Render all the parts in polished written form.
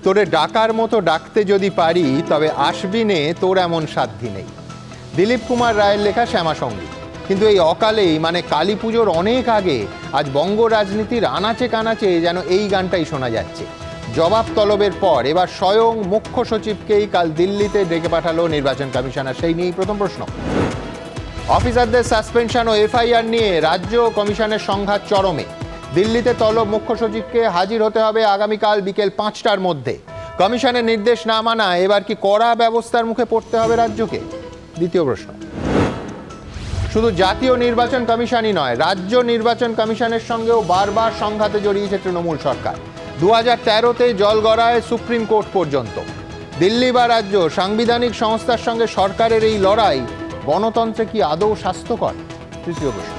তোরে ডাকার মতো ডাকতে যদি পারি তবে আসবি নে, তোর এমন সাধ্যি নেই। দিলীপ কুমার রায়ের লেখা শ্যামাসঙ্গীত। কিন্তু এই অকালেই মানে কালী পুজোর অনেক আগে আজ বঙ্গ রাজনীতির আনাচে কানাচে যেন এই গানটাই শোনা যাচ্ছে। জবাব তলবের পর এবার স্বয়ং মুখ্য সচিবকেই কাল দিল্লিতে ডেকে পাঠালো নির্বাচন কমিশনার। সেই নিয়েই প্রথম প্রশ্ন। অফিসারদের সাসপেনশন ও এফআইআর নিয়ে রাজ্য কমিশনের সংঘাত চরমে। দিল্লিতে তলব মুখ্য সচিবকে, হাজির হতে হবে আগামীকাল বিকেল 5টার মধ্যে। কমিশনের নির্দেশ না মানায় এবার কি কড়া ব্যবস্থার মুখে পড়তে হবে রাজ্যকে? দ্বিতীয় প্রশ্ন। শুধু জাতীয় নির্বাচন কমিশনই নয়, রাজ্য নির্বাচন কমিশনের সঙ্গেও বারবার সংঘাতে জড়িয়েছে তৃণমূল সরকার। 2013-তে জল গড়ায় সুপ্রিম কোর্ট পর্যন্ত। দিল্লি বা রাজ্য, সাংবিধানিক সংস্থার সঙ্গে সরকারের এই লড়াই গণতন্ত্রে কি আদৌ স্বাস্থ্যকর? তৃতীয় প্রশ্ন।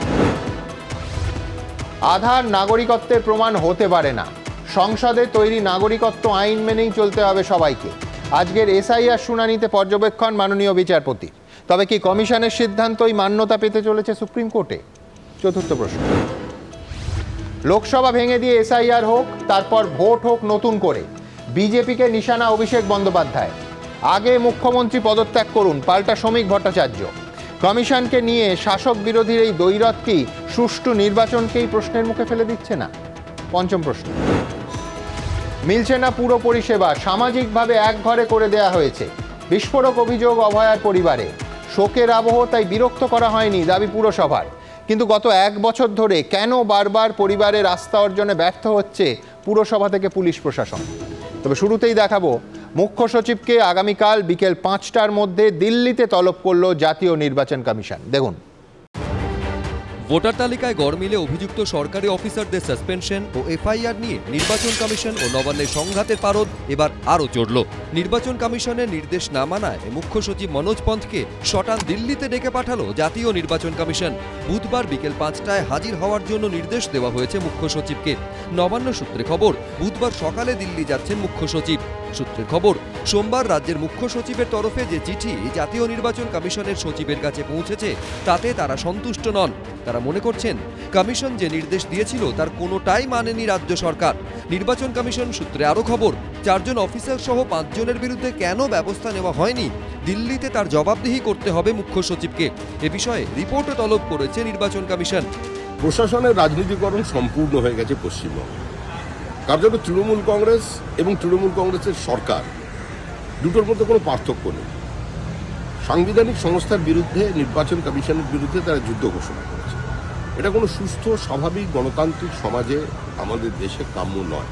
আধার নাগরিকত্বের প্রমাণ হতে পারে না। সংসদে তৈরি নাগরিকত্ব আইন মেনেই চলতে হবে সবাইকে। আজকের এসআইআর শুনানিতে পর্যবেক্ষণ মাননীয় বিচারপতি। তবে কি কমিশনের সিদ্ধান্তই মান্যতা পেতে চলেছে সুপ্রিম কোর্টে? চতুর্থ প্রশ্ন। লোকসভা ভেঙে দিয়ে এসআইআর হোক, তারপর ভোট হোক নতুন করে। বিজেপিকে নিশানা অভিষেক বন্দ্যোপাধ্যায়। আগে মুখ্যমন্ত্রী পদত্যাগ করুন, পাল্টা শ্রমিক ভট্টাচার্য। কমিশনকে নিয়ে শাসক বিরোধীর এই দ্বৈরথ কি সুষ্ঠু নির্বাচনকেই প্রশ্নের মুখে ফেলে দিচ্ছে না? পঞ্চম প্রশ্ন। মিলছে না পুরো পরিষেবা, সামাজিকভাবে এক ঘরে করে দেয়া হয়েছে। বিস্ফোরক অভিযোগ অভয়ার পরিবারে। শোকের আবহ, তাই বিরক্ত করা হয়নি, দাবি পুরসভার। কিন্তু গত 1 বছর ধরে কেন বারবার পরিবারের আস্থা অর্জনে ব্যর্থ হচ্ছে পুরসভা থেকে পুলিশ প্রশাসন? তবে শুরুতেই দেখাবো মুখ্য সচিবকে আগামীকাল বিকেল 5টার মধ্যে দিল্লিতে তলব করল জাতীয় নির্বাচন কমিশন। দেখুন। ভোটার তালিকায় গড়মিলে অভিযুক্ত সরকারি অফিসারদের সাসপেনশন ও এফআইআর নিয়ে নির্বাচন কমিশন ও নবান্নের সংঘাতের পারদ এবার আরও চড়ল। নির্বাচন কমিশনের নির্দেশ না মানায় মুখ্য সচিব মনোজ পন্থকে শটান দিল্লিতে ডেকে পাঠালো জাতীয় নির্বাচন কমিশন। বুধবার বিকেল 5টায় হাজির হওয়ার জন্য নির্দেশ দেওয়া হয়েছে মুখ্য সচিবকে। নবান্ন সূত্রে খবর, বুধবার সকালে দিল্লি যাচ্ছেন মুখ্য সচিব। সূত্রের খবর, সোমবার রাজ্যের মুখ্য সচিবের তরফে যে চিঠি জাতীয় নির্বাচন কমিশনের সচিবের কাছে পৌঁছেছে তাতে তারা সন্তুষ্ট নন। তারা মনে করছেন কমিশন যে নির্দেশ দিয়েছিল তার কোনোটাই মানেনি রাজ্য সরকার। নির্বাচন কমিশন সূত্রে আরও খবর, 4 জন অফিসার সহ 5 জনের বিরুদ্ধে কেন ব্যবস্থা নেওয়া হয়নি, দিল্লিতে তার জবাবদিহি করতে হবে মুখ্য সচিবকে। এ বিষয়ে রিপোর্টও তলব করেছে নির্বাচন কমিশন। প্রশাসনের রাজনীতিকরণ সম্পূর্ণ হয়ে গেছে পশ্চিমবঙ্গে। কার্যত তৃণমূল কংগ্রেস এবং তৃণমূল কংগ্রেসের সরকার দুটোর মধ্যে কোনো পার্থক্য নেই। সাংবিধানিক সংস্থার বিরুদ্ধে, নির্বাচন কমিশনের বিরুদ্ধে তারা যুদ্ধ ঘোষণা করেছে। এটা কোনো সুস্থ স্বাভাবিক গণতান্ত্রিক সমাজে আমাদের দেশে কাম্য নয়।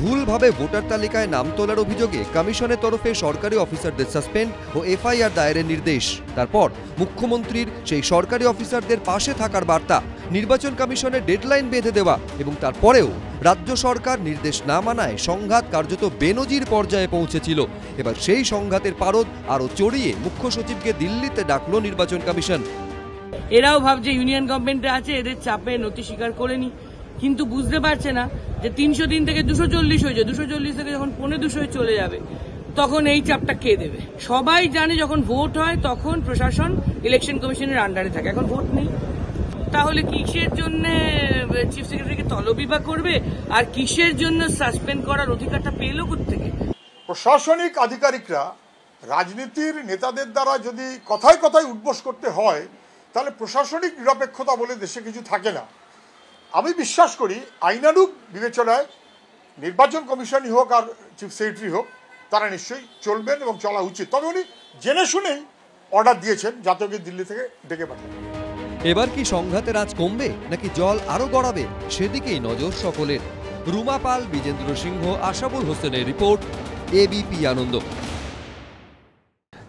ভুলভাবে ভোটার তালিকায় নাম তোলার অভিযোগে কমিশনের তরফে সরকারি অফিসারদের সাসপেন্ড ও এফআইআর দায়েরের নির্দেশ। তারপর মুখ্যমন্ত্রীর সেই সরকারি অফিসারদের পাশে থাকার বার্তা। নির্বাচন কমিশনের ডেডলাইন বেঁধে দেওয়া এবং তারপরেও রাজ্য সরকার নির্দেশ না মানায় সংঘাত কার্যত বেনজির পর্যায়ে পৌঁছেছিল। এবার সেই সংঘাতের পারদ আরও চড়িয়ে মুখ্য সচিবকে দিল্লিতে ডাকলো নির্বাচন কমিশন। এরাও ভাবছে ইউনিয়ন গভর্নমেন্টে আছে, এদের চাপে নথি স্বীকার করে নি, কিন্তু বুঝতে পারছে না যে 303 থেকে 240 হয়েছে, 240 থেকে যখন 250 চলে যাবে তখন এই চাপটা কে দেবে? সবাই জানে যখন ভোট হয় তখন প্রশাসন ইলেকশন কমিশনের আন্ডারে থাকে। এখন ভোট নেই, তাহলে কিসের জন্য চিফ সেক্রেটারিকে তলবই বা করবে, আর কিসের জন্য সাসপেন্ড করার অধিকারটা পেল কোত্থেকে? প্রশাসনিক আধিকারিকরা রাজনীতির নেতাদের দ্বারা যদি কথায় কথায় উদ্বোস করতে হয়, তাহলে প্রশাসনিক নিরপেক্ষতা বলে দেশে কিছু থাকে না। আমি বিশ্বাস করি আইনানুগ বিবেচনায় নির্বাচন কমিশনই হোক আর চিফ সেক্রেটারি হোক, তারা নিশ্চয়ই চলবেন এবং চলা উচিত। তবে উনি জেনে শুনেই অর্ডার দিয়েছেন যাতে ওকে দিল্লি থেকে ডেকে পাঠান। এবার কি সংঘাতের আঁচ কমবে নাকি জল আরো গড়াবে, সেদিকেই নজর সকলের। রুমা পাল, বিজেন্দ্র সিংহ, আশাবুল হোসেনের রিপোর্ট, এবিপি আনন্দ।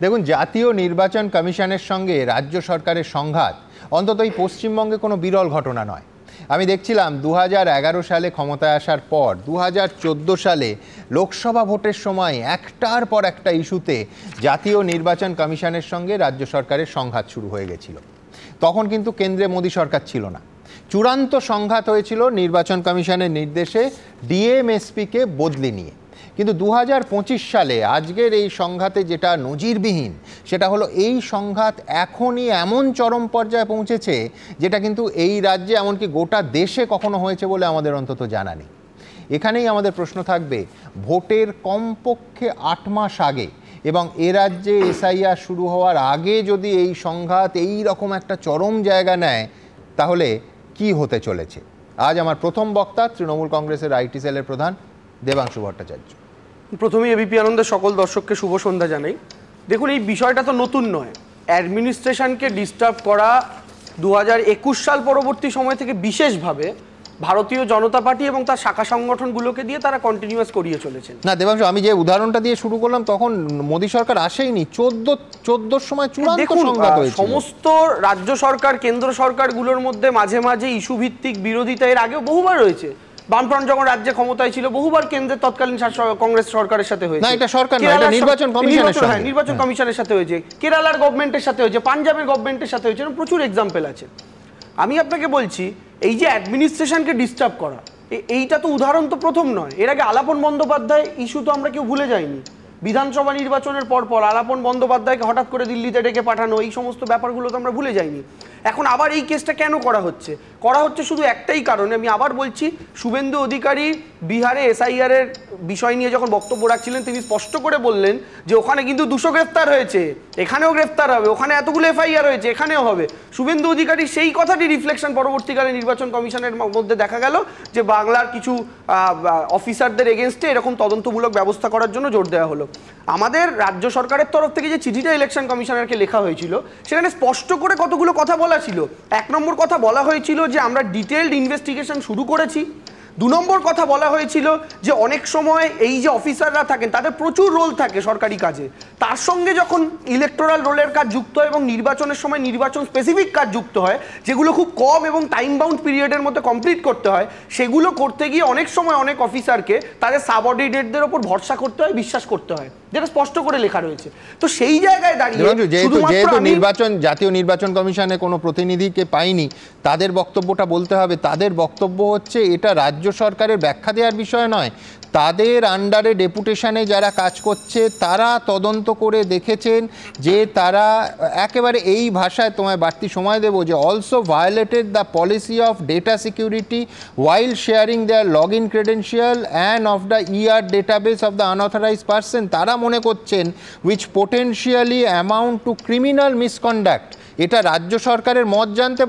দেখুন, জাতীয় নির্বাচন কমিশনের সঙ্গে রাজ্য সরকারের সংঘাত অন্তত এই পশ্চিমবঙ্গে কোনো বিরল ঘটনা নয়। আমি দেখছিলাম 2011 সালে ক্ষমতায় আসার পর 2014 সালে লোকসভা ভোটের সময় একটার পর একটা ইস্যুতে জাতীয় নির্বাচন কমিশনের সঙ্গে রাজ্য সরকারের সংঘাত শুরু হয়ে গেছিল। তখন কিন্তু কেন্দ্রে মোদী সরকার ছিল না। চূড়ান্ত সংঘাত হয়েছিল নির্বাচন কমিশনের নির্দেশে ডিএমএসপিকে বদলি নিয়ে। কিন্তু 2025 সালে আজকের এই সংঘাতে যেটা নজিরবিহীন, সেটা হলো এই সংঘাত এখনই এমন চরম পর্যায়ে পৌঁছেছে যেটা কিন্তু এই রাজ্যে এমনকি গোটা দেশে কখনো হয়েছে বলে আমাদের অন্তত জানা নেই। এখানেই আমাদের প্রশ্ন থাকবে, ভোটের কমপক্ষে 8 মাস আগে এবং এ রাজ্যে এসআইআর শুরু হওয়ার আগে যদি এই সংঘাত এই রকম একটা চরম জায়গা নেয় তাহলে কি হতে চলেছে? আজ আমার প্রথম বক্তা তৃণমূল কংগ্রেসের আইটি সেলের প্রধান দেবাংশু ভট্টাচার্য। প্রথমেই এবিপি আনন্দের সকল দর্শককে শুভ সন্ধ্যা জানাই। দেখুন, এই বিষয়টা তো নতুন নয়। অ্যাডমিনিস্ট্রেশনকে ডিস্টার্ব করা 2021 সাল পরবর্তী সময় থেকে বিশেষভাবে ভারতীয় জনতা পার্টি এবং তার শাখা সংগঠনগুলোকে দিয়ে তারা কন্টিনিউয়াস করিয়ে চলেছেন। না দেবাংশু, আমি যে উদাহরণটা দিয়ে শুরু করলাম তখন মোদী সরকার আসেইনি, 14 সময় চূড়ান্ত সংঘাত হয়েছিল। সমস্ত রাজ্য সরকার কেন্দ্র সরকারগুলোর মধ্যে মাঝে মাঝে ইস্যু ভিত্তিক বিরোধিতা এর আগেও বহুবার রয়েছে। বামফ্রন্ট যখন রাজ্যে ক্ষমতায় ছিল বহুবার কেন্দ্রের তৎকালীন কংগ্রেস সরকারের সাথে হয়েছে। না, এটা সরকার না, এটা নির্বাচন কমিশনের সাথে। নির্বাচন কমিশনের সাথে হয়েছে, কেরালার গভর্নমেন্টের সাথে হয়েছে, পাঞ্জাবের গভর্নমেন্টের সাথে হয়েছে, প্রচুর এক্সাম্পল আছে। আমি আপনাকে বলছি, এই যে অ্যাডমিনিস্ট্রেশনকে ডিস্টার্ব করা, এইটা তো উদাহরণ তো প্রথম নয়। এর আগে আলাপন বন্দ্যোপাধ্যায় ইস্যু তো আমরা কেউ ভুলে যাইনি। বিধানসভা নির্বাচনের পর আলাপন বন্দ্যোপাধ্যায়কে হঠাৎ করে দিল্লিতে ডেকে পাঠানো, এই সমস্ত ব্যাপারগুলো তো আমরা ভুলে যাইনি। এখন আবার এই কেসটা কেন করা হচ্ছে শুধু একটাই কারণে। আমি আবার বলছি, শুভেন্দু অধিকারী বিহারে এসআইআর এর বিষয় নিয়ে যখন বক্তব্য রাখছিলেন তিনি স্পষ্ট করে বললেন যে ওখানে কিন্তু 200 গ্রেফতার হয়েছে, এখানেও গ্রেফতার হবে, ওখানে এতগুলো এফআইআর হয়েছে, এখানেও হবে। শুভেন্দু অধিকারী সেই কথাটি রিফ্লেকশন পরবর্তীকালে নির্বাচন কমিশনের মধ্যে দেখা গেল যে বাংলার কিছু অফিসারদের এগেনস্টে এরকম তদন্তমূলক ব্যবস্থা করার জন্য জোর দেওয়া হলো। আমাদের রাজ্য সরকারের তরফ থেকে যে চিঠিটা ইলেকশন কমিশনারকে লেখা হয়েছিল সেখানে স্পষ্ট করে কতগুলো কথা বলা ছিল। 1 নম্বর কথা বলা হয়েছিল যে আমরা ডিটেইলড ইনভেস্টিগেশন শুরু করেছি। 2 নম্বর কথা বলা হয়েছিল যে অনেক সময় এই যে অফিসাররা থাকেন তাদের প্রচুর রোল থাকে সরকারি কাজে, তার সঙ্গে যখন ইলেকটোরাল রোলের কাজ যুক্ত হয় এবং নির্বাচনের সময় নির্বাচন স্পেসিফিক কাজ যুক্ত হয় যেগুলো খুব কম এবং টাইম বাউন্ড পিরিয়ডের মধ্যে কমপ্লিট করতে হয়, সেগুলো করতে গিয়ে অনেক সময় অনেক অফিসারকে তাদের সাবঅর্ডিনেটদের ওপর ভরসা করতে হয়, বিশ্বাস করতে হয়, যেটা স্পষ্ট করে লেখা রয়েছে। তো সেই জায়গায় দাঁড়িয়ে যেহেতু জাতীয় নির্বাচন কমিশনে কোনো প্রতিনিধিকে পাইনি, তাদের বক্তব্যটা বলতে হবে। তাদের বক্তব্য হচ্ছে এটা রাজ্য সরকারের ব্যাখ্যা দেওয়ার বিষয় নয়, তাদের আন্ডারে ডেপুটেশনে যারা কাজ করছে তারা তদন্ত করে দেখেছেন যে তারা একেবারে এই ভাষায়, তোমায় বাড়তি সময় দেবো, যে also violated the policy of data security while sharing their log in credential and of the ER database of the unauthorised person. তারা মনে করছেন which potentially amount to criminal misconduct. এটা রাজ্য সরকারের মত জানতে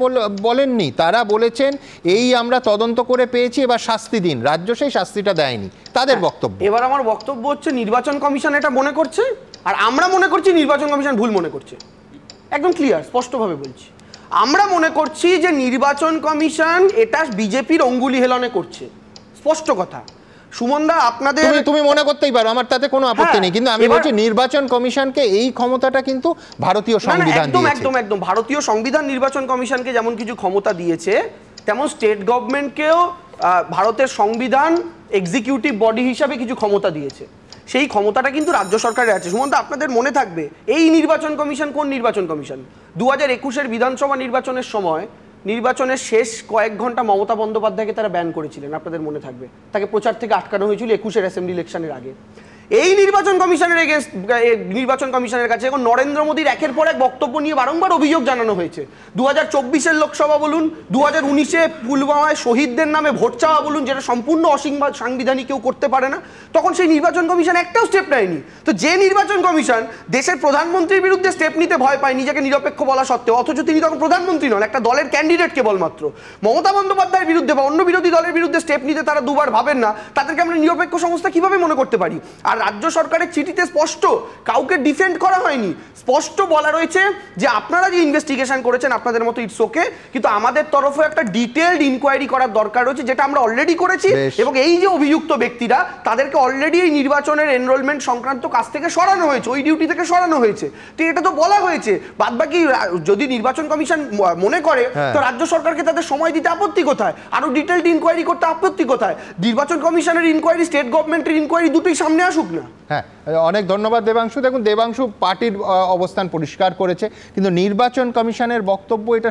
বলেননি, তারা বলেছেন এই আমরা তদন্ত করে পেয়েছি, এবার শাস্তি দিন। রাজ্য সেই শাস্তিটা দেয়নি, তাদের বক্তব্য। এবার আমার বক্তব্য হচ্ছে নির্বাচন কমিশন এটা মনে করছে আর আমরা মনে করছি নির্বাচন কমিশন ভুল মনে করছে। একদম ক্লিয়ার, স্পষ্টভাবে বলছি। আমরা মনে করছি যে নির্বাচন কমিশন এটা বিজেপির অঙ্গুলি হেলনে করছে, স্পষ্ট কথা। সুমনদা, আপনাদের তুমি মনে করতেই পারো, আমার তাতে কোনো আপত্তি নেই, কিন্তু আমি বলছি নির্বাচন কমিশনকে এই ক্ষমতাটা কিন্তু ভারতীয় সংবিধান দিয়েছে। একদম ভারতীয় সংবিধান নির্বাচন কমিশনকে যেমন কিছু ক্ষমতা দিয়েছে, তেমন স্টেট গভর্নমেন্টকেও ভারতের সংবিধান এক্সিকিউটিভ বডি হিসাবে কিছু ক্ষমতা দিয়েছে। সেই ক্ষমতাটা কিন্তু রাজ্য সরকারের আছে। সুমন্ত, আপনাদের মনে থাকবে এই নির্বাচন কমিশন কোন নির্বাচন কমিশন? 2021-এর বিধানসভা নির্বাচনের সময় নির্বাচনের শেষ কয়েক ঘন্টা মমতা বন্দ্যোপাধ্যায়কে তারা ব্যান করেছিলেন, আপনাদের মনে থাকবে। তাকে প্রচার থেকে আটকানো হয়েছিল 21-এর অ্যাসেম্বলি ইলেকশনের আগে। এই নির্বাচন কমিশনের কাছে এখন নরেন্দ্র মোদীর একের পর এক বক্তব্য নিয়ে বারংবার অভিযোগ জানানো হয়েছে। 2024-এর লোকসভা বলুন, 2019-এ পুলওয়ামায় শহীদদের নামে ভোট চাওয়া বলুন, যেটা সম্পূর্ণ অসাংবিধানিক, কেউ করতে পারে না, তখন সেই নির্বাচন কমিশন একটাও স্টেপ নেয়নি। তো যে নির্বাচন কমিশন দেশের প্রধানমন্ত্রীর বিরুদ্ধে স্টেপ নিতে ভয় পায় নিজেকে নিরপেক্ষ বলা সত্ত্বেও, অথচ তিনি তখন প্রধানমন্ত্রী নন, একটা দলের ক্যান্ডিডেট কেবলমাত্র, মমতা বন্দ্যোপাধ্যায়ের বিরুদ্ধে বা অন্য বিরোধী দলের বিরুদ্ধে স্টেপ নিতে তারা দুবার ভাবেন না, তাদেরকে আমরা নিরপেক্ষ সংস্থা কিভাবে মনে করতে পারি? আর রাজ্য সরকারের চিঠিতে স্পষ্ট কাউকে ডিফেন্ড করা হয়নি, স্পষ্ট বলা রয়েছে যে আপনারা যে ইনভেস্টিগেশন করেছেন আপনাদের মতো ইটস ওকে, কিন্তু আমাদের তরফে একটা ডিটেইলড ইনকোয়ারি করার দরকার রয়েছে, যেটা আমরা অলরেডি করেছি। এবং এই যে অভিযুক্ত ব্যক্তিরা তাদেরকে অলরেডি এই নির্বাচনের এনরোলমেন্ট সংক্রান্ত কাজ থেকে সরানো হয়েছে, ওই ডিউটি থেকে সরানো হয়েছে। তো এটা তো বলা হয়েছে। বাদবাকি যদি নির্বাচন কমিশন মনে করে তো রাজ্য সরকারকে তাদের সময় দিতে আপত্তি কোথায়? আরো ডিটেইলড ইনকোয়ারি করতে আপত্তি কোথায়? নির্বাচন কমিশনের ইনকোয়ারি, স্টেট গভর্নমেন্টের ইনকোয়ারি দুটোই সামনে আসুক না। হ্যাঁ, অনেক ধন্যবাদ দেবাংশু। দেখুন, দেবাংশু পার্টির অবস্থান পরিষ্কার করেছে, কিন্তু নির্বাচন কমিশনের বক্তব্য এটা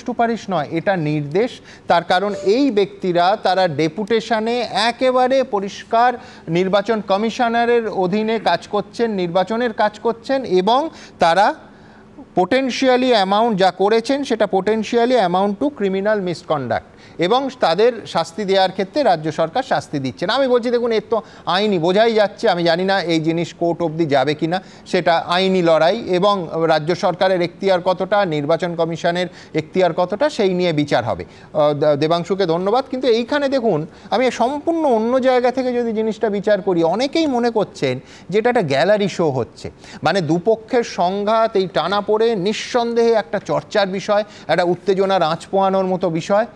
সুপারিশ নয়, এটা নির্দেশ। তার কারণ এই ব্যক্তিরা তারা ডেপুটেশনে একেবারে পরিষ্কার নির্বাচন কমিশনারের অধীনে কাজ করছেন, নির্বাচনের কাজ করছেন, এবং তারা পোটেনশিয়ালি অ্যামাউন্ট যা করেছেন সেটা potentially amount to criminal misconduct. এবং তাদের শাস্তি দেওয়ার ক্ষেত্রে রাজ্য সরকার শাস্তি দিচ্ছে না। আমি বলছি দেখুন, এর তো আইনি বোঝাই যাচ্ছে। আমি জানি না এই জিনিস কোর্ট অবধি যাবে কিনা, সেটা আইনি লড়াই, এবং রাজ্য সরকারের এখতিয়ার কতটা, নির্বাচন কমিশনের এখতিয়ার কতটা, সেই নিয়ে বিচার হবে। দেবাংশুকে ধন্যবাদ। কিন্তু এইখানে দেখুন, আমি সম্পূর্ণ অন্য জায়গা থেকে যদি জিনিসটা বিচার করি, অনেকেই মনে করছেন যে এটা একটা গ্যালারি শো হচ্ছে, মানে দুপক্ষের সংঘাত এই টানা পড়ে নিঃসন্দেহে একটা চর্চার বিষয়, একটা উত্তেজনার আঁচ পোয়ানোর মতো বিষয়।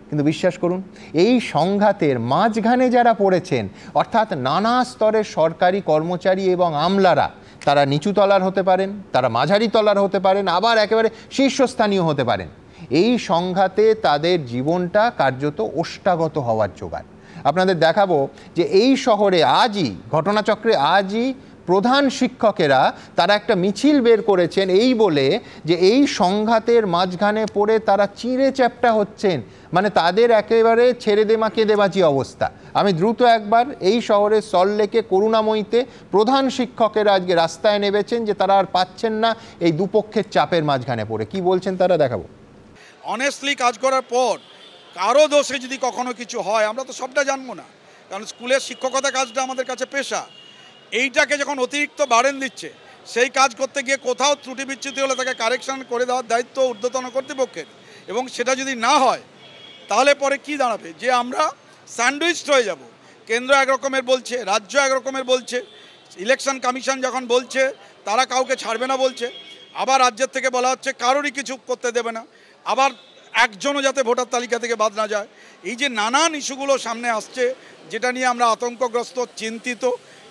কিন্তু বিশ্বাস করুন, এই সংঘাতের মাঝখানে যারা পড়েছেন, অর্থাৎ নানা স্তরের সরকারি কর্মচারী এবং আমলারা, তারা নিচু তলার হতে পারেন, তারা মাঝারি তলার হতে পারেন, আবার একেবারে শীর্ষস্থানীয় হতে পারেন। এই সংঘাতে তাদের জীবনটা কার্যত ওষ্ঠাগত হওয়ার জোগাড়। আপনাদের দেখাবো যে এই শহরে আজই, ঘটনাচক্রে আজই প্রধান শিক্ষকেরা তারা একটা মিছিল বের করেছেন এই বলে যে এই সংঘাতের মাঝখানে পড়ে তারা চিঁড়ে চ্যাপ্টা হচ্ছেন, মানে তাদের একেবারে ছেড়ে দেমা কেঁদে বাঁচি অবস্থা। আমি দ্রুত একবার এই শহরের সল্টলেকে করুণাময়ীতে প্রধান শিক্ষকেরা আজকে রাস্তায় নেমেছেন যে তারা আর পাচ্ছেন না এই দুপক্ষের চাপের মাঝখানে পড়ে। কি বলছেন তারা দেখাবো। অনেস্টলি কাজ করার পর কারো দোষে যদি কখনো কিছু হয়, আমরা তো সবটা জানবো না, কারণ স্কুলের শিক্ষকতা কাজটা আমাদের কাছে পেশা। এইটাকে যখন অতিরিক্ত বাড়েন দিচ্ছে, সেই কাজ করতে গিয়ে কোথাও ত্রুটি বিচ্যুতি হলে তাকে কারেকশন করে দেওয়ার দায়িত্ব ঊর্ধ্বতন কর্তৃপক্ষের। এবং সেটা যদি না হয় তাহলে পরে কি দাঁড়াবে, যে আমরা স্যান্ডউইচড হয়ে যাব। কেন্দ্র একরকমের বলছে, রাজ্য একরকমের বলছে, ইলেকশন কমিশন যখন বলছে তারা কাউকে ছাড়বে না বলছে, আবার রাজ্যের থেকে বলা হচ্ছে কারোরই কিছু করতে দেবে না, আবার একজনও যাতে ভোটার তালিকা থেকে বাদ না যায়। এই যে নানান ইস্যুগুলো সামনে আসছে, যেটা নিয়ে আমরা আতঙ্কগ্রস্ত, চিন্তিত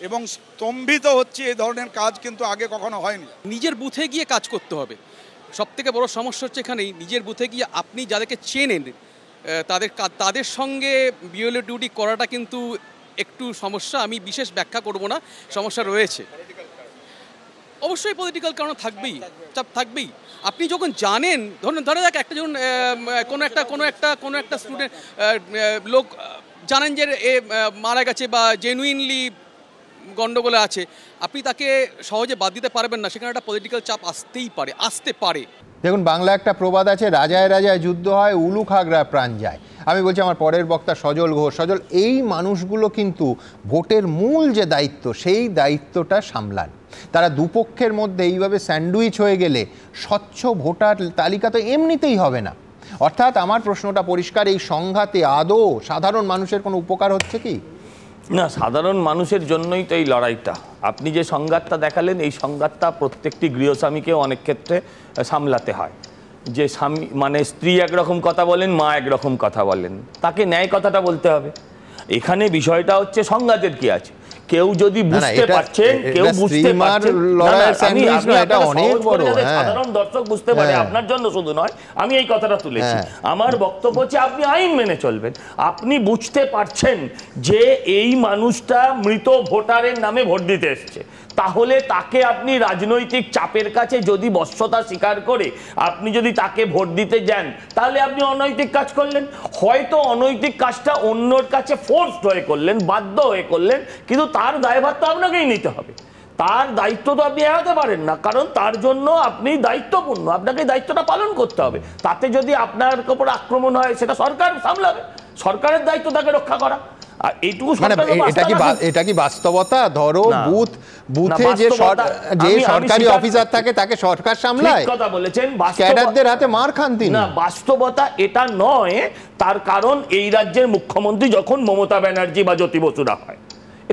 এবং স্তম্ভিত হচ্ছে, এই ধরনের কাজ কিন্তু আগে কখনো হয়নি। নিজের বুথে গিয়ে কাজ করতে হবে। সবথেকে বড় সমস্যা হচ্ছে এখানেই, নিজের বুথে গিয়ে আপনি যাদেরকে চেনেন তাদের সঙ্গে বিএলও ডিউটি করাটা কিন্তু একটু সমস্যা। আমি বিশেষ ব্যাখ্যা করব না, সমস্যা রয়েছে। অবশ্যই পলিটিক্যাল কারণ থাকবেই, চাপ থাকবেই। আপনি যখন জানেন, ধরে যাক একটা যখন কোনো একটা স্টুডেন্ট লোক জানেন যে এ মারা গেছে বা জেনুইনলি গণ্ডগোলে আছে, আপনি তাকে সহজে বাদ দিতে পারবেন না। সেখানে একটা পলিটিক্যাল চাপ আসতে পারে। দেখুন, বাংলা একটা প্রবাদ আছে, রাজায় রাজায় যুদ্ধ হয়, উলু খাগড়ায় প্রাণ যায়। আমি বলছি আমার পরের বক্তা সজল ঘোষ। সজল, এই মানুষগুলো কিন্তু ভোটের মূল যে দায়িত্ব, সেই দায়িত্বটা সামলান। তারা দুপক্ষের মধ্যে এইভাবে স্যান্ডউইচ হয়ে গেলে স্বচ্ছ ভোটার তালিকা তো এমনিতেই হবে না। অর্থাৎ আমার প্রশ্নটা পরিষ্কার, এই সংঘাতে আদৌ সাধারণ মানুষের কোনো উপকার হচ্ছে কি? না, সাধারণ মানুষের জন্যই তো এই লড়াইটা। আপনি যে সংঘাতটা দেখালেন, এই সংঘাতটা প্রত্যেকটি গৃহস্বামীকে অনেক ক্ষেত্রে সামলাতে হয়। যে স্বামী মানে স্ত্রী একরকম কথা বলেন, মা একরকম কথা বলেন, তাকে ন্যায় কথাটা বলতে হবে। এখানে বিষয়টা হচ্ছে সংঘাতের কি আছে, কেউ যদি বুঝতে পারছেন, কেউ বুঝতে পারছেন, সাধারণ দর্শক বুঝতে পারে, আপনার জন্য শুধু নয়, আমি এই কথাটা তুলেছি। আমার বক্তব্য হচ্ছে আপনি আইন মেনে চলবেন। আপনি বুঝতে পারছেন যে এই মানুষটা মৃত ভোটারের নামে ভোট দিতে এসছে, তাহলে তাকে আপনি রাজনৈতিক চাপের কাছে যদি বশ্যতা স্বীকার করে আপনি যদি তাকে ভোট দিতে যান, তাহলে আপনি অনৈতিক কাজ করলেন। হয়তো অনৈতিক কাজটা অন্যর কাছে ফোর্সড হয়ে করলেন, বাধ্য হয়ে করলেন, কিন্তু তার দায়ভার তো আপনাকেই নিতে হবে। তার দায়িত্ব তো আপনি এড়াতে পারেন না, কারণ তার জন্য আপনি দায়িত্বপূর্ণ, আপনাকে দায়িত্বটা পালন করতে হবে। তাতে যদি আপনার উপর আক্রমণ হয়, সেটা সরকার সামলাবে, সরকারের দায়িত্ব তাকে রক্ষা করা। এটা কি বাস্তবতা? ধরো বুথে যে সরকারি অফিসার থাকে তাকে সরকার সামলায়, কথা বলেছেন, ক্যাডারদের হাতে মার খান তিনি। না, বাস্তবতা এটা নয়। তার কারণ এই রাজ্যের মুখ্যমন্ত্রী যখন মমতা ব্যানার্জি বা জ্যোতি বসুরা হয়,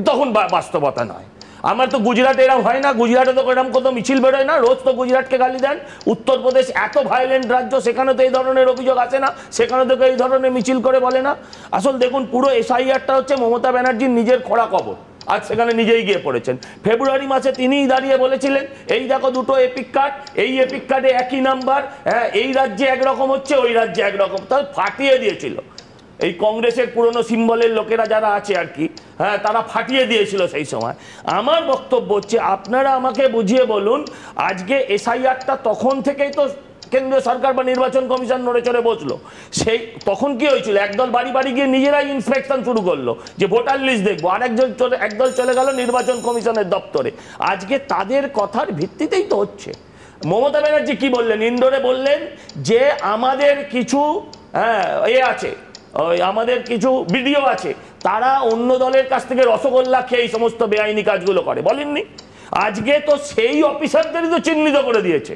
তখন বাস্তবতা নয়। আমার তো গুজরাটে এরকম হয় না, গুজরাটে তো এরকম কত মিছিল বেরোয় না, রোজ তো গুজরাটকে গালি দেন। উত্তরপ্রদেশ এত ভায়োলেন্ট রাজ্য, সেখানে তো এই ধরনের অভিযোগ আসে না, সেখানে তো এই ধরনের মিছিল করে বলে না। আসল দেখুন, পুরো এসআইআরটা হচ্ছে মমতা ব্যানার্জির নিজের খোঁড়া কবর। আজ সেখানে নিজেই গিয়ে পড়েছেন। ফেব্রুয়ারি মাসে তিনিই দাঁড়িয়ে বলেছিলেন, এই দেখো দুটো এপিক কার্ড, এই এপিক কার্ডে একই নাম্বার, হ্যাঁ এই রাজ্যে একরকম হচ্ছে, ওই রাজ্যে একরকম, তাহলে ফাটিয়ে দিয়েছিল। এই কংগ্রেসের পুরনো সিম্বলের লোকেরা যারা আছে আর কি, হ্যাঁ তারা ফাটিয়ে দিয়েছিল সেই সময়। আমার বক্তব্য হচ্ছে, আপনারা আমাকে বুঝিয়ে বলুন, আজকে এসআইআরটা তখন থেকেই তো কেন্দ্রীয় সরকার বা নির্বাচন কমিশন নড়ে চড়ে বসলো। সেই তখন কি হয়েছিল, একদল বাড়ি বাড়ি গিয়ে নিজেরাই ইন্সপেকশন শুরু করলো যে ভোটার লিস্ট দেখবো, আর একদল চলে গেল নির্বাচন কমিশনের দপ্তরে। আজকে তাদের কথার ভিত্তিতেই তো হচ্ছে। মমতা ব্যানার্জি কি বললেন, ইন্দোরে বললেন যে আমাদের কিছু আছে, ওই আমাদের কিছু ভিডিও আছে, তারা অন্য দলের কাছ থেকে রসগোল্লা খেয়ে এই সমস্ত বেআইনি কাজগুলো করে, বলেননি? আজকে তো সেই অফিসারদেরই তো চিহ্নিত করে দিয়েছে।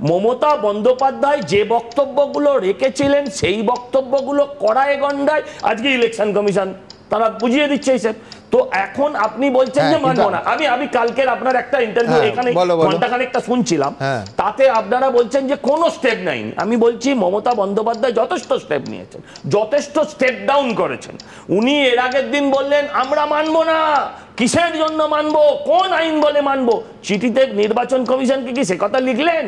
মমতা বন্দ্যোপাধ্যায় যে বক্তব্যগুলো রেখেছিলেন সেই বক্তব্যগুলো কড়ায় গন্ডায় আজকে ইলেকশন কমিশন তারা বুঝিয়ে দিচ্ছে হিসেব। তো এখন আপনি বলছেন যে মানবো না। আমি কালকের আপনার একটা ইন্টারভিউ এখানে ঘন্টাখানেকটা শুনছিলাম, তাতে আপনারা বলছেন যে কোনো স্টেপ নেয়নি। আমি বলছি মমতা বন্দ্যোপাধ্যায় যথেষ্ট স্টেপ নিয়েছেন, যথেষ্ট স্টেপ ডাউন করেছেন। উনি এর আগের দিন বললেন আমরা মানবো না, কিসের জন্য মানবো, কোন আইন বলে মানবো? চিঠিতে নির্বাচন কমিশনকে কি সে কথা লিখলেন?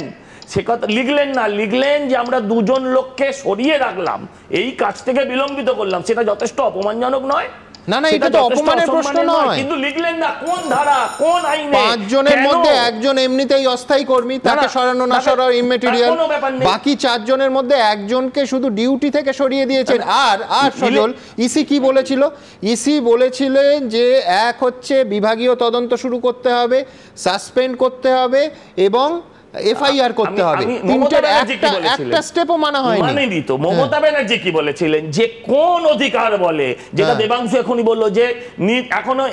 সে কথা লিখলেন না, লিখলেন যে আমরা দুজন লোককে সরিয়ে রাখলাম, এই কাজ থেকে বিলম্বিত করলাম। সেটা যথেষ্ট অপমানজনক নয়? না না, এটা তো অপমানের প্রশ্ন নয়, কিন্তু লিখলেন না কোন ধারা কোন আইনে। 5 জনের মধ্যে একজন এমনিতেই অস্থায়ী কর্মী, তাকে সরানো না সরানো ইমেটেরিয়াল, বাকি 4 জনের মধ্যে একজনকে শুধু ডিউটি থেকে সরিয়ে দিয়েছেন। আর সজল, ইসি কি বলেছিল? ইসি বলেছিলেন যে এক হচ্ছে বিভাগীয় তদন্ত শুরু করতে হবে, সাসপেন্ড করতে হবে এবং এফআইআর করতে হবে। তিনটের একটা স্টেপও মানা হয়নি। মানেনি তো। মমতা ব্যানার্জি কি বলেছিলেন যে কোন অধিকার বলে, যেটা দেবাংশু এখনই বললো যে এখনো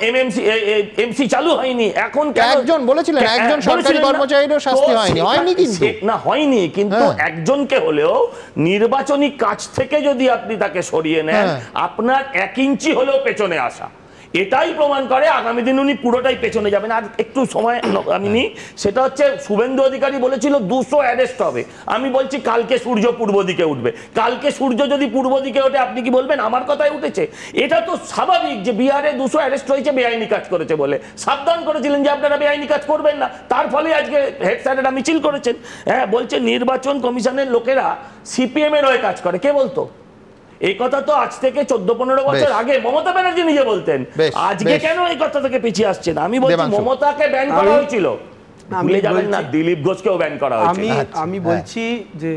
এমসি চালু হয়নি, এখন একজন বলেছিলেন একজন সরকারি কর্মচারীরও শাস্তি হয়নি, হয়নি কিন্তু না হয়নি, কিন্তু একজনকে হলেও নির্বাচনী কাজ থেকে যদি আপনি তাকে সরিয়ে নেন, আপনার 1 ইঞ্চি হলেও পেছনে আসা, এটাই প্রমাণ করে আগামী দিন উনি পুরোটাই পেছনে যাবেন। আর একটু সময় আমি নিই, সেটা হচ্ছে শুভেন্দু অধিকারী বলেছিল 200 অ্যারেস্ট হবে। আমি বলছি কালকে সূর্য পূর্ব দিকে উঠবে। কালকে সূর্য যদি পূর্ব দিকে ওঠে আপনি কি বলবেন আমার কথাই উঠেছে? এটা তো স্বাভাবিক যে বিহারে 200 অ্যারেস্ট হয়েছে বেআইনি কাজ করেছে বলে। সাবধান করেছিলেন যে আপনারা বেআইনি কাজ করবেন না, তার ফলে আজকে হেড স্যারেরা মিছিল করেছেন। হ্যাঁ, বলছে নির্বাচন কমিশনের লোকেরা সিপিএম এর হয়ে কাজ করে। কে বলতো এই কথা? তো আজ থেকে 14-15 বছর আগে মমতা ব্যানার্জি নিজে বলতেন। আজকে কেন এই কথা থেকে পিছিয়ে আসছেন? আমি বলছি মমতাকে ব্যান করা হয়েছিল, ভুলে যাবেন না, দিলীপ ঘোষকেও ব্যান করা হয়েছিল। আমি বলছি যে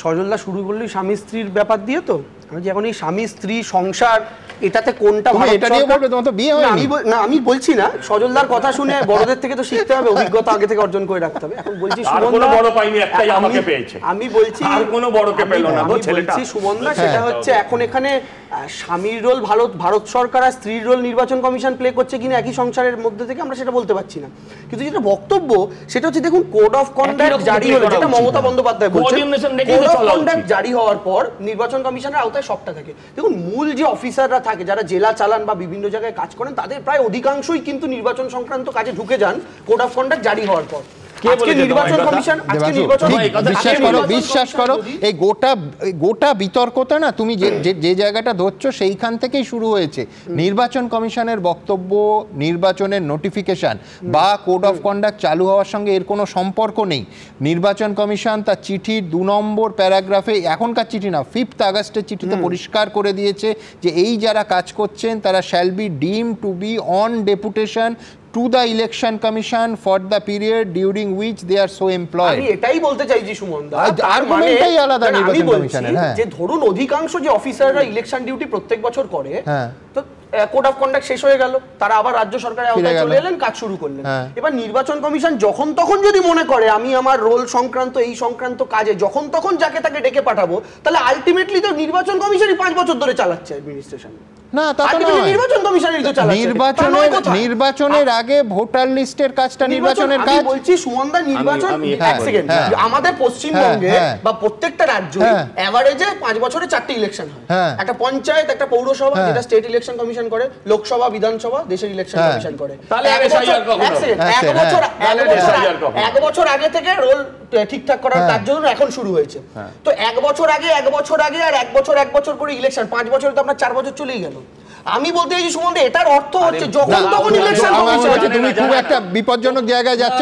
সজলদা শুরু করলি স্বামী স্ত্রীর ব্যাপার দিয়ে, তো আমি যে এখন এই স্বামী স্ত্রী সংসার এটাতে কোনটা আমি বলছি না, সজলদার কথা শুনে বড়দের থেকে তো শিখতে হবে, অভিজ্ঞতা আগে থেকে অর্জন করে রাখতে হবে। এখন বলছি আমি বলছি সুমনদা, সেটা হচ্ছে এখন এখানে স্বামীর রোল ভারত সরকার আর স্ত্রীর রোল নির্বাচন কমিশন প্লে করছে কিনা একই সংসারের মধ্যে থেকে আমরা সেটা বলতে পারছি না। কিন্তু যেটা বক্তব্য সেটা হচ্ছে দেখুন কোড অফ কন্ডাক্ট জারি হলো, যেটা মমতা বন্দ্যোপাধ্যায় বলছেন, কোড অফ কন্ডাক্ট জারি হওয়ার পর নির্বাচন কমিশনের আওতায় সবটা থাকে। দেখুন মূল যে অফিসাররা থাকে যারা জেলা চালান বা বিভিন্ন জায়গায় কাজ করেন, তাদের প্রায় অধিকাংশই কিন্তু নির্বাচন সংক্রান্ত কাজে ঢুকে যান বিশ্বাস করো এই গোটা বিতর্কটা না তুমি যে জায়গাটা ধরছো সেইখান থেকেই শুরু হয়েছে। নির্বাচন কমিশনের বক্তব্য, নির্বাচনের নোটিফিকেশন বা কোড অফ কন্ডাক্ট চালু হওয়ার সঙ্গে এর কোনো সম্পর্ক নেই। নির্বাচন কমিশন তার চিঠির 2 নম্বর প্যারাগ্রাফে, এখনকার চিঠি না, 5 আগস্টের চিঠিতে পরিষ্কার করে দিয়েছে যে এই যারা কাজ করছেন তারা shall be deemed to be on deputation to the election commission for the period during which they are so employed. আমি এটাই বলতে চাইছি সুমন দা, আর্গুমেন্টটাই আলাদা নির্বাচন কমিশনের। যে ধরুন অধিকাংশ যে অফিসাররা ইলেকশন ডিউটি প্রত্যেক বছর করে, তো কোড অফ কন্ডাক্ট শেষ হয়ে গেল, তারা আবার রাজ্য সরকারের আওতায় চলে এলেন, কাজ শুরু করলেন। এবার নির্বাচন কমিশন যখন তখন যদি মনে করে আমি আমার রোল সংক্রান্ত এই সংক্রান্ত কাজে যখন তখন যাকে তাকে ডেকে পাঠাবো, তাহলে আলটিমেটলি তো নির্বাচন কমিশনই 5 বছর ধরে চালাচ্ছে অ্যাডমিনিস্ট্রেশন। না, তা তো নয়, নির্বাচন কমিশনই তো চালাচ্ছে। নির্বাচনের আগে ভোটার লিস্টের কাজটা নির্বাচনের কাজ। আমি বলছি সুমনদা, নির্বাচন এক সেকেন্ড, আমাদের পশ্চিমবঙ্গে বা প্রত্যেকটা রাজ্যে এভারেজে 5 বছরে 4টি ইলেকশন হয়। একটা পঞ্চায়েত, একটা পৌরসভা যেটা স্টেট ইলেকশন কমিশন করে, লোকসভা, বিধানসভা দেশের ইলেকশন কমিশন করে। তাহলে এক বছর আগে থেকে রোল ঠিকঠাক করার কাজ জন্য এখন শুরু হয়েছে। তো 1 বছর আগে আর 1 বছর করে ইলেকশন, 5 বছরে তো আপনার 4 বছর চলেই গেল। আমি বলতে চাইছি সুমন, এটার অর্থ হচ্ছে যখন তখন ইলেকশন কমিশন। তুমি খুব একটা বিপজ্জনক জায়গায় যাচ্ছ।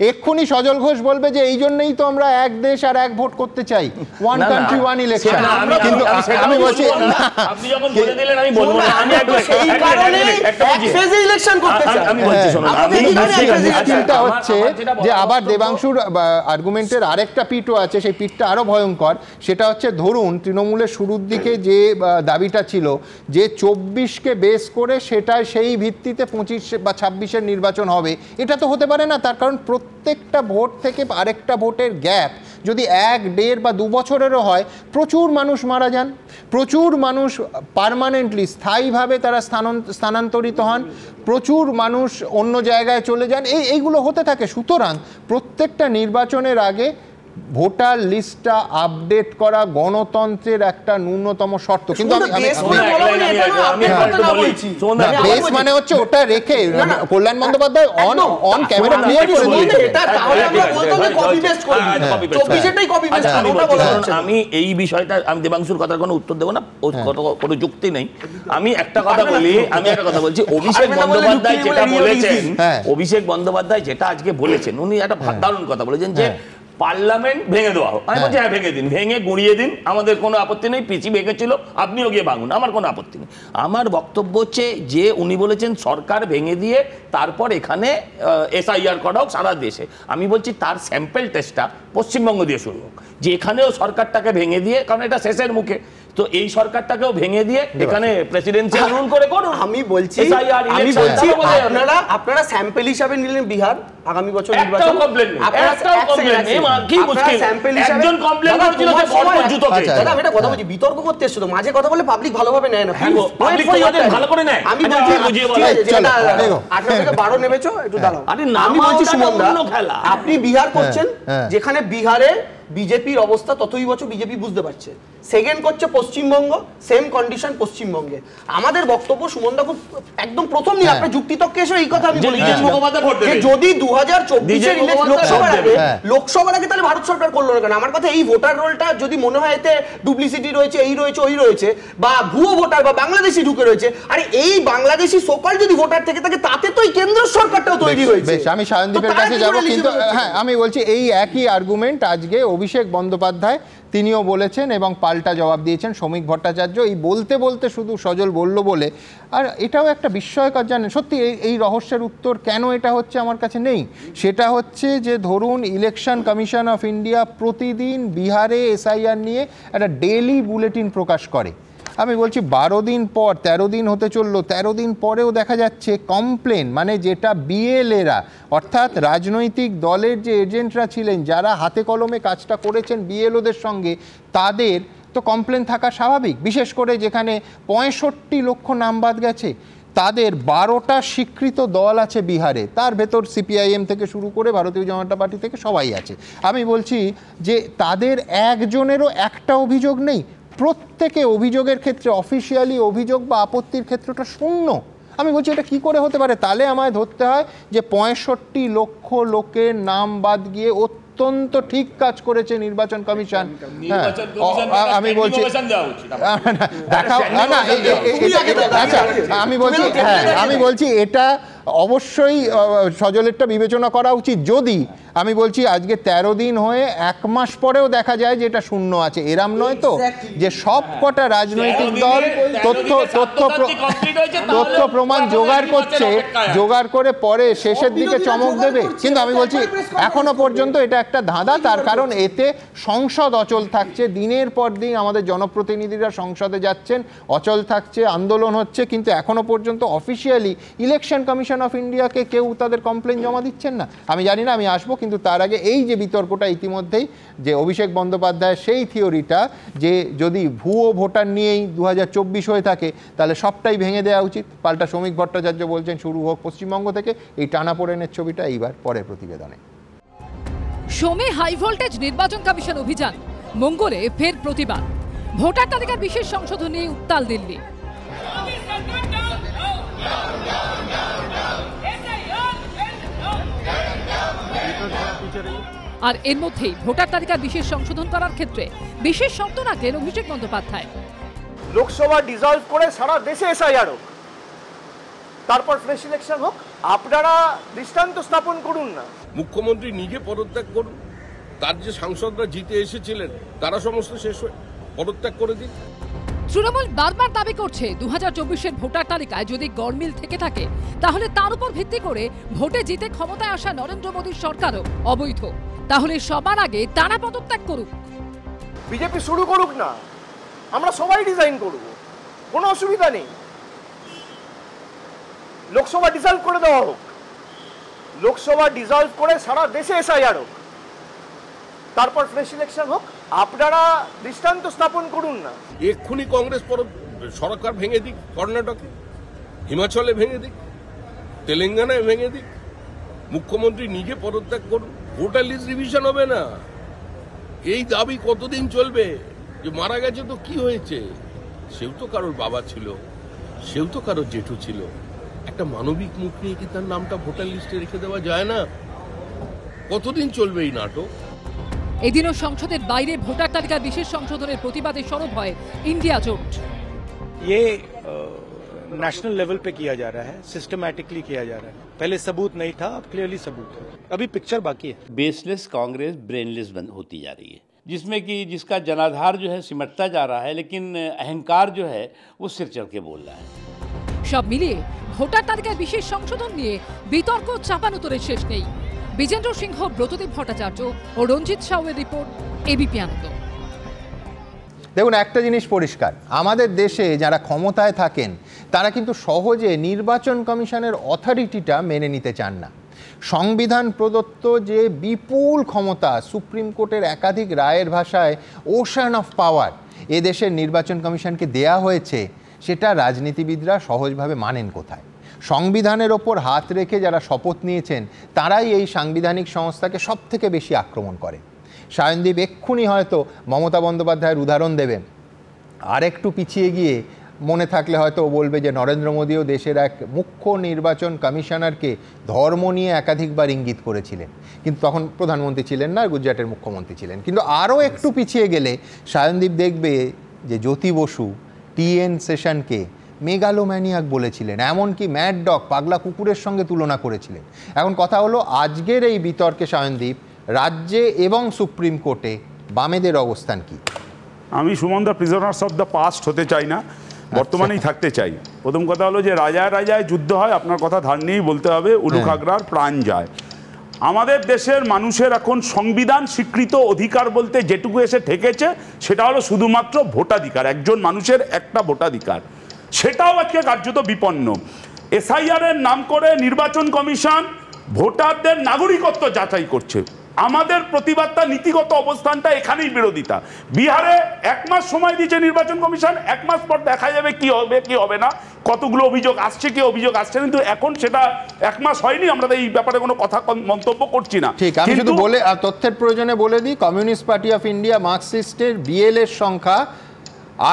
এক্ষুনি সজল ঘোষ বলবে যে এই জন্যই তো আমরা এক দেশ আর এক ভোট করতে চাই, ওয়ান কান্ট্রি ওয়ান ইলেকশন। কিন্তু আমি বলছি আপনি যখন বলে দিলেন আমি বলবো না, আমি সেই কারণে এক ফেজে ইলেকশন করতে চাই। আমি বলছি শুনুন, চিন্তা হচ্ছে যে আবার দেবাংশুর আর্গুমেন্টের আরেকটা পিঠও আছে, সেই পিঠটা আরো ভয়ঙ্কর। সেটা হচ্ছে ধরুন তৃণমূলের শুরুর দিকে যে দাবিটা ছিল যে 24কে বেস করে সেটা সেই ভিত্তিতে 25 বা 26-এর নির্বাচন হবে, এটা তো হতে পারে না। তার কারণ প্রত্যেকটা ভোট থেকে আরেকটা ভোটের গ্যাপ যদি 1, 1.5 বা 2 বছরেরও হয়, প্রচুর মানুষ মারা যান, প্রচুর মানুষ পার্মানেন্টলি স্থায়ীভাবে তারা স্থানান্তরিত হন, প্রচুর মানুষ অন্য জায়গায় চলে যান, এইগুলো হতে থাকে। সুতরাং প্রত্যেকটা নির্বাচনের আগে ভোটার লিস্টটা আপডেট করা গণতন্ত্রের একটা ন্যূনতম শর্ত। কিন্তু বেশ মানে হচ্ছে ওটা রেখে কল্যাণ বন্দ্যোপাধ্যায় অন ক্যামেরা ক্লিয়ার করে দিয়েছে। আমি এই বিষয়টা, আমি দেবাংশুর কথার কোনো উত্তর দেবো না, কোনো যুক্তি নেই। আমি একটা কথা বলছি, অভিষেক বন্দ্যোপাধ্যায় যেটা আজকে বলেছেন, উনি একটা দারুণ কথা বলেছেন যে পার্লামেন্ট ভেঙে দেওয়া হোক। আমি বলছি হ্যাঁ ভেঙে দিন, ভেঙে গুঁড়িয়ে দিন, আমাদের কোনো আপত্তি নেই। পিসি ভেঙেছিল, আপনিও গিয়ে ভাঙুন, আমার কোনো আপত্তি নেই। আমার বক্তব্য হচ্ছে যে উনি বলেছেন সরকার ভেঙে দিয়ে তারপর এখানে SIR করা হোক সারা দেশে। আমি বলছি তার স্যাম্পল টেস্টটা পশ্চিমবঙ্গ দিয়ে শুরু হোক, যে এখানেও সরকারটাকে ভেঙে দিয়ে, কারণ এটা শেষের মুখে, তো এই সরকারটাকেও ভেঙে দিয়ে এখানে প্রেসিডেন্সিয়াল রুল করে করুন। আমি বলছি আপনারা স্যাম্পল হিসাবে নিলেন বিহার, আগামী বছর নির্বাচন বিতর্ক করতে এসছো, মাঝে কথা বলে পাবলিক ভালোভাবে নেয় না, ভালো করে নেয়। আমি বলছি 18 থেকে 12 নেমেছো, একটু দাঁড়াও। আমি বলছি সুমনদা, আপনি বিহার করছেন, যেখানে বিহারে বিজেপির অবস্থা ততই বছর বিজেপি বুঝতে পারছে। সেকেন্ড করছে পশ্চিমবঙ্গ, সেম কন্ডিশন পশ্চিমবঙ্গে। আমাদের বক্তব্য সুমনদা খুব একদম প্রথম দিন আপনার যুক্তিতক্কে এসে এই কথা আমি বলি যে যদি 2024 লোকসভার আগে তাহলে ভারত সরকার করলো না কেন? আমার কথা এই ভোটার রোলটা যদি মনে হয় এতে ডুপ্লিসিটি রয়েছে, এই রয়েছে, ওই রয়েছে, বা ভুয়ো ভোটার বা বাংলাদেশি ঢুকে রয়েছে, আরে এই বাংলাদেশি সোকাল যদি ভোটার থেকে থাকে তাতে তো এই কেন্দ্র সরকারটাও তৈরি হয়েছে। আমি সায়নদীপের কাছে যাব, কিন্তু হ্যাঁ আমি বলছি এই একই আর্গুমেন্ট আজকে অভিষেক বন্দ্যোপাধ্যায় তিনিও বলেছেন এবং পাল্টা জবাব দিয়েছেন শ্রমিক ভট্টাচার্য। এই বলতে বলতে শুধু সজল বলল বলে, আর এটাও একটা বিস্ময়কর, জানেন সত্যি এই রহস্যের উত্তর কেন এটা হচ্ছে আমার কাছে নেই। সেটা হচ্ছে যে ধরুন ইলেকশন কমিশন অফ ইন্ডিয়া প্রতিদিন বিহারে SIR নিয়ে একটা ডেইলি বুলেটিন প্রকাশ করে। আমি বলছি 12 দিন পর, 13 দিন হতে চললো, 13 দিন পরেও দেখা যাচ্ছে কমপ্লেন, মানে যেটা BLA-রা অর্থাৎ রাজনৈতিক দলের যে এজেন্টরা ছিলেন, যারা হাতে কলমে কাজটা করেছেন BLO-দের সঙ্গে, তাদের তো কমপ্লেন থাকা স্বাভাবিক। বিশেষ করে যেখানে 65 লক্ষ নাম বাদ গেছে, তাদের 12টা স্বীকৃত দল আছে বিহারে, তার ভেতর CPIM থেকে শুরু করে ভারতীয় জনতা পার্টি থেকে সবাই আছে। আমি বলছি যে তাদের একজনেরও একটা অভিযোগ নেই, প্রত্যেকে অভিযোগের ক্ষেত্রে অফিসিয়ালি অভিযোগ বা আপত্তির ক্ষেত্রটা শূন্য। আমি বলছি এটা কি করে হতে পারে? তাহলে আমায় ধরতে হয় যে 65 লক্ষ লোকের নাম বাদ গিয়ে অত্যন্ত ঠিক কাজ করেছে নির্বাচন কমিশন। আমি বলছি দেখাও না, আচ্ছা আমি বলছি এটা অবশ্যই সজলেরটা বিবেচনা করা উচিত। যদি আমি বলছি আজকে 13 দিন হয়ে 1 মাস পরেও দেখা যায় যে এটা শূন্য আছে, এরাম নয় তো যে সব কটা রাজনৈতিক দল তথ্য প্রমাণ জোগাড় করে পরে শেষের দিকে চমক দেবে। কিন্তু আমি বলছি এখনো পর্যন্ত এটা একটা ধাঁধা, তার কারণ এতে সংসদ অচল থাকছে, দিনের পর দিন আমাদের জনপ্রতিনিধিরা সংসদে যাচ্ছেন, অচল থাকছে, আন্দোলন হচ্ছে, কিন্তু এখনো পর্যন্ত অফিসিয়ালি ইলেকশন কমিশন অফ ইন্ডিয়াকে কেউ তাদের কমপ্লেন জমা দিচ্ছেন না। আমি জানি না, আমি আসবো, কিন্তু তার আগে এই যে বিতর্কটা ইতিমধ্যেই যে অভিষেক বন্দ্যোপাধ্যায়ের সেই থিওরিটা যে যদি ভুয়ো ভোটার নিয়েই 2024 হয়ে থাকে তাহলে সবটাই ভেঙে দেওয়া উচিত, পাল্টা শ্রমিক ভট্টাচার্য বলছেন শুরু হোক পশ্চিমবঙ্গ থেকে। এই টানাপোড়েনের ছবিটা এইবার পরের প্রতিবেদনে। সোমে হাই ভোল্টেজ নির্বাচন কমিশন অভিযান, মঙ্গলে ফের প্রতিবাদ, ভোটার তালিকার বিশেষ সংশোধন নিয়ে উত্তাল দিল্লি। আর এর মধ্যেই ভোটার তালিকা বিশেষ সংশোধন করার ক্ষেত্রে বিশেষ শর্ত রাখলেন অভিষেক বন্দ্যোপাধ্যায়। লোকসভা ডিজলভ করে সারা দেশে SIR হোক, তারপর ফ্রেশ ইলেকশন হোক, আপনারা দৃষ্টান্ত স্থাপন করুন না। মুখ্যমন্ত্রী নিজে পদত্যাগ করুন, তার যে সাংসদরা জিতে এসেছিলেন তারা সমস্ত শেষ হয়ে পদত্যাগ করে দিন। তৃণমূল বারবার দাবি করছে 2024-এর ভোটার তালিকায় যদি গড়মিল থেকে থাকে তাহলে তার উপর ভিত্তি করে ভোটে জিতে ক্ষমতায় আসা নরেন্দ্র মোদীর সরকারও অবৈধ। তাহলে সবার আগে তারা পদত্যাগ করুক, বিজেপি শুরু করুক না, আমরা সবাই ডিজাইন করব, কোনো অসুবিধা নেই। লোকসভা ডিজলভ করে দেওয়া হোক, লোকসভা ডিজলভ করে সারা দেশে SIR হোক, তারপর ফ্রেশ ইলেকশন হোক, আপনারা দৃষ্টান্ত স্থাপন করুন না। এক্ষুনি কংগ্রেস সরকার ভেঙে দিক, কর্ণাটকে, হিমাচলে ভেঙে দিক, তেলেঙ্গানায় ভেঙে দিক, মুখ্যমন্ত্রী নিজে পদত্যাগ করুন, ভোটার লিস্ট রিভিশন হবে না। এই দাবি কতদিন চলবে? যে মারা গেছে তো কি হয়েছে, সেও তো কারোর বাবা ছিল, সেও তো কারোর জেঠু ছিল। একটা মানবিক মুখ নিয়ে কি তার নামটা ভোটার লিস্টে রেখে দেওয়া যায় না? কতদিন চলবে এই নাটক? এদিনও সংসদের বাইরে ভোটার তালিকা বিশেষ সংশোধনের প্রতিবাদে সরব হয় ইন্ডিয়া জোট। ये नेशनल लेवल पे किया जा रहा है, सिस्टमैटिकली किया जा रहा है। पहले सबूत नहीं था, अब क्लियरली सबूत है। अभी पिक्चर बाकी है। बेसलेस कांग्रेस ब्रेनलेस बंद होती जा रही है, जिसमें कि जिसका जनाधार जो है सिमटता जा रहा है, लेकिन अहंकार जो है वो सिर चढ़ के बोल रहा है। সব মিলিয়ে ভোটার তালিকায় বিশেষ সংশোধন নিয়ে বিতর্ক চাপানুতরের শেষ নেই। বিজেন্দ্র সিংহ, ব্রতদীপ ভট্টাচার্য ও রঞ্জিত সাউয়ের রিপোর্ট, এবিপি আনন্দ। দেখুন, একটা জিনিস পরিষ্কার, আমাদের দেশে যারা ক্ষমতায় থাকেন তারা কিন্তু সহজে নির্বাচন কমিশনের অথরিটিটা মেনে নিতে চান না। সংবিধান প্রদত্ত যে বিপুল ক্ষমতা, সুপ্রিম কোর্টের একাধিক রায়ের ভাষায় ওশান অফ পাওয়ার এ দেশের নির্বাচন কমিশনকে দেয়া হয়েছে, সেটা রাজনীতিবিদরা সহজভাবে মানেন কোথায়? সংবিধানের ওপর হাত রেখে যারা শপথ নিয়েছেন তারাই এই সাংবিধানিক সংস্থাকে সব থেকে বেশি আক্রমণ করে। সায়নদীপ এক্ষুনি হয়তো মমতা বন্দ্যোপাধ্যায়ের উদাহরণ দেবেন, আর একটু পিছিয়ে গিয়ে মনে থাকলে হয়তো ও বলবে যে নরেন্দ্র মোদীও দেশের এক মুখ্য নির্বাচন কমিশনারকে ধর্ম নিয়ে একাধিকবার ইঙ্গিত করেছিলেন, কিন্তু তখন প্রধানমন্ত্রী ছিলেন না, গুজরাটের মুখ্যমন্ত্রী ছিলেন। কিন্তু আরও একটু পিছিয়ে গেলে সায়নদীপ দেখবে যে জ্যোতি বসু টিএন সেশনকে মেগালোম্যানিয়াক বলেছিলেন, এমনকি ম্যাড ডগ, পাগলা কুকুরের সঙ্গে তুলনা করেছিলেন। এখন কথা হলো, আজকের এই বিতর্কে সায়নদীপ রাজ্যে এবং সুপ্রিম কোর্টে বামেদের অবস্থান কি? আমি সুমনদা প্রিজনার্স অফ দ্য পাস্ট হতে চাই না, বর্তমানেই থাকতে চাই। প্রথম কথা হলো যে রাজায় রাজায় যুদ্ধ হয়, আপনার কথা ধার নিয়েই বলতে হবে, উলুক আগ্রার প্রাণ যায়। আমাদের দেশের মানুষের এখন সংবিধান স্বীকৃত অধিকার বলতে যেটুকু এসে ঠেকেছে সেটা হলো শুধুমাত্র ভোটাধিকার, একজন মানুষের একটা ভোটাধিকার, সেটাও আজকে কার্যত বিপন্ন। এসআইআর এর নাম করে নির্বাচন কমিশন ভোটারদের নাগরিকত্ব যাচাই করছে। আমাদের প্রতিবাদটা, নীতিগত অবস্থানটা এখানেই বিরোধিতা। বিহারে 1 মাস সময় দিয়েছে নির্বাচন কমিশন, 1 মাস পর দেখা যাবে কি হবে কি হবে না, কতগুলো অভিযোগ আসছে কি অভিযোগ আসছে, কিন্তু এখন সেটা 1 মাস হয়নি, আমরা এই ব্যাপারে কোনো কথা মন্তব্য করছি না। ঠিক, আমি শুধু বলে তথ্যের প্রয়োজনে বলে দিই, কমিউনিস্ট পার্টি অফ ইন্ডিয়া মার্কসিস্টের বিএলএর সংখ্যা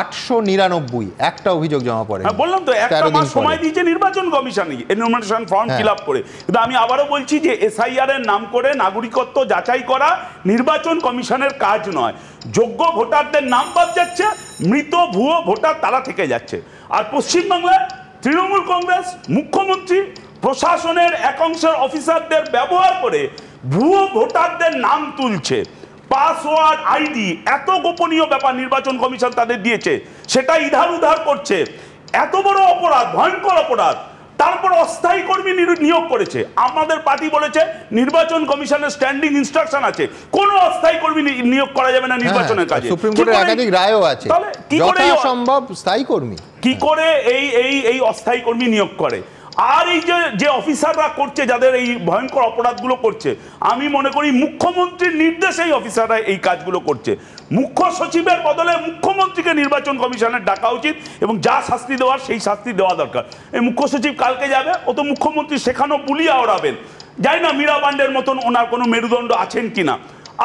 899, একটা অভিযোগ জমা পড়ে। বললাম তো 1 মাস সময় দিয়েছে নির্বাচন commission enumeration form fill up করে। কিন্তু আমি আবারও বলছি যে এসআইআর এর নাম করে নাগরিকত্ব যাচাই করা নির্বাচন কমিশনের কাজ নয়। যোগ্য ভোটারদের নাম বাদ যাচ্ছে, মৃত ভুয়ো ভোটার তারা থেকে যাচ্ছে। আর পশ্চিমবাংলায় তৃণমূল কংগ্রেস, মুখ্যমন্ত্রী, প্রশাসনের এক অংশের অফিসারদের ব্যবহার করে ভুয়ো ভোটারদের নাম তুলছে। পাসওয়ার্ড, আইডি, এত গোপনীয় ব্যাপার নির্বাচন কমিশন তাদের দিয়েছে, সেটা ইধার উধার করছে। এত বড় অপরাধ, ভয়ঙ্কর অপরাধ। তারপর অস্থায়ী কর্মী নিয়োগ করেছে। আমাদের পার্টি বলেছে নির্বাচন কমিশনের স্ট্যান্ডিং ইনস্ট্রাকশন আছে, কোন অস্থায়ী কর্মী নিয়োগ করা যাবে না নির্বাচনের কাজে। সুপ্রিম কোর্টের একাধিক রায়ও আছে, যথাসম্ভব স্থায়ী কর্মী। কি করে এই অস্থায়ী কর্মী নিয়োগ করে? আর এই যে অফিসাররা করছে, যাদের এই ভয়ঙ্কর অপরাধগুলো করছে, আমি মনে করি মুখ্যমন্ত্রীর নির্দেশে এই অফিসাররা এই কাজগুলো করছে। মুখ্য সচিবের বদলে মুখ্যমন্ত্রীকে নির্বাচন কমিশনের ডাকা উচিত এবং যা শাস্তি দেওয়ার সেই শাস্তি দেওয়া দরকার। এই মুখ্য সচিব কালকে যাবে, ও তো মুখ্যমন্ত্রী সেখানেও বুলিয়া ওড়াবেন। জানি না মীরাবান্ডের মতন ওনার কোনো মেরুদণ্ড আছেন কিনা।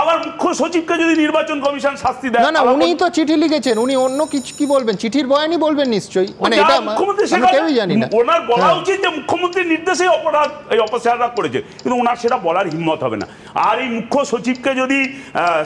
আবার মুখ্য সচিবকে যদি নির্বাচন কমিশন শাস্তি দেয়, না উনিই তো চিঠি লিখেছেন, উনি অন্য কিছু কি বলবেন? চিঠির বয়ানই বলবেন নিশ্চয়ই, মানে এটা মুখ্যমন্ত্রী কেউই জানি না। ওনার বলা উচিত যে মুখ্যমন্ত্রীর নির্দেশে অপরাধ এই অপরাধরা করেছে, কিন্তু ওনার সেটা বলার হিম্মত হবে না। আর এই মুখ্য সচিবকে যদি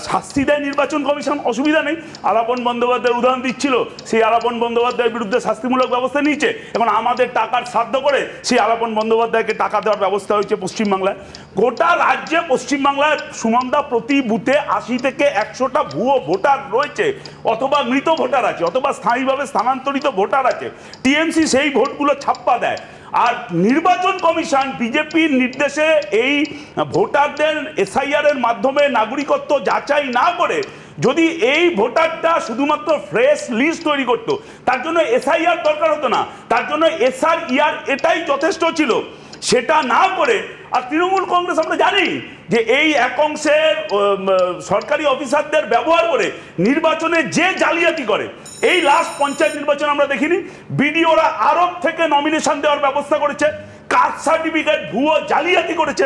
শাস্তি দেয় নির্বাচন কমিশন, অসুবিধা নেই। আলাপন বন্দ্যোপাধ্যায়ের উদাহরণ দিচ্ছিল, সেই আলাপন বন্দ্যোপাধ্যায়ের বিরুদ্ধে শাস্তিমূলক ব্যবস্থা নিয়েছে। এখন আমাদের টাকার শ্রাদ্ধ করে সেই আলাপন বন্দ্যোপাধ্যায়কে টাকা দেওয়ার ব্যবস্থা হয়েছে পশ্চিমবাংলায়। গোটা রাজ্যে পশ্চিমবাংলায় সুমনদা প্রতি বুথে 80 থেকে 100টা ভুয়ো ভোটার রয়েছে, অথবা মৃত ভোটার আছে, অথবা স্থায়ীভাবে স্থানান্তরিত ভোটার আছে। টিএমসি সেই ভোটগুলো ছাপ্পা দেয়। আর নির্বাচন কমিশন বিজেপির নির্দেশে এই ভোটারদের এসআইআর এর মাধ্যমে নাগরিকত্ব যাচাই না করে যদি এই ভোটারটা শুধুমাত্র ফ্রেশ লিস্ট তৈরি করতো, তার জন্য এসআইআর দরকার হতো না, তার জন্য এসআরইআর এটাই যথেষ্ট ছিল। সেটা না করে, আর তৃণমূল কংগ্রেস আমরা জানি যে এই এক অংশের সরকারি অফিসারদের ব্যবহার করে নির্বাচনে যে জালিয়াতি করে, এই লাস্ট পঞ্চায়েত নির্বাচন আমরা দেখিনি বিডিওরা আরব থেকে নমিনেশন দেওয়ার ব্যবস্থা করেছে, কাস্ট সার্টিফিকেট ভুয়ো জালিয়াতি করেছে।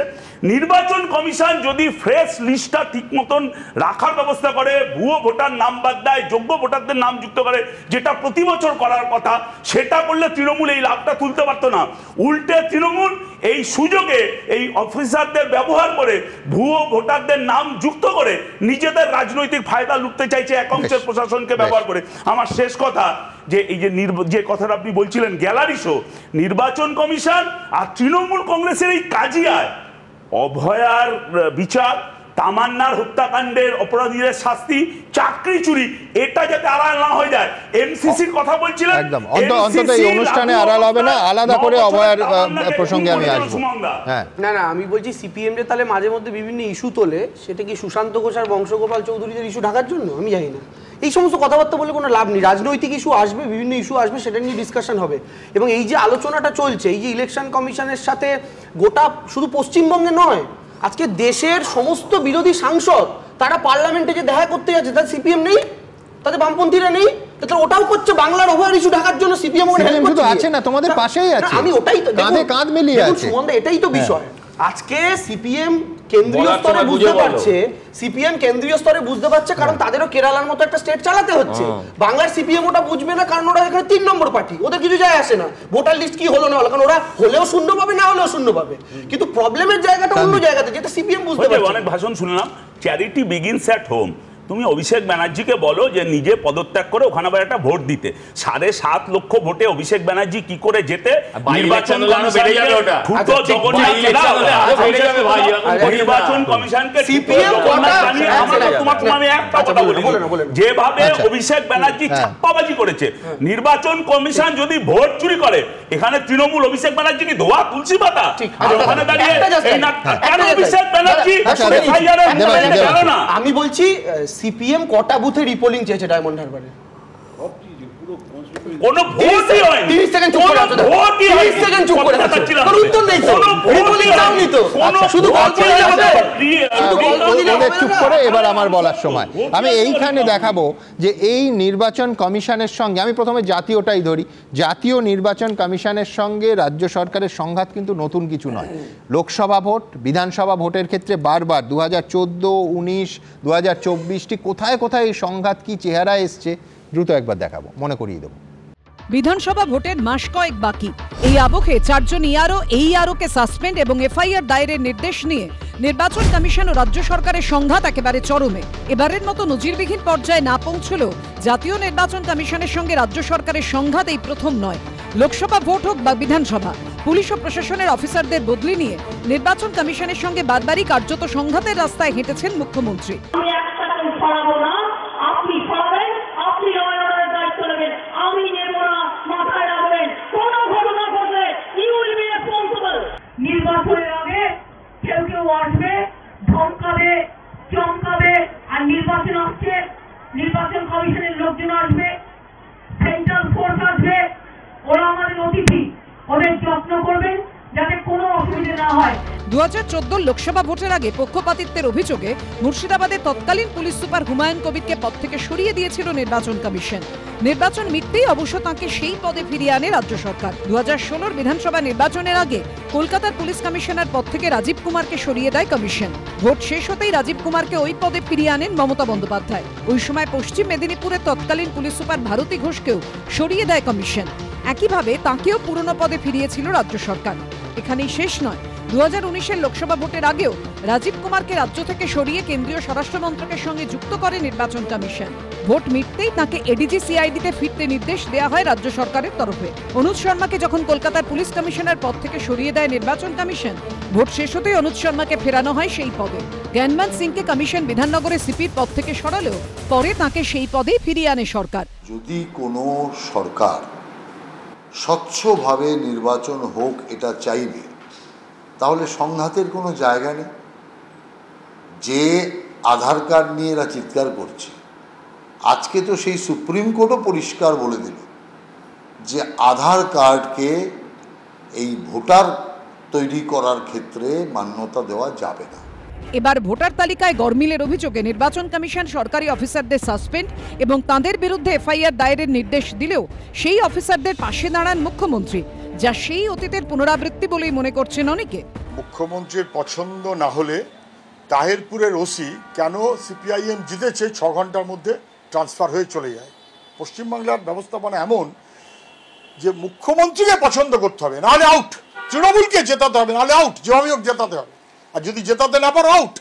নির্বাচন কমিশন যদি ফ্রেশ লিস্টটা ঠিক মতন রাখার ব্যবস্থা করে, ভুয়ো ভোটার নাম বাদ দেয়, যোগ্য ভোটারদের নাম যুক্ত করে, যেটা প্রতি বছর করার কথা, সেটা করলে তৃণমূল এই লাভটা তুলতে পারতো না। উল্টে তৃণমূল এই সুযোগে এই অফিসারদের ব্যবহার করে ভুয়ো ভোটারদের নাম যুক্ত করে নিজেদের রাজনৈতিক ফায়দা লুটতে চাইছে এক অংশের প্রশাসনকে ব্যবহার করে। আমার শেষ কথা, যে এই যে কথাটা আপনি বলছিলেন গ্যালারি শো, নির্বাচন কমিশন আর তৃণমূল কংগ্রেসের এই কাজিয়ায় অভয়ার বিচার, তামান্নার হত্যাকাণ্ডের অপরাধীদের শাস্তি, চাকরি চুরি, এটা যাতে আড়াল না হয়ে যায়। এমসিসির কথা বলছিলেন, একদম অন্তত এই অনুষ্ঠানে আড়াল হবে না, আলাদা করে অভয়ার প্রসঙ্গে আমি আসবো। না না, আমি বলছি সিপিএম যে তাহলে মাঝে মধ্যে বিভিন্ন ইস্যু তোলে, সেটা কি সুশান্ত ঘোষ আর বংশগোপাল চৌধুরীদের ইস্যু ঢাকার জন্য? আমি জানি না। এই সমস্ত কথাবার্তা বলে কোনো লাভ নেই। রাজনৈতিক ইস্যু আসবে, বিভিন্ন ইস্যু আসবে, সেটা নিয়ে ডিসকাশন হবে। এবং এই যে আলোচনাটা চলছে, এই যে ইলেকশন কমিশনের সাথে গোটা শুধু পশ্চিমবঙ্গে নয়, আজকে দেশের সমস্ত বিরোধী সাংসদ তারা পার্লামেন্টে যে দেখা করতে যাচ্ছে, তাদের সিপিএম নেই, তাদের বামপন্থীরা নেই, ওটাও করছে বাংলার ওভার ইস্যু ঢাকার জন্য। সিপিএম শুধু আছে না, তোমাদের পাশেই আছে, আমি ওটাই তো কাঁধে কাঁধ মিলিয়ে আছে, এটাই তো বিষয়। আজকে সিপিএম কেন্দ্রীয় স্তরে বুঝতে পারছে, সিপিএম কেন্দ্রীয় স্তরে বুঝতে পারছে, কারণ তাদেরও কেরালার মতো একটা স্টেট চালাতে হচ্ছে। বাংলার সিপিএম ওটা বুঝবে না, কারণ ওরা এখানে 3 নম্বর পার্টি, ওদের কিছু যায় আসে না ভোটার লিস্ট কি হলো না হলো, কারণ ওরা হলেও শূন্য পাবে, না হলেও শূন্য পাবে। কিন্তু প্রবলেমের জায়গাটা অন্য জায়গাতে, যেটা সিপিএম বুঝতে পারছে। অনেক ভাষণ শুনলাম, চ্যারিটি বিগিনস অ্যাট হোম। তুমি অভিষেক ব্যানার্জিকে বলো যে নিজে পদত্যাগ করে ওখানে আবার একটা ভোট দিতে। 7.5 লক্ষ ভোটে অভিষেক ব্যানার্জি কি করে যেতে? নির্বাচন কমিশনকে যেভাবে অভিষেক ব্যানার্জি ছাপ্পাবাজি করেছে, নির্বাচন কমিশন যদি ভোট চুরি করে, এখানে তৃণমূল অভিষেক ব্যানার্জি কি ধোয়া তুলসী পাতা? ওখানে দাঁড়িয়ে অভিষেক ব্যানার্জি না। আমি বলছি সিপিএম কটা বুথে রিপোলিং চেয়েছে ডায়মন্ড হারবারে? কোনো ভোটই হয়নি। 30 সেকেন্ড চুপ করে আছো, 30 সেকেন্ড চুপ করে আছো, কোনো উত্তর নেই তো, রিপোলিং চাওনি তো, শুধু গল্প দিলে হবে, শুধু গল্প দিলে হবে। চুপ করে এবার আমার বলার সময়। আমি এইখানে দেখাবো যে এই নির্বাচন কমিশনের সঙ্গে, আমি প্রথমে জাতীয়টাই ধরি, জাতীয় নির্বাচন কমিশনের সঙ্গে রাজ্য সরকারের সংঘাত কিন্তু নতুন কিছু নয়। লোকসভা ভোট, বিধানসভা ভোটের ক্ষেত্রে বারবার 2014, 19, 2024 কোথায় কোথায় এই সংঘাত কি চেহারা এসছে দ্রুত একবার দেখাবো, মনে করিয়ে দেবো। বিধানসভা ভোটের মাস কয়েক বাকি। এই আবহে 4 জন ERO-কে সাসপেন্ড এবং FIR দায়েরের নির্দেশ নিয়ে নির্বাচন কমিশন ও রাজ্য সরকারের সংঘাত একেবারে চরমে। এবারের মতো নজিরবিহীন পর্যায়ে না পৌঁছলেও জাতীয় নির্বাচন কমিশনের সঙ্গে রাজ্য সরকারের সংঘাত এই প্রথম নয়। লোকসভা ভোট হোক বা বিধানসভা, পুলিশ ও প্রশাসনের অফিসারদের বদলি নিয়ে নির্বাচন কমিশনের সঙ্গে বারবারই কার্যত সংঘাতের রাস্তায় হেঁটেছেন মুখ্যমন্ত্রী। নির্বাচনের আগে কেউ কেউ আসবে, ধমকাবে, চমকাবে, আর নির্বাচন আসছে, নির্বাচন কমিশনের লোকজন আসবে, সেন্ট্রাল ফোর্স আসবে, ওরা আমাদের অতিথি, ওদের যত্ন করবেন যাতে কোনো অসুবিধা না হয়। 2014 লোকসভা ভোটের আগে পক্ষপাতিত্বের অভিযোগে মুর্শিদাবাদের তৎকালীন পুলিশ সুপার হুমায়ুন কবিরকে পদ থেকে সরিয়ে দিয়েছিল নির্বাচন কমিশন। নির্বাচন মিটতেই অবশ্য তাঁকে সেই পদে ফিরিয়ে আনে রাজ্য সরকার। 2016 বিধানসভা নির্বাচনের আগে কলকাতার পুলিশ কমিশনার পদ থেকে রাজীব কুমারকে সরিয়ে দেয় কমিশন। ভোট শেষ হতেই রাজীব কুমারকে ওই পদে ফিরিয়ে আনেন মমতা বন্দ্যোপাধ্যায়। ওই সময় পশ্চিম মেদিনীপুরের তৎকালীন পুলিশ সুপার ভারতী ঘোষকেও সরিয়ে দেয় কমিশন। একইভাবে তাঁকেও পুরনো পদে ফিরিয়েছিল রাজ্য সরকার। এখানেই শেষ নয়, 2019 লোকসভা ভোটের আগেও রাজীব কুমারকে রাজ্য থেকে সরিয়ে কেন্দ্রীয় স্বরাষ্ট্র মন্ত্রকের সঙ্গে যুক্ত করে নির্বাচন কমিশন। ভোট মিটতেই তাঁকে এডিজি CID-তে ফিরতে নির্দেশ দেওয়া হয় রাজ্য সরকারের তরফে। অনুজ শর্মাকে যখন কলকাতার পুলিশ কমিশনার পদ থেকে সরিয়ে দেয় নির্বাচন কমিশন, ভোট শেষ হতেই অনুজ শর্মাকে ফেরানো হয় সেই পদে। জ্ঞানমান সিংকে কমিশন বিধাননগরে সিপির পদ থেকে সরালেও পরে তাঁকে সেই পদেই ফিরিয়ে আনে সরকার। যদি কোনো সরকার স্বচ্ছভাবে নির্বাচন হোক এটা চাইবে, তাহলে সংঘাতের কোনো জায়গা নেই। যে আধার কার্ড নিয়ে এরা চিৎকার করছে, আজকে তো সেই সুপ্রিম কোর্টও পরিষ্কার বলে দিল যে আধার কার্ডকে এই ভোটার তৈরি করার ক্ষেত্রে মান্যতা দেওয়া যাবে না। এবার ভোটার তালিকায় গরমিলের অভিযোগে নির্বাচন কমিশন সরকারি অফিসারদের সাসপেন্ড এবং তাঁদের বিরুদ্ধে এফআইআর দায়েরের নির্দেশ দিলেও সেই অফিসারদের পাশে দাঁড়ান মুখ্যমন্ত্রী, যা সেই অতীতের পুনরাবৃত্তি বলেই মনে করছেন অনেকে। মুখ্যমন্ত্রীর পছন্দ না হলে তাহেরপুরের ওসি কেন সিপিআইএম জিতেছে 6 ঘন্টার মধ্যে ট্রান্সফার হয়ে চলে যায়? পশ্চিমবাংলার ব্যবস্থাপনা এমন যে মুখ্যমন্ত্রীকে পছন্দ করতে হবে, নাহলে আউট। তৃণমূলকে জেতাতে হবে, নাহলে আউট। যেভাবে হোক জেতাতে হবে, আর যদি জেতাতে না পারো আউট।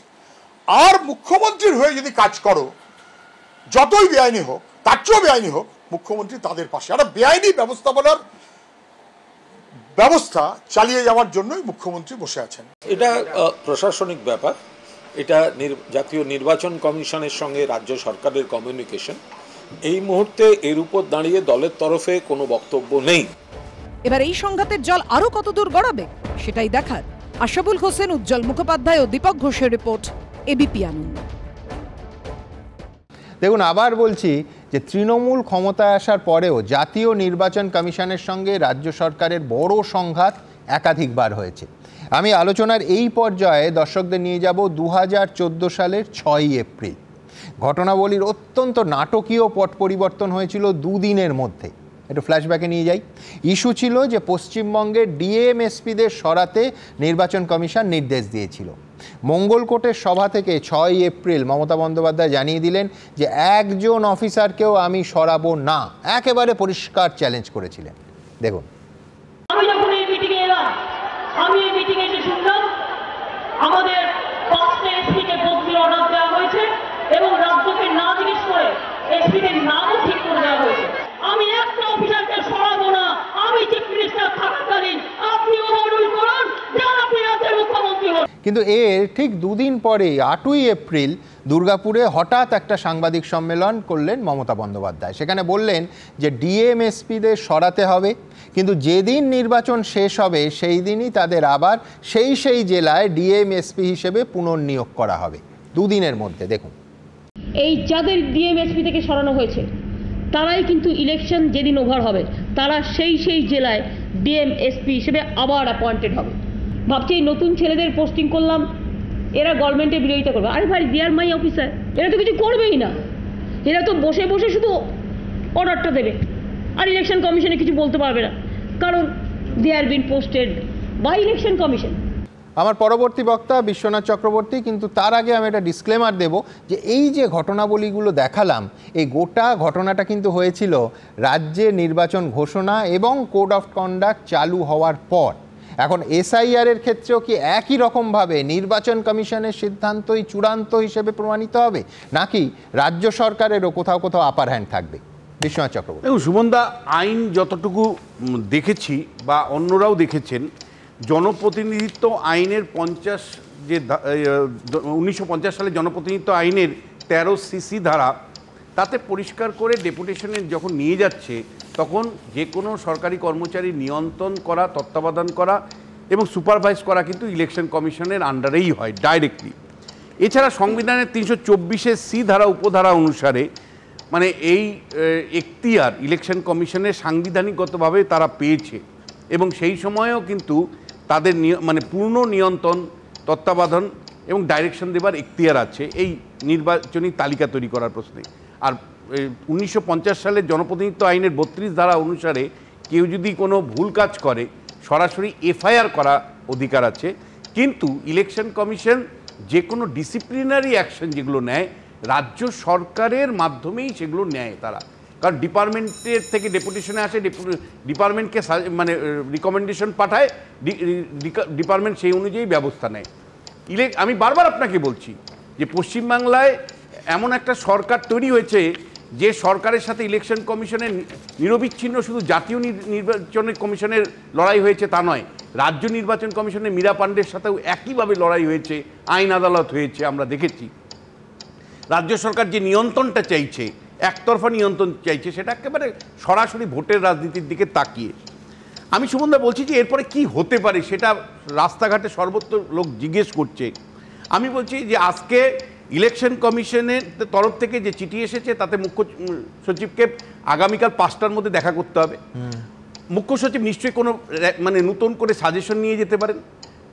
আর মুখ্যমন্ত্রীর হয়ে যদি কাজ করো, যতই বেআইনি হোক, তার চেয়েও বেআইনি হোক, মুখ্যমন্ত্রী তাদের পাশে। আর বেআইনি ব্যবস্থাপনার ব্যবস্থা চালিয়ে যাওয়ার জন্যই মুখ্যমন্ত্রী বসে আছেন। এটা প্রশাসনিক ব্যাপার, এটা জাতীয় নির্বাচন কমিশনের সঙ্গে রাজ্য সরকারের কমিউনিকেশন। এই মুহূর্তে এর উপর দাঁড়িয়ে দলের তরফে কোনো বক্তব্য নেই। এবার এই সংঘাতের জল আরো কতদূর গড়াবে সেটাই দেখার। আশাবুল হোসেন, উজ্জ্বল মুখোপাধ্যায় ও দীপক ঘোষের রিপোর্ট, এবিপি আনন্দ। দেখুন, আবার বলছি যে তৃণমূল ক্ষমতায় আসার পরেও জাতীয় নির্বাচন কমিশনের সঙ্গে রাজ্য সরকারের বড় সংঘাত একাধিকবার হয়েছে। আমি আলোচনার এই পর্যায়ে দর্শকদের নিয়ে যাব 2014 সালের 6ই এপ্রিল। ঘটনাবলীর অত্যন্ত নাটকীয় পট পরিবর্তন হয়েছিল দুদিনের মধ্যে। একটু ফ্ল্যাশব্যাকে নিয়ে যাই। ইস্যু ছিল যে পশ্চিমবঙ্গের ডিএমএসপিদের সরাতে নির্বাচন কমিশন নির্দেশ দিয়েছিল। মঙ্গলকোটের সভা থেকে 6ই এপ্রিল মমতা বন্দ্যোপাধ্যায় জানিয়ে দিলেন যে একজন অফিসারকেও আমি সরাবো না, একেবারে পরিষ্কার চ্যালেঞ্জ করেছিলেন। দেখুন, আমি যখন এই মিটিংয়ে এলাম, আমি এই মিটিংয়ে এসে শুনলাম আমাদের 5টা এসপিকে বদলির অর্ডার দেওয়া হয়েছে এবং রাজ্যকে না জিজ্ঞেস করে এসপিদের নামও ঠিক করে দেওয়া হয়েছে। আমি একটা অফিসারকে সরাবো না। আমি চিফ মিনিস্টার থাকাকালীন আপনি অনুরোধ করুন যারা আপনি রাজ্যের মুখ্যমন্ত্রী হন। কিন্তু এর ঠিক দুদিন পরেই 8ই এপ্রিল দুর্গাপুরে হঠাৎ একটা সাংবাদিক সম্মেলন করলেন মমতা বন্দ্যোপাধ্যায়। সেখানে বললেন যে ডিএমএসপিদের সরাতে হবে, কিন্তু যেদিন নির্বাচন শেষ হবে সেই দিনই তাদের আবার সেই জেলায় ডিএমএসপি হিসেবে পুনর্নিয়োগ করা হবে দুদিনের মধ্যে। দেখুন, এই যাদের ডিএমএসপি থেকে সরানো হয়েছে তারাই কিন্তু ইলেকশন যেদিন ওভার হবে তারা সেই জেলায় ডিএমএসপি হিসেবে আবার অ্যাপয়েন্টেড হবে। ভাবছি এই নতুন ছেলেদের পোস্টিং করলাম, এরা গভর্নমেন্টের বিরোধিতা করবে। আরে ভাই, দে আর মাই অফিসার, এরা তো কিছু করবেই না। এরা তো বসে বসে শুধু অর্ডারটা দেবে আর ইলেকশন কমিশনে কিছু বলতে পারবে না, কারণ they have been posted by election commission. আমার পরবর্তী বক্তা বিশ্বনাথ চক্রবর্তী, কিন্তু তার আগে আমি একটা ডিসক্লেমার দেব যে এই যে ঘটনাবলীগুলো দেখালাম, এই গোটা ঘটনাটা কিন্তু হয়েছিল রাজ্যে নির্বাচন ঘোষণা এবং কোড অফ কন্ডাক্ট চালু হওয়ার পর। এখন এসআইআর এর ক্ষেত্রেও কি একই রকমভাবে নির্বাচন কমিশনের সিদ্ধান্তই চূড়ান্ত হিসেবে প্রমাণিত হবে, নাকি রাজ্য সরকারেরও কোথাও কোথাও আপার হ্যান্ড থাকবে? বিশ্বনাথ চক্রবর্তী। দেখুন সুমনদা, আইন যতটুকু দেখেছি বা অন্যরাও দেখেছেন, জনপ্রতিনিধিত্ব আইনের 1950 সালে জনপ্রতিনিধিত্ব আইনের 13cc ধারা, তাতে পরিষ্কার করে ডেপুটেশনে যখন নিয়ে যাচ্ছে তখন যে কোনো সরকারি কর্মচারী নিয়ন্ত্রণ করা, তত্ত্বাবধান করা এবং সুপারভাইজ করা কিন্তু ইলেকশন কমিশনের আন্ডারেই হয় ডাইরেক্টলি। এছাড়া সংবিধানের 324C ধারা উপধারা অনুসারে মানে এই এখতিয়ার ইলেকশন কমিশনের সাংবিধানিকগতভাবে তারা পেয়েছে এবং সেই সময়েও কিন্তু তাদের মানে পূর্ণ নিয়ন্ত্রণ, তত্ত্বাবধান এবং ডাইরেকশন দেবার এখতিয়ার আছে এই নির্বাচনী তালিকা তৈরি করার প্রশ্নে। আর 1950 সালের জনপ্রতিনিধিত্ব আইনের 32 ধারা অনুসারে কেউ যদি কোনো ভুল কাজ করে সরাসরি এফআইআর করা অধিকার আছে, কিন্তু ইলেকশন কমিশন যে কোনো ডিসিপ্লিনারি অ্যাকশন যেগুলো নেয় রাজ্য সরকারের মাধ্যমেই সেগুলো নেয় তারা, কারণ ডিপার্টমেন্টের থেকে ডেপুটেশনে আসে, ডিপার্টমেন্টকে মানে রিকমেন্ডেশন পাঠায়, ডিপার্টমেন্ট সেই অনুযায়ী ব্যবস্থা নেয়। আমি বারবার আপনাকে বলছি যে পশ্চিমবাংলায় এমন একটা সরকার তৈরি হয়েছে যে সরকারের সাথে ইলেকশন কমিশনের নিরবিচ্ছিন্ন শুধু জাতীয় নির্বাচন কমিশনের লড়াই হয়েছে তা নয়, রাজ্য নির্বাচন কমিশনের মীরা পাণ্ডের সাথেও একইভাবে লড়াই হয়েছে, আইন আদালত হয়েছে, আমরা দেখেছি। রাজ্য সরকার যে নিয়ন্ত্রণটা চাইছে, একতরফা নিয়ন্ত্রণ চাইছে, সেটা একেবারে সরাসরি ভোটের রাজনীতির দিকে তাকিয়ে। আমি সুমনদা বলছি যে এরপরে কি হতে পারে সেটা রাস্তাঘাটে সর্বত্র লোক জিজ্ঞেস করছে। আমি বলছি যে আজকে ইলেকশন কমিশনের তরফ থেকে যে চিঠি এসেছে তাতে মুখ্য সচিবকে আগামীকাল 5টার মধ্যে দেখা করতে হবে। মুখ্য সচিব নিশ্চয়ই কোনো মানে নতুন করে সাজেশন নিয়ে যেতে পারেন,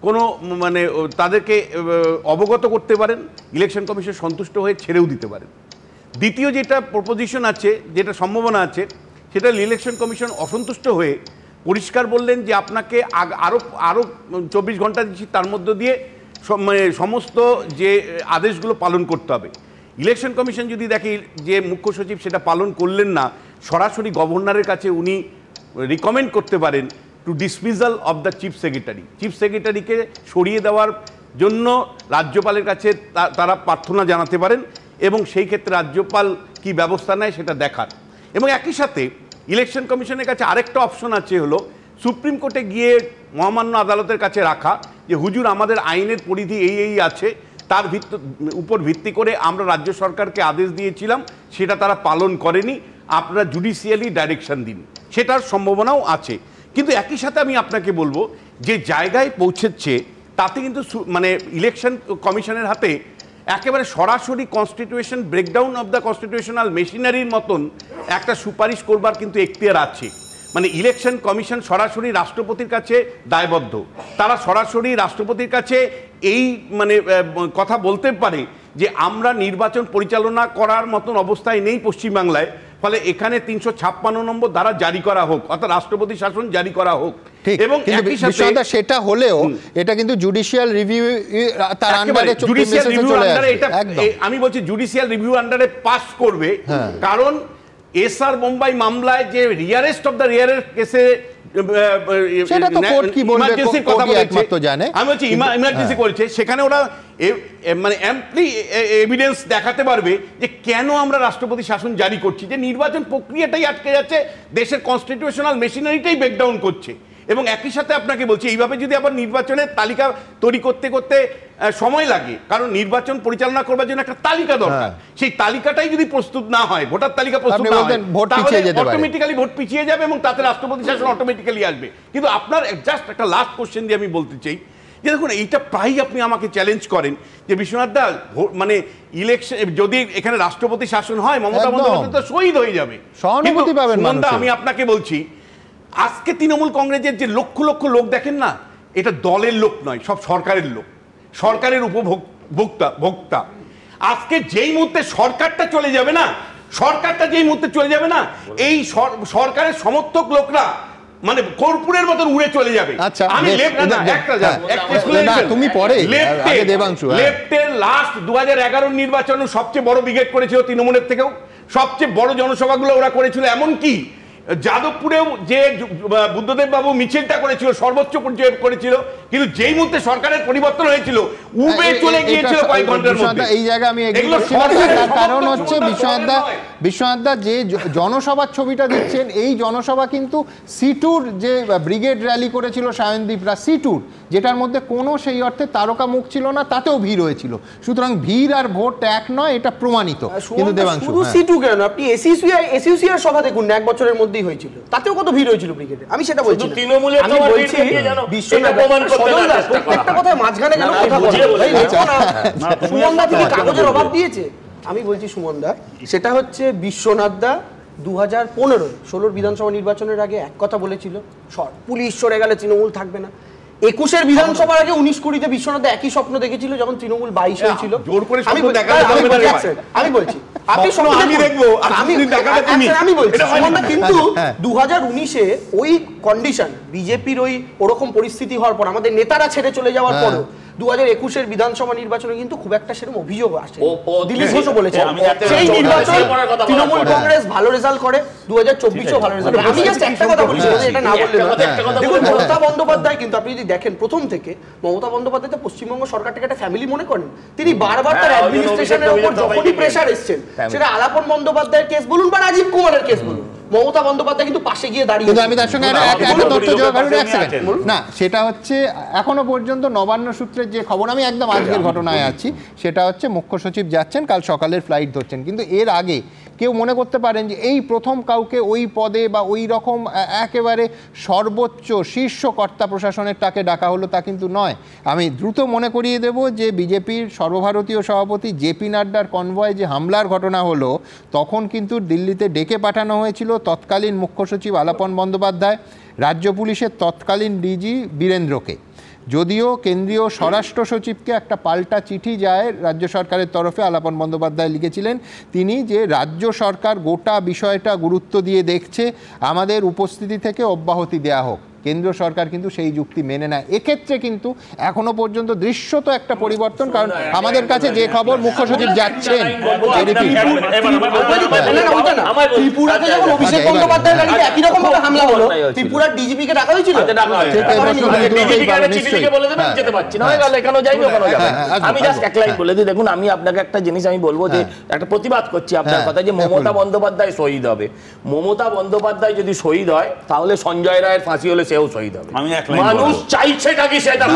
কোনো মানে তাদেরকে অবগত করতে পারেন, ইলেকশন কমিশন সন্তুষ্ট হয়ে ছেড়েও দিতে পারেন। দ্বিতীয় যেটা প্রপোজিশন আছে, যেটা সম্ভাবনা আছে, সেটা ইলেকশন কমিশন অসন্তুষ্ট হয়ে পরিষ্কার বললেন যে আপনাকে আরও 24 ঘন্টা দিচ্ছি, তার মধ্য দিয়ে মানে সমস্ত যে আদেশগুলো পালন করতে হবে। ইলেকশন কমিশন যদি দেখে যে মুখ্য সচিব সেটা পালন করলেন না, সরাসরি গভর্নরের কাছে উনি রিকমেন্ড করতে পারেন to dismissal of the chief secretary. Chief সেক্রেটারিকে সরিয়ে দেওয়ার জন্য রাজ্যপালের কাছে তারা প্রার্থনা জানাতে পারেন এবং সেই ক্ষেত্রে রাজ্যপাল কি ব্যবস্থা নেয় সেটা দেখার। এবং একই সাথে ইলেকশন কমিশনের কাছে আরেকটা অপশন আছে, হলো সুপ্রিম কোর্টে গিয়ে মহামান্য আদালতের কাছে রাখা যে হুজুর আমাদের আইনের পরিধি এই আছে, তার উপর ভিত্তি করে আমরা রাজ্য সরকারকে আদেশ দিয়েছিলাম, সেটা তারা পালন করেনি, আপনারা জুডিশিয়ালি ডাইরেকশন দিন, সেটার সম্ভাবনাও আছে। কিন্তু একই সাথে আমি আপনাকে বলবো যে জায়গায় পৌঁছেছে তাতে কিন্তু মানে ইলেকশন কমিশনের হাতে একেবারে সরাসরি constitution breakdown of the constitutional মেশিনারির মতন একটা সুপারিশ করবার কিন্তু এখতিয়ার আছে। মানে ইলেকশন কমিশন সরাসরি রাষ্ট্রপতির কাছে দায়বদ্ধ, তারা সরাসরি রাষ্ট্রপতির কাছে এই মানে কথা বলতে পারে যে আমরা নির্বাচন পরিচালনা করার মতন অবস্থায় নেই পশ্চিমবাংলায়, ফলে এখানে 356 নম্বর ধারা জারি করা হোক, অর্থাৎ রাষ্ট্রপতি শাসন জারি করা হোক। এবং একই সাথে সেটা হলেও এটা কিন্তু জুডিশিয়াল রিভিউ তার আন্ডারে চলে আসবে। আমি বলছি জুডিশিয়াল রিভিউ আন্ডারে পাস করবে, কারণ এসআর মুম্বাই মামলায় যে রিয়ারেস্ট অফ দ্য রিয়ারেস্ট কেসে সেটা তো কোর্ট কি বলবে, কোর্ট একমাত্র জানে। আমি বলছি ইমার্জেন্সি করেছে, সেখানে ওরা মানে অ্যাম্পলি এভিডেন্স দেখাতে পারবে যে কেন আমরা রাষ্ট্রপতি শাসন জারি করছি, যে নির্বাচন প্রক্রিয়াটাই আটকে যাচ্ছে, দেশের কনস্টিটিউশনাল মেশিনারিটাই ব্রেকডাউন করছে। এবং একই সাথে আপনাকে বলছি এইভাবে যদি আবার নির্বাচনের তালিকা তৈরি করতে করতে সময় লাগে, কারণ নির্বাচন পরিচালনা করবার জন্য একটা তালিকা দরকার, সেই তালিকাটাই যদি প্রস্তুত না হয়, ভোটার তালিকা প্রস্তুত না হয়, তাহলে অটোমেটিক্যালি ভোট পিছিয়ে যাবে এবং তাতে রাষ্ট্রপতি শাসন অটোমেটিক্যালি আসবে। কিন্তু আপনার জাস্ট একটা লাস্ট কোশ্চেন দিয়ে আমি বলতে চাই যে দেখুন এইটা প্রায়ই আপনি আমাকে চ্যালেঞ্জ করেন যে বিশ্বনাথ দা মানে ইলেকশন যদি এখানে রাষ্ট্রপতি শাসন হয় মমতা বন্দ্যোপাধ্যায় তো শহীদ হয়ে যাবে, সহানুভূতি পাবেন মানুষ। আমি আপনাকে বলছি আজকে তৃণমূল কংগ্রেসের যে লক্ষ লক্ষ লোক দেখেন না, এটা দলের লোক নয়, সব সরকারের লোক, সরকারের ভোক্তা। আজকে যেই মুহূর্তে সরকারটা চলে যাবে না, এই সরকারের সমর্থক লোকরা মানে কর্পূরের মতন উড়ে চলে যাবে। আমি তুমি পরে দেবাংশু লেফটের লাস্ট 2011 নির্বাচন সবচেয়ে বড় ব্রিগেড করেছিল তৃণমূলের থেকেও, সবচেয়ে বড় জনসভাগুলো ওরা করেছিল, এমনকি যাদবপুরেও যে বুদ্ধদেব বাবু মিছিলটা করেছিল সর্বোচ্চ পর্যায়ে করেছিল, কিন্তু যেই মুহূর্তে সরকারের পরিবর্তন হয়েছিল উবে চলে গিয়েছিল কয়েক ঘন্টার মধ্যে। এই জায়গায় আমি কারণ হচ্ছে বিশ্বনাথ দা যে জনসভার ছবিটা দিচ্ছেন, এই জনসভা কিন্তু সিটুর যে ব্রিগেড র্যালি করেছিল সায়নদীপরা, সিটুর যেটার মধ্যে কোনো সেই অর্থে তারকা মুখ ছিল না, তাতেও ভিড় হয়েছিল। সুতরাং ভিড় আর ভোট এক নয়, এটা প্রমাণিত। কিন্তু দেবাংশু সিটু কেন, আপনি এসইউসিআর সভা দেখুন, এক বছরের মধ্যেই হয়েছিল, তাতেও কত ভিড় হয়েছিল ব্রিগেডে। আমি সেটা বলছি তৃণমূলের, আমি বলছি প্রত্যেকটা কথায় মাঝখানে কেন কথা বলে, সুমন দা থেকে কাগজের অভাব দিয়েছে। আমি বলছি সুমন দা, সেটা হচ্ছে বিশ্বনাথ দা 2015-16 বিধানসভা নির্বাচনের আগে এক কথা বলেছিল, পুলিশ সরে গেলে তৃণমূল থাকবে না। 21-এর বিধানসভার আগে 19-20-তে বিশ্বনাথ একই স্বপ্ন দেখেছিল যখন তৃণমূল 22 হয়েছিল। আমি বলছি আপনি আমি দেখবো, আমি বলছি কিন্তু 2019-এ ওই কন্ডিশন, বিজেপির ওরকম পরিস্থিতি হওয়ার পর, আমাদের নেতারা ছেড়ে চলে যাওয়ার পরও 2021-এর বিধানসভা নির্বাচনে কিন্তু খুব একটা সেরকম অভিযোগ আসে। দিলীপ ঘোষও বলেছে সেই নির্বাচন তৃণমূল কংগ্রেস ভালো রেজাল্ট করে, 2024-ও ভালো রেজাল্ট। আমি জাস্ট একটা কথা বলছি, এটা না বললে দেখুন মমতা বন্দ্যোপাধ্যায় কিন্তু আপনি যদি দেখেন প্রথম থেকে, মমতা বন্দ্যোপাধ্যায় তো পশ্চিমবঙ্গ সরকারটাকে একটা ফ্যামিলি মনে করেন। তিনি বারবার তার অ্যাডমিনিস্ট্রেশনের উপর যখনই প্রেশার এসছেন, সেটা আলাপন বন্দ্যোপাধ্যায়ের কেস বলুন বা রাজীব কুমারের কেস বলুন, মমতা বন্দ্যোপাধ্যায় কিন্তু পাশে গিয়ে দাঁড়িয়ে। কিন্তু আমি তার সঙ্গে একটা তথ্য যোগ করি, এক সেকেন্ড না, সেটা হচ্ছে এখনো পর্যন্ত নবান্ন সূত্রের যে খবর, আমি একদম আজকের ঘটনায় আছি, সেটা হচ্ছে মুখ্য সচিব যাচ্ছেন, কাল সকালের ফ্লাইট ধরছেন। কিন্তু এর আগে কেউ মনে করতে পারেন যে এই প্রথম কাউকে ওই পদে বা ওই রকম একেবারে সর্বোচ্চ শীর্ষ কর্তা প্রশাসনের তাকে ডাকা হলো, তা কিন্তু নয়। আমি দ্রুত মনে করিয়ে দেব যে বিজেপির সর্বভারতীয় সভাপতি জেপি নাড্ডার কনভয়ে যে হামলার ঘটনা হলো, তখন কিন্তু দিল্লিতে ডেকে পাঠানো হয়েছিল তৎকালীন মুখ্য সচিব আলাপন বন্দ্যোপাধ্যায়, রাজ্য পুলিশের তৎকালীন ডিজি বীরেন্দ্রকে। যদিও কেন্দ্রীয় স্বরাষ্ট্র সচিবকে একটা পাল্টা চিঠি যায় রাজ্য সরকারের তরফে, আলাপন বন্দ্যোপাধ্যায় লিখেছিলেন তিনি, যে রাজ্য সরকার গোটা বিষয়টা গুরুত্ব দিয়ে দেখছে, আমাদের উপস্থিতি থেকে অব্যাহতি দেয়া হোক। কেন্দ্র সরকার কিন্তু সেই যুক্তি মেনে নেয়। এক্ষেত্রে কিন্তু এখনো পর্যন্ত দৃশ্যত একটা পরিবর্তন, কারণ আমাদের কাছে যে খবর মুখ্য সচিব যাচ্ছেন ত্রিপুরাতে যখন অভিষেক বন্দ্যোপাধ্যায়ের গাড়িতে একই রকম ভাবে হামলা হলো, ত্রিপুরার ডিজিপি কে ডাকা হয়েছিল, আমি জাস্ট এক লাইন বলে দিই। দেখুন, আমি আপনাকে একটা জিনিস আমি বলবো, যে একটা প্রতিবাদ করছি আপনার কথা, যে মমতা বন্দ্যোপাধ্যায় শহীদ হবে। মমতা বন্দ্যোপাধ্যায় যদি শহীদ হয়, তাহলে সঞ্জয় রায়ের ফাঁসি হলে সেও শহীদ হবে। মানুষ চাইছেটা কি সেটা,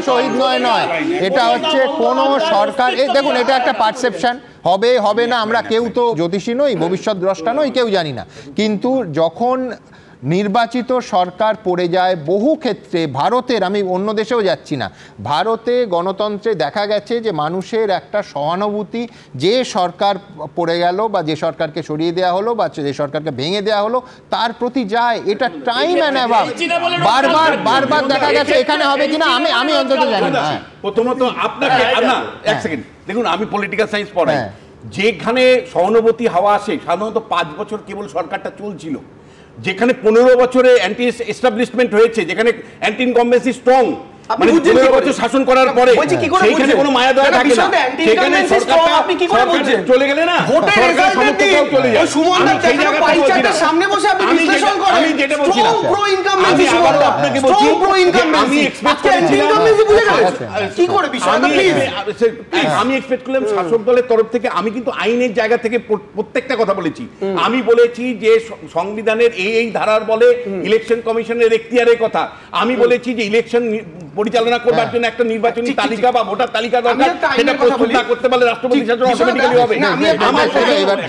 শহীদ নয়, এটা হচ্ছে কোন সরকার, দেখুন এটা একটা পারসেপশন, হবে হবে না, আমরা কেউ তো জ্যোতিষী নই, ভবিষ্যৎ দ্রষ্টা নই, কেউ জানি না। কিন্তু যখন নির্বাচিত সরকার পড়ে যায় বহু ক্ষেত্রে, ভারতের, আমি অন্য দেশেও যাচ্ছি না, ভারতে গণতন্ত্রে দেখা গেছে যে মানুষের একটা সহানুভূতি, যে সরকার পড়ে গেল বা যে সরকারকে সরিয়ে দেওয়া হলো বা যে সরকারকে ভেঙে দেওয়া হলো তার প্রতি যায়। এটা টাইম অ্যান্ড অ্যাবাউট বারবার দেখা গেছে। এখানে হবে কিনা আমি অন্তত জানি না। প্রথমত আপনাকে এক সেকেন্ড দেখুন, আমি পলিটিক্যাল সায়েন্স পড়াই, যেখানে সহানুভূতি হাওয়া আসে, সাধারণত 5 বছর কেবল সরকারটা চলছিল, যেখানে 15 বছরে অ্যান্টি এস্টাবলিশমেন্ট হয়েছে, যেখানে অ্যান্টি ইনকামবেন্সি স্ট্রং, মানে 15 বছর শাসন করার পরে সেইখানে কোনো মায়া দয়া থাকে না, সেখানে সরকারটা আপনি কি করে বলছেন চলে গেলে না, ভোটের রেজাল্টের চলে যায়। সুমনদা দেখানো পাইচারটার সামনে বসে আপনি বিশ্লেষণ করেন, আমি যেটা বলছি না, প্রো ইনকামবেন্সি, সুমনদা আপনাকে বলছি প্রো ইনকামবেন্সি, আমি এক্সপেক্ট করেছিলাম বুঝে গেছেন কি করে বিষয়টা, প্লিজ আমি এক্সপেক্ট করলাম শাসক দলের তরফ থেকে, আমি কিন্তু আইনের জায়গা থেকে প্রত্যেকটা কথা বলেছি। আমি বলেছি যে সংবিধানের এই ধারার বলে ইলেকশন কমিশনের এখতিয়ারের কথা, আমি বলেছি যে ইলেকশন পরিচালনা করবার জন্য একটা নির্বাচনী তালিকা বা ভোটার তালিকা দরকার, সেটা প্রস্তুত না করতে পারলে রাষ্ট্রপতি শাসন অটোমেটিক্যালি হবে। আমার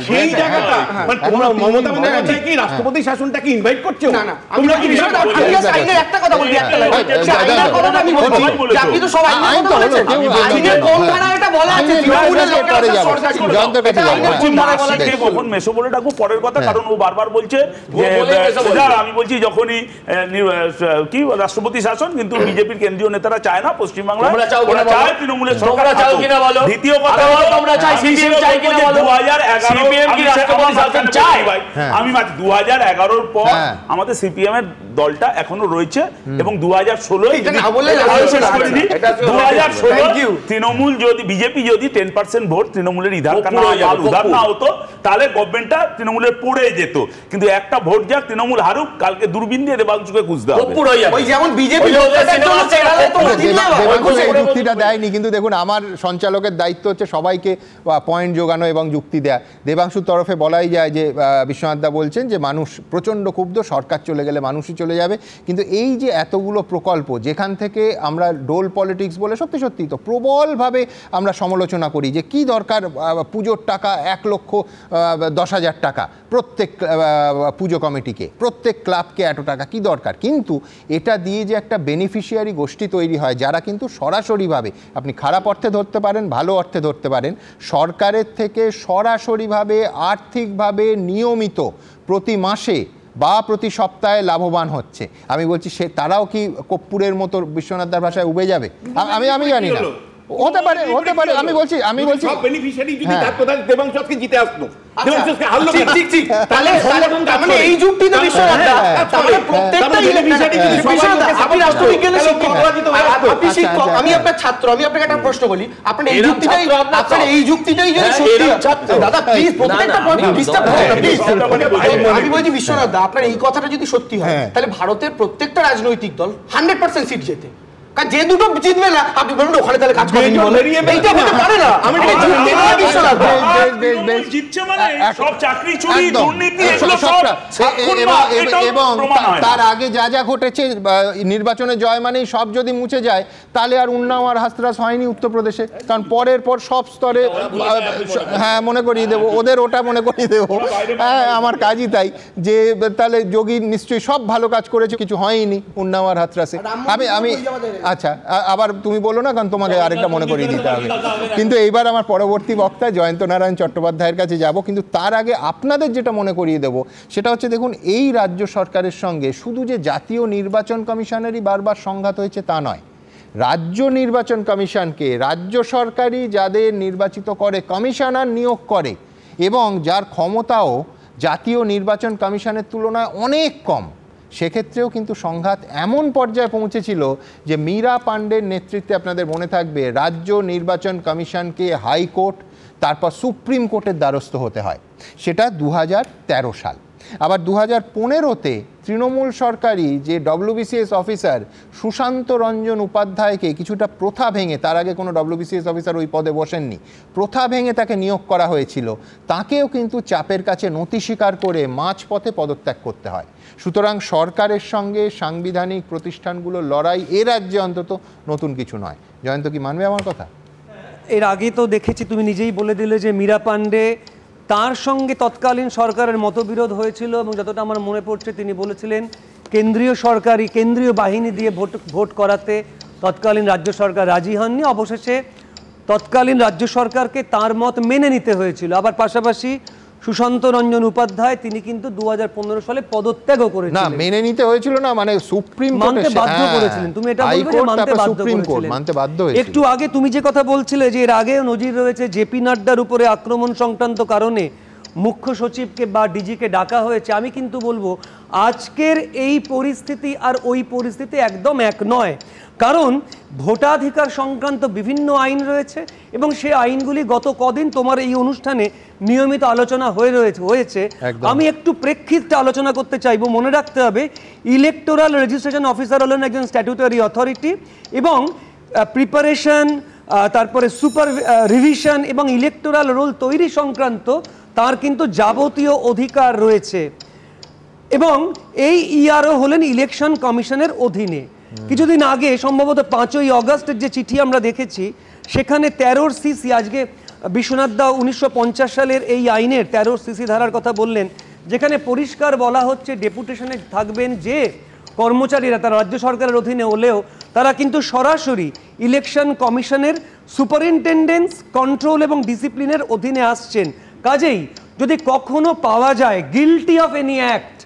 সেই জায়গাটা মানে তোমরা মমতা বন্দ্যোপাধ্যায় কি রাষ্ট্রপতি শাসনটাকে ইনভাইট করছো? তোমরা কি বিষয়টা আইনের একটা কথা বলবি, একটা আইনের কথাটা আমি বলবো, আপনি তো সব আইন বলেছেন, আইনের কোন ধারা এটা বলা আছে, তৃণমূলের লোকেরা সরকারি যন্ত্র কাছে কোন ধারা বলা আছে, কখন মেসো বলে ডাকবো পরের কথা, কারণ ও বারবার বলছে যে আমি বলছি যখনই কি রাষ্ট্রপতি শাসন, কিন্তু বিজেপির কেন্দ্রীয় নেতারা চায় না পশ্চিমবাংলায়, ওরা চায় তৃণমূলের সরকার। দ্বিতীয় কথা তোমরা চাই সিপিএম চাই কিনা বলো, 2011 কি রাষ্ট্রপতি শাসন চায়? আমি 2011 পর আমাদের সিপিএম এর দলটা এখনো রয়েছে, এবং 2016 তৃণমূল যদি বিজেপি যদি 10% ভোট তৃণমূলের উধার না হতো, তাহলে গভর্নমেন্টটা তৃণমূলের পড়ে যেত। কিন্তু একটা ভোট যাক, তৃণমূল হারুক, কালকে দূরবীন দিয়ে দেবাংশুকে খুঁজতে হবে। যেমন বিজেপি যুক্তিটা দেয়নি, কিন্তু দেখুন আমার সঞ্চালকের দায়িত্ব হচ্ছে সবাইকে পয়েন্ট যোগানো এবং যুক্তি দেয়া। দেবাংশুর তরফে বলাই যায় যে বিশ্বনাথ দা বলছেন যে মানুষ প্রচণ্ড ক্ষুব্ধ, সরকার চলে গেলে মানুষই চলে যাবে। কিন্তু এই যে এতগুলো প্রকল্প, যেখান থেকে আমরা ডোল পলিটিক্স বলে সত্যি সত্যি তো প্রবলভাবে আমরা সমালোচনা করি যে কি দরকার পুজোর টাকা 1,10,000 টাকা প্রত্যেক পুজো কমিটিকে, প্রত্যেক ক্লাবকে এত টাকা কি দরকার, কিন্তু এটা দিয়ে যে একটা বেনিফিশিয়ারি গোষ্ঠী তৈরি হয় যারা কিন্তু সরাসরিভাবে, আপনি খারাপ অর্থে ধরতে পারেন, ভালো অর্থে ধরতে পারেন, সরকারের থেকে সরাসরিভাবে আর্থিকভাবে নিয়মিত প্রতি মাসে বা প্রতি সপ্তাহে লাভবান হচ্ছে। আমি বলছি সে তারাও কি কর্পূরের মতো বিশ্বনাথদার ভাষায় উবে যাবে? আমি জানি না, হতে পারে। আমি বলছি সব বেনিফিশিয়ারি যদি থাকতো তাহলে দেবাংশু আজকে জিতে আসতো, দেবাংশুকে হারলো কেন? ঠিক তাহলে মানে এই যুক্তি তো বিশ্বনাথদা, তাহলে প্রত্যেকটা বেনিফিশিয়ারি যদি আপনি রাষ্ট্রবিজ্ঞানের শিক্ষক, আপনি শিক্ষক, আমি আপনার ছাত্র, আমি আপনাকে একটা প্রশ্ন বলি, আপনার এই যুক্তিটাই যদি সত্যি, দাদা প্লিজ প্রত্যেকটা পয়েন্ট ডিসটার্ব করুন না প্লিজ। আমি বলছি বিশ্বনাথদা, আপনার এই কথাটা যদি সত্যি হয়, তাহলে ভারতের প্রত্যেকটা রাজনৈতিক দল 100% সিট জেতে, কারণ যে দুটো জিতবে না আপনি বলুন ওখানে তাহলে কাজ করেন, এইটা হতে পারে না। আমি জিতছে মানে সব চাকরি চুরি, দুর্নীতি, এবং তার আগে যা যা ঘটেছে নির্বাচনে জয় মানেই সব যদি মুছে যায়, তাহলে আর উন্নাও আর হাসরাস হয়নি উত্তরপ্রদেশে, কারণ পরের পর সব স্তরে হ্যাঁ মনে করিয়ে দেবো, ওদের ওটা মনে করিয়ে দেবো। হ্যাঁ আমার কাজই তাই, যে তাহলে যোগী নিশ্চয়ই সব ভালো কাজ করেছে, কিছু হয়নি উন্নাও আর হাসরাসে। আমি আচ্ছা আবার তুমি বলো না, কারণ তোমাকে আরেকটা মনে করিয়ে দিতে হবে। কিন্তু এইবার আমার পরবর্তী বক্তা জয়ন্ত নারায়ণ চট্টোপাধ্যায়ের কাছে যাব, কিন্তু তার আগে আপনাদের যেটা মনে করিয়ে দেবো সেটা হচ্ছে, দেখুন এই রাজ্য সরকারের সঙ্গে শুধু যে জাতীয় নির্বাচন কমিশনেরই বারবার সংঘাত হয়েছে তা নয়, রাজ্য নির্বাচন কমিশনকে রাজ্য সরকারই যাদের নির্বাচিত করে কমিশনার নিয়োগ করে এবং যার ক্ষমতাও জাতীয় নির্বাচন কমিশনের তুলনায় অনেক কম, সেক্ষেত্রেও কিন্তু সংঘাত এমন পর্যায়ে পৌঁছেছিল যে মীরা পাণ্ডের নেতৃত্বে, আপনাদের মনে থাকবে, রাজ্য নির্বাচন কমিশনকে হাইকোর্ট তারপর সুপ্রিম কোর্টের দ্বারস্থ হতে হয়। সেটা 2013 সাল। আবার 2015-তে তৃণমূল সরকারি যে WBCS অফিসার সুশান্ত রঞ্জন উপাধ্যায়কে কিছুটা প্রথা ভেঙে, তার আগে কোনো WBCS অফিসার ওই পদে বসেননি, প্রথা ভেঙে তাকে নিয়োগ করা হয়েছিল, তাকেও কিন্তু চাপের কাছে নতি স্বীকার করে মাঝপথে পদত্যাগ করতে হয়। সুতরাং সরকারের সঙ্গে সাংবিধানিক প্রতিষ্ঠানগুলোর লড়াই এ রাজ্যে অন্তত নতুন কিছু নয়। জয়ন্ত, কি মানবে আমার কথা? এর আগে তো দেখেছি, তুমি নিজেই বলে দিলে যে মীরা পাণ্ডে, তার সঙ্গে তৎকালীন সরকারের মতবিরোধ হয়েছিল এবং যতটা আমার মনে পড়ছে তিনি বলেছিলেন কেন্দ্রীয় বাহিনী দিয়ে ভোট করাতে তৎকালীন রাজ্য সরকার রাজি হননি। অবশেষে তৎকালীন রাজ্য সরকারকে তার মত মেনে নিতে হয়েছিল। আবার পাশাপাশি সুশান্ত রঞ্জন উপাধ্যায় তিনি কিন্তু 2015 সালে পদত্যাগও করেছিলেন। না, মেনে নিতে হয়েছিল না, মানে সুপ্রিম কোর্ট মানতে বাধ্য করেছিলেন। তুমি এটা বলবে যে মানতে বাধ্য করেছিলেন, মানতে বাধ্য হয়েছিল। একটু আগে তুমি যে কথা বলছিলে যে এর আগেও নজির রয়েছে, জেপি নাড্ডার উপরে আক্রমণ সংক্রান্ত কারণে মুখ্য সচিবকে বা ডিজিকে ডাকা হয়েছে। আমি কিন্তু বলবো আজকের এই পরিস্থিতি আর ওই পরিস্থিতি একদম এক নয়, কারণ ভোটাধিকার সংক্রান্ত বিভিন্ন আইন রয়েছে এবং সেই আইনগুলি গত কদিন তোমার এই অনুষ্ঠানে নিয়মিত আলোচনা হয়েছে। আমি একটু প্রেক্ষিতটা আলোচনা করতে চাইবো। মনে রাখতে হবে, ইলেকটোরাল রেজিস্ট্রেশন অফিসার হলেন একজন স্ট্যাটুটরি অথরিটি এবং প্রিপারেশন, তারপরে সুপার রিভিশন এবং ইলেকটোরাল রোল তৈরি সংক্রান্ত তার কিন্তু যাবতীয় অধিকার রয়েছে এবং এই ইআরও হলেন ইলেকশন কমিশনের অধীনে। কিছুদিন আগে সম্ভবত 5ই অগস্টের যে চিঠি আমরা দেখেছি, সেখানে 13 সিসি, আজকে বিশ্বনাথ দা 1950 সালের এই আইনের 13 সিসি ধারার কথা বললেন, যেখানে পরিষ্কার বলা হচ্ছে ডেপুটেশনে থাকবেন যে কর্মচারীরা তারা রাজ্য সরকারের অধীনে হলেও তারা কিন্তু সরাসরি ইলেকশন কমিশনের সুপারিনটেন্ডেন্স, কন্ট্রোল এবং ডিসিপ্লিনের অধীনে আসছেন। কাজেই যদি কখনো পাওয়া যায় guilty of any act,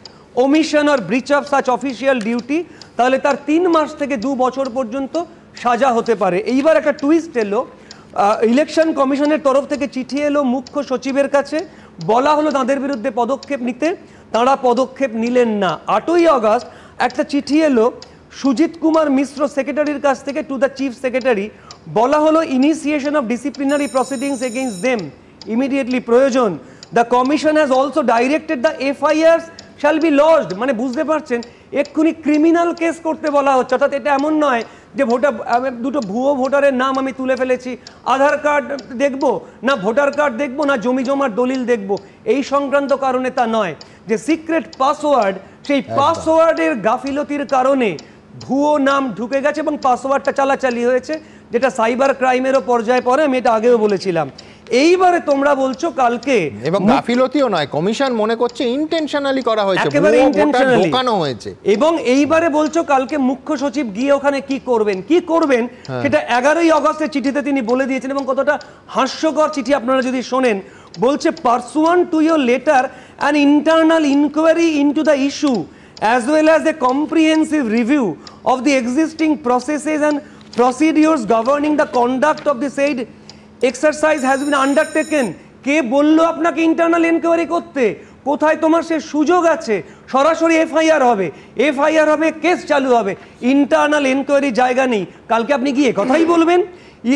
ওমিশন or breach of such official duty, তাহলে তার 3 মাস থেকে 2 বছর পর্যন্ত সাজা হতে পারে। এইবার একটা টুইস্ট এলো, ইলেকশন কমিশনের তরফ থেকে চিঠি এলো মুখ্য সচিবের কাছে, বলা হলো তাদের বিরুদ্ধে পদক্ষেপ নিতে, তাঁরা পদক্ষেপ নিলেন না। 8ই অগস্ট একটা চিঠি এলো সুজিত কুমার মিশ্র সেক্রেটারির কাছ থেকে টু দ্য চিফ সেক্রেটারি, বলা হলো initiation of disciplinary proceedings against them immediately প্রয়োজন। The commission has also directed the FIR shall be lodged. মানে বুঝতে পারছেন, এক্ষুনি ক্রিমিনাল কেস করতে বলা হচ্ছে। অর্থাৎ এটা এমন নয় যে দুটো ভুয়ো ভোটারের নাম আমি তুলে ফেলেছি, আধার কার্ড দেখবো না, ভোটার কার্ড দেখবো না, জমি জমার দলিল দেখবো, এই সংক্রান্ত কারণে তা নয়। যে সিক্রেট পাসওয়ার্ড, সেই পাসওয়ার্ডের গাফিলতির কারণে ভুয়ো নাম ঢুকে গেছে এবং পাসওয়ার্ডটা চালাচালি হয়েছে, যেটা সাইবার ক্রাইমেরও পর্যায়ে পড়ে। আমি এটা আগেও বলেছিলাম। এইবারে তোমরা বলছো কালকে, এবং গাফিলতিও নয়, কমিশন মনে করছে ইন্টেনশনালি করা হয়েছে, একেবারে ইন্টেনশনালি ঢোকানো হয়েছে। এবং এইবারে বলছো কালকে মুখ্য সচিব গিয়ে ওখানে কি করবেন সেটা 11ই অগস্টের চিঠিতে তিনি বলে দিয়েছেন। এবং কতটা হাস্যকর চিঠি আপনারা যদি শোনেন, বলছে pursuant to your letter an internal inquiry into the issue as well as a comprehensive review of the existing processes and procedures governing the conduct of the said exercise has been undertaken. কে বললো আপনাকে internal enquiry করতে? কোথায় তোমার সে সুযোগ আছে? সরাসরি FIR হবে, case চালু হবে, ইন্টারনাল এনকোয়ারি জায়গা নেই। কালকে আপনি গিয়ে কথাই বলবেন।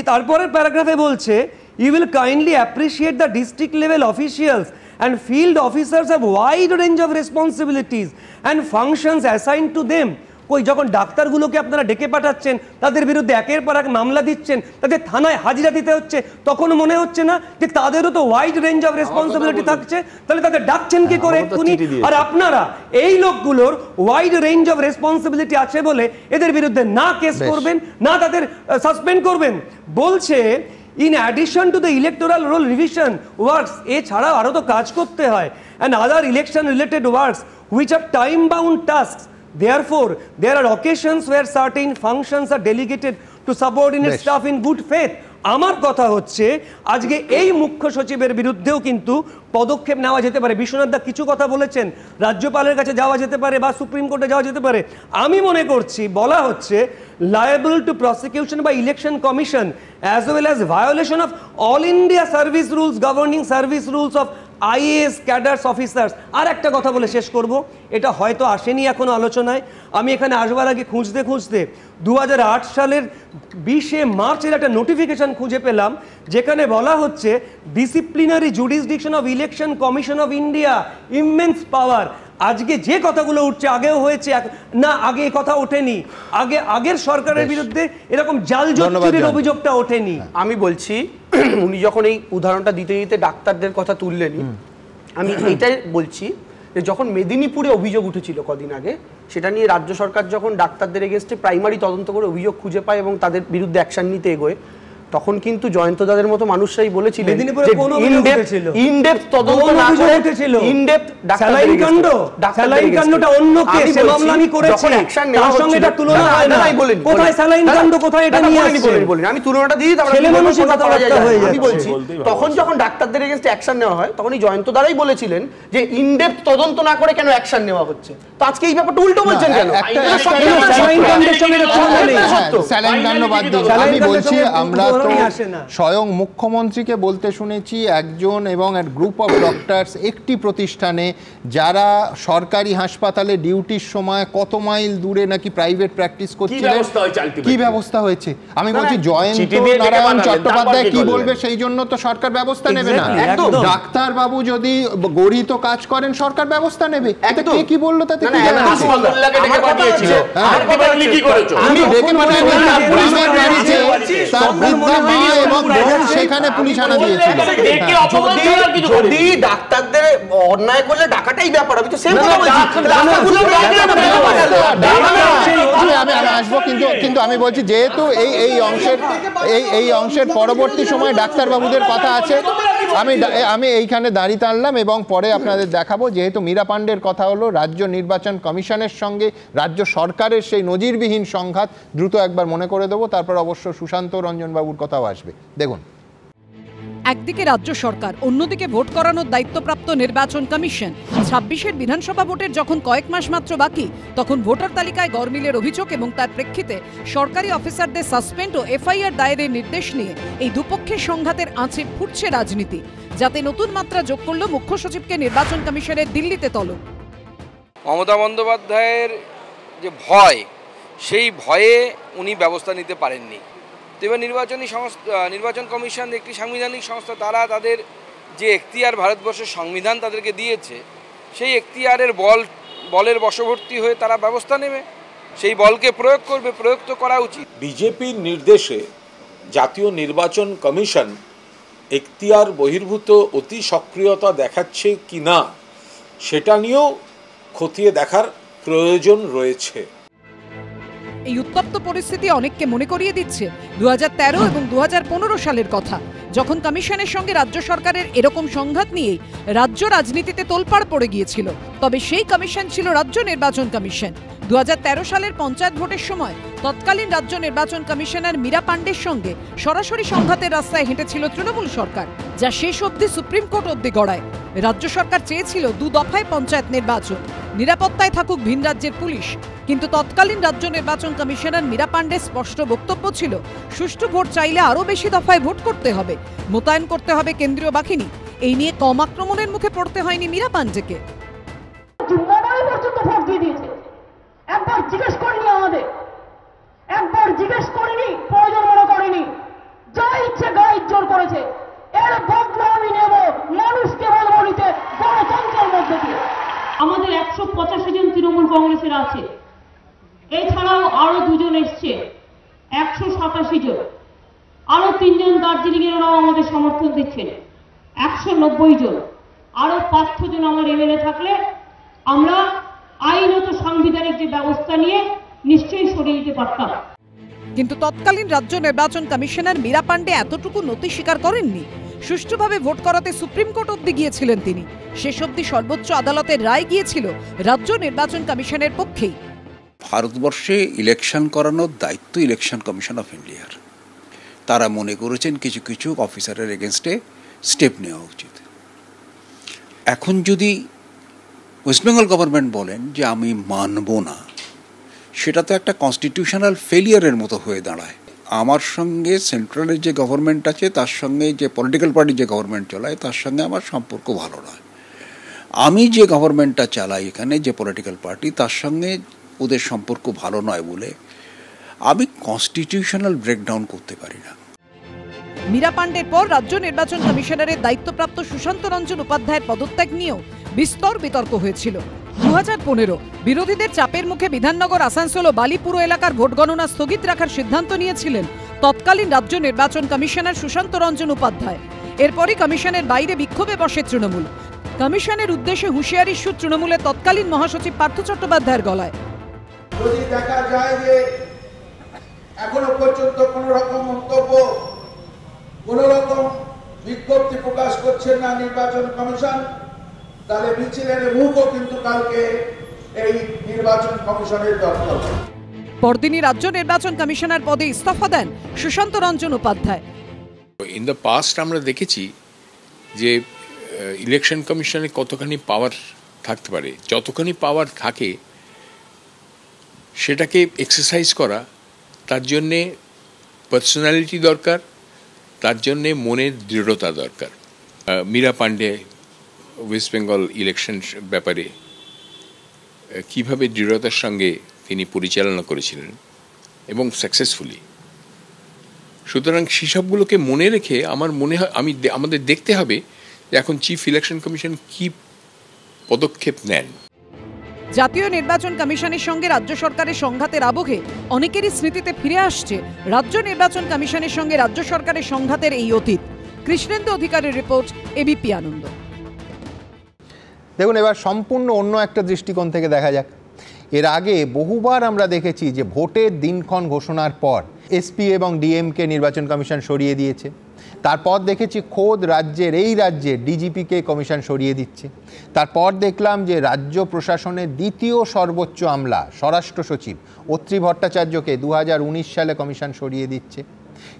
তারপরের প্যারাগ্রাফে বলছে, you will kindly appreciate the district level officials and field officers have wide range of responsibilities and functions assigned to them. কই যখন ডাক্তারগুলোকে আপনারা ডেকে পাঠাচ্ছেন, তাদের বিরুদ্ধে একের পর এক মামলা দিচ্ছেন, তাদের থানায় হাজিরা দিতে হচ্ছে, তখন মনে হচ্ছে না যে তাদেরও তো ওয়াইড রেঞ্জ অফ রেসপন্সিবিলিটি থাকছে? তাহলে তাদের ডাকছেন কি করে এক্ষুনি? আর আপনারা এই লোকগুলোর ওয়াইড রেঞ্জ অফ রেসপন্সিবিলিটি আছে বলে এদের বিরুদ্ধে না কেস করবেন, না তাদের সাসপেন্ড করবেন। বলছে in addition to the electoral roll revision works, এছাড়া আরো তো কাজ করতে হয়, and other election related works which are time bound tasks, Therefore, there are occasions where certain functions are delegated to subordinate staff in good faith. আমার কথা হচ্ছে আজকে এই মুখ্য সচিবের বিরুদ্ধেও কিন্তু পদক্ষেপ নেওয়া যেতে পারে। বিশ্বনাথ দা কিছু কথা বলেছেন, রাজ্যপালের কাছে যাওয়া যেতে পারে বা সুপ্রিম কোর্টে যাওয়া যেতে পারে। আমি মনে করছি বলা হচ্ছে liable to prosecution by election commission as well as violation of all India service rules governing service rules of IAS cadres officers. আর একটা কথা বলে শেষ করব, এটা হয়তো আসেনি এখনো আলোচনায়, আমি এখানে আসবার আগে খুঁজতে 2008 সালের 20শে মার্চের একটা নোটিফিকেশন খুঁজে পেলাম, যেখানে বলা হচ্ছে disciplinary jurisdiction of election commission of India, immense power. আজকে যে কথাগুলো উঠছে আগেও হয়েছে না, আগে কথা ওঠেনি, আগের সরকারের বিরুদ্ধে এরকম জাল জোটচুরির অভিযোগটা ওঠেনি। আমি বলছি উনি যখন এই উদাহরণটা দিতে দিতে ডাক্তারদের কথা তুললেনি, আমি এইটাই বলছি যে যখন মেদিনীপুরে অভিযোগ উঠেছিল কদিন আগে, সেটা নিয়ে রাজ্য সরকার যখন ডাক্তারদের এগেনস্টে প্রাইমারি তদন্ত করে অভিযোগ খুঁজে পায় এবং তাদের বিরুদ্ধে অ্যাকশন নিতে এগোয়, তখন কিন্তু জয়ন্ত দাদের মতো মানুষরাই বলেছিলেন ইনডেপথ তদন্ত না করে ইনডেপথ স্যালাইন কাণ্ডটা অন্য কেস, এ মামলা আমি করেছি, তার সঙ্গে এটা তুলনা হয় না। কোথায় স্যালাইন কাণ্ড, কোথায় এটা নিয়ে আসছেন বলেন, আমি তুলনাটা দিই, তারপরে ছেলে মানুষের কথাবার্তা হয়ে যায়। আমি বলছি তখন যখন ডাক্তারদের এগেইনস্টে অ্যাকশন নেওয়া হয়, তখন এই জয়ন্ত দারাই বলেছিলেন যে ইনডেপথ তদন্ত না করে কেন অ্যাকশন নেওয়া হচ্ছে। তো আজকে এই ব্যাপারটা উল্টো বলছেন কেন? স্যালাইন কাণ্ডের সঙ্গে স্যালাইন কাণ্ড বাদ দিন, আমি বলছি আমরা স্বয়ং মুখ্যমন্ত্রীকে বলতে শুনেছি একজন এবং গ্রুপ অফ ডক্টরস একটি প্রতিষ্ঠানে যারা সরকারি হাসপাতালে ডিউটির সময় কত মাইল দূরে নাকি প্রাইভেট প্র্যাকটিস করছিলেন, কি ব্যবস্থা হয়েছে। আমি বলছি জয়ন্ত নারায়ণ চট্টোপাধ্যায় কি বলবে সেই জন্য তো সরকার ব্যবস্থা নেবে না। ডাক্তার বাবু যদি গরিত কাজ করেন সরকার ব্যবস্থা নেবে, এটা কে কি বললো তাতে কি যায় আসে? সেখানে পুলিশ আনা দিয়েছিল। যদি ডাক্তারদের অন্যায় করলে ডাকাটাই ব্যাপার, আমি তো সেম কথা বলছি। আমি আসবো, কিন্তু আমি বলছি যেহেতু এই অংশের পরবর্তী সময় ডাক্তারবাবুদের কথা আছে, আমি এইখানে দাঁড়িয়ে টানলাম এবং পরে আপনাদের দেখাবো। যেহেতু মীরা পাণ্ডের কথা হলো, রাজ্য নির্বাচন কমিশনের সঙ্গে রাজ্য সরকারের সেই নজিরবিহীন সংঘাত দ্রুত একবার মনে করে দেবো, তারপর অবশ্য সুশান্ত রঞ্জন বাবুর কথাও আসবে। দেখুন, একদিকে রাজ্য সরকার, অন্যদিকে ভোট করানোর দায়িত্বপ্রাপ্ত নির্বাচন কমিশন। 26-এর বিধানসভা ভোটের যখন কয়েক মাস মাত্র বাকি, তখন ভোটার তালিকায় গরমিলের অভিযোগ এবং তার প্রেক্ষিতে সরকারি অফিসারদের সাসপেন্ড ও এফআইআর দায়েরের নির্দেশ নিয়ে এই দুপক্ষের সংঘাতের আঁচে ফুটছে রাজনীতি, যাতে নতুন মাত্রা যোগ করল মুখ্য সচিবকে নির্বাচন কমিশনের দিল্লিতে তলব। মমতা বন্দ্যোপাধ্যায়ের যে ভয়, সেই ভয়ে উনি ব্যবস্থা নিতে পারেননি। তো এবার নির্বাচন কমিশন একটি সাংবিধানিক সংস্থা, তারা তাদের যে এখতিয়ার ভারতবর্ষের সংবিধান তাদেরকে দিয়েছে, সেই এখতিয়ারের বলের বশবর্তী হয়ে তারা ব্যবস্থা নেবে, সেই বলকে প্রয়োগ করবে, প্রয়োগ তো করা উচিত। বিজেপির নির্দেশে জাতীয় নির্বাচন কমিশন এখতিয়ার বহির্ভূত অতি সক্রিয়তা দেখাচ্ছে কি না, সেটা নিয়েও খতিয়ে দেখার প্রয়োজন রয়েছে। এই উত্তপ্ত পরিস্থিতি অনেককে মনে করিয়ে দিচ্ছে 2013 এবং 2015 সালের কথা, যখন কমিশনের সঙ্গে রাজ্য সরকারের এরকম সংঘাত নিয়েই রাজ্য রাজনীতিতে তোলপাড় পড়ে গিয়েছিল। তবে সেই কমিশন ছিল রাজ্য নির্বাচন কমিশন। 2013 সালের পঞ্চায়েত ভোটের সময় তৎকালীন রাজ্য নির্বাচন কমিশনার মীরা পাণ্ডের সঙ্গে সরাসরি সংঘাতের রাস্তায় হেঁটেছিল তৃণমূল সরকার, যা শেষ অবধি সুপ্রিম কোর্ট অবধি গড়ায়। রাজ্য সরকার চেয়েছিল 2 দফায় পঞ্চায়েত নির্বাচন, নিরাপত্তায় থাকুক ভিন রাজ্যের পুলিশ। কিন্তু তৎকালীন রাজ্য নির্বাচন কমিশনার মীরা পাণ্ডের স্পষ্ট বক্তব্য ছিল, সুষ্ঠু ভোট চাইলে আরও বেশি দফায় ভোট করতে হবে, মোতায়েন করতে হবে কেন্দ্রীয় বাহিনী। এই নিয়ে কম আক্রমণের মুখে পড়তে হয়নি মীরা পাণ্ডেকে। একবার জিজ্ঞেস করিনি, আমাদের একবার জিজ্ঞেস করিনি, প্রয়োজন মনে করিনি, যা ইচ্ছে গায়ে জোর করেছে। এর বদলা আমি নেব, মানুষকে বলবো নিতে গণতন্ত্রের মধ্যে দিয়ে। আমাদের 185 জন তৃণমূল কংগ্রেসের আছে, এছাড়াও আরো 2 জন এসছে, 187 জন, আরো 3 জন দার্জিলিং এর ওরাও আমাদের সমর্থন দিচ্ছেন, 190 জন, আরো 500 জন আমার এমএলএ থাকলে আমরা আইনত সাংবিধানিক যে ব্যবস্থা নিয়ে নিশ্চয়ই সরিয়ে দিতে পারতাম। কিন্তু তৎকালীন রাজ্য নির্বাচন কমিশনার মীরা পাণ্ডে এতটুকু নতি স্বীকার করেননি। সুষ্ঠুভাবে ভোট করাতে সুপ্রিম কোর্ট অবধি গিয়েছিলেন তিনি। শেষ অবধি সর্বোচ্চ আদালতের রায় গিয়েছিল রাজ্য নির্বাচন কমিশনের পক্ষেই। ভারতবর্ষে ইলেকশন করানোর দায়িত্ব ইলেকশন কমিশন অফ ইন্ডিয়ার। তারা মনে করেছেন কিছু কিছু অফিসারের এগেনস্টে স্টেপ নেওয়া উচিত। এখন যদি ওয়েস্ট বেঙ্গল গভর্নমেন্ট বলেন যে আমি মানব না, সেটা তো একটা কনস্টিটিউশনাল ফেলিয়ারের মতো হয়ে দাঁড়ায়। আমার সঙ্গে সেন্ট্রালের যে গভর্নমেন্ট আছে, তার সঙ্গে যে পলিটিক্যাল পার্টি যে গভর্নমেন্ট চালায়, তার সঙ্গে আমার সম্পর্ক ভালো নয়। আমি যে গভর্নমেন্টটা চালাই এখানে, যে পলিটিক্যাল পার্টি, তার সঙ্গে ওদের সম্পর্ক ভালো নয় বলে আমি কনস্টিটিউশনাল ব্রেকডাউন করতে পারি না। মীরা পাণ্ডের পর রাজ্য নির্বাচন কমিশনারের দায়িত্বপ্রাপ্ত সুশান্ত রঞ্জন উপাধ্যায়ের পদত্যাগ নিয়েও বিস্তর বিতর্ক হয়েছিল। 2015 বিরোধীদের চাপের মুখে বিধাননগর, আসানসোল ও বালিপুর এলাকার ভোট গণনা স্থগিত রাখার সিদ্ধান্ত নিয়েছিলেন তৎকালীন রাজ্য নির্বাচন কমিশনার সুশান্ত রঞ্জন উপাধ্যায়। এরপরই কমিশনের বাইরে বিক্ষোভে বসে তৃণমূল। কমিশনের উদ্দেশ্যে হুঁশিয়ারির সুর তৃণমূলের তৎকালীন মহাসচিব পার্থ চট্টোপাধ্যায়ের গলায়। যদি দেখা যায় যে এখনো পর্যন্ত কোন রকম মন্তব্য, কোন রকম বিজ্ঞপ্তি প্রকাশ করছেন না নির্বাচন কমিশন, তাহলে মিছিলের মুখও কিন্তু কালকে এই নির্বাচন কমিশনের দপ্তর। পরদিনই রাজ্য নির্বাচন কমিশনার পদে ইস্তফা দেন Sushanta Ranjan Upadhyay. In the past আমরা দেখেছি যে ইলেকশন কমিশনে কতখানি পাওয়ার থাকতে পারে। যতখানি পাওয়ার থাকে সেটাকে এক্সারসাইজ করা, তার জন্যে পার্সোনালিটি দরকার, তার জন্যে মনের দৃঢ়তা দরকার। মীরা পাণ্ডে ওয়েস্ট বেঙ্গল ইলেকশন ব্যাপারে কীভাবে দৃঢ়তার সঙ্গে তিনি পরিচালনা করেছিলেন এবং সাকসেসফুলি। সুতরাং সেসবগুলোকে মনে রেখে আমার মনে হয় আমাদের দেখতে হবে যে এখন চিফ ইলেকশন কমিশন কী পদক্ষেপ নেন। জাতীয় নির্বাচন কমিশনের সঙ্গে রাজ্য সরকারের সংঘাতের আবহে অনেকেরই স্মৃতিতে ফিরে আসছে রাজ্য নির্বাচন কমিশনের সঙ্গে রাজ্য সরকারের সংঘাতের এই অতীত। কৃষ্ণেন্দু অধিকারীর রিপোর্ট, এবিপি আনন্দ। দেখুন, এবার সম্পূর্ণ অন্য একটা দৃষ্টিকোণ থেকে দেখা যাক। এর আগে বহুবার আমরা দেখেছি যে ভোটের দিনক্ষণ ঘোষণার পর এসপি এবং ডিএমকে নির্বাচন কমিশন সরিয়ে দিয়েছে। তারপর দেখেছি খোদ এই রাজ্যে ডিজিপিকে কমিশন সরিয়ে দিচ্ছে। তারপর দেখলাম যে রাজ্য প্রশাসনের দ্বিতীয় সর্বোচ্চ আমলা স্বরাষ্ট্র সচিব অত্রি ভট্টাচার্যকে 2019 সালে কমিশন সরিয়ে দিচ্ছে।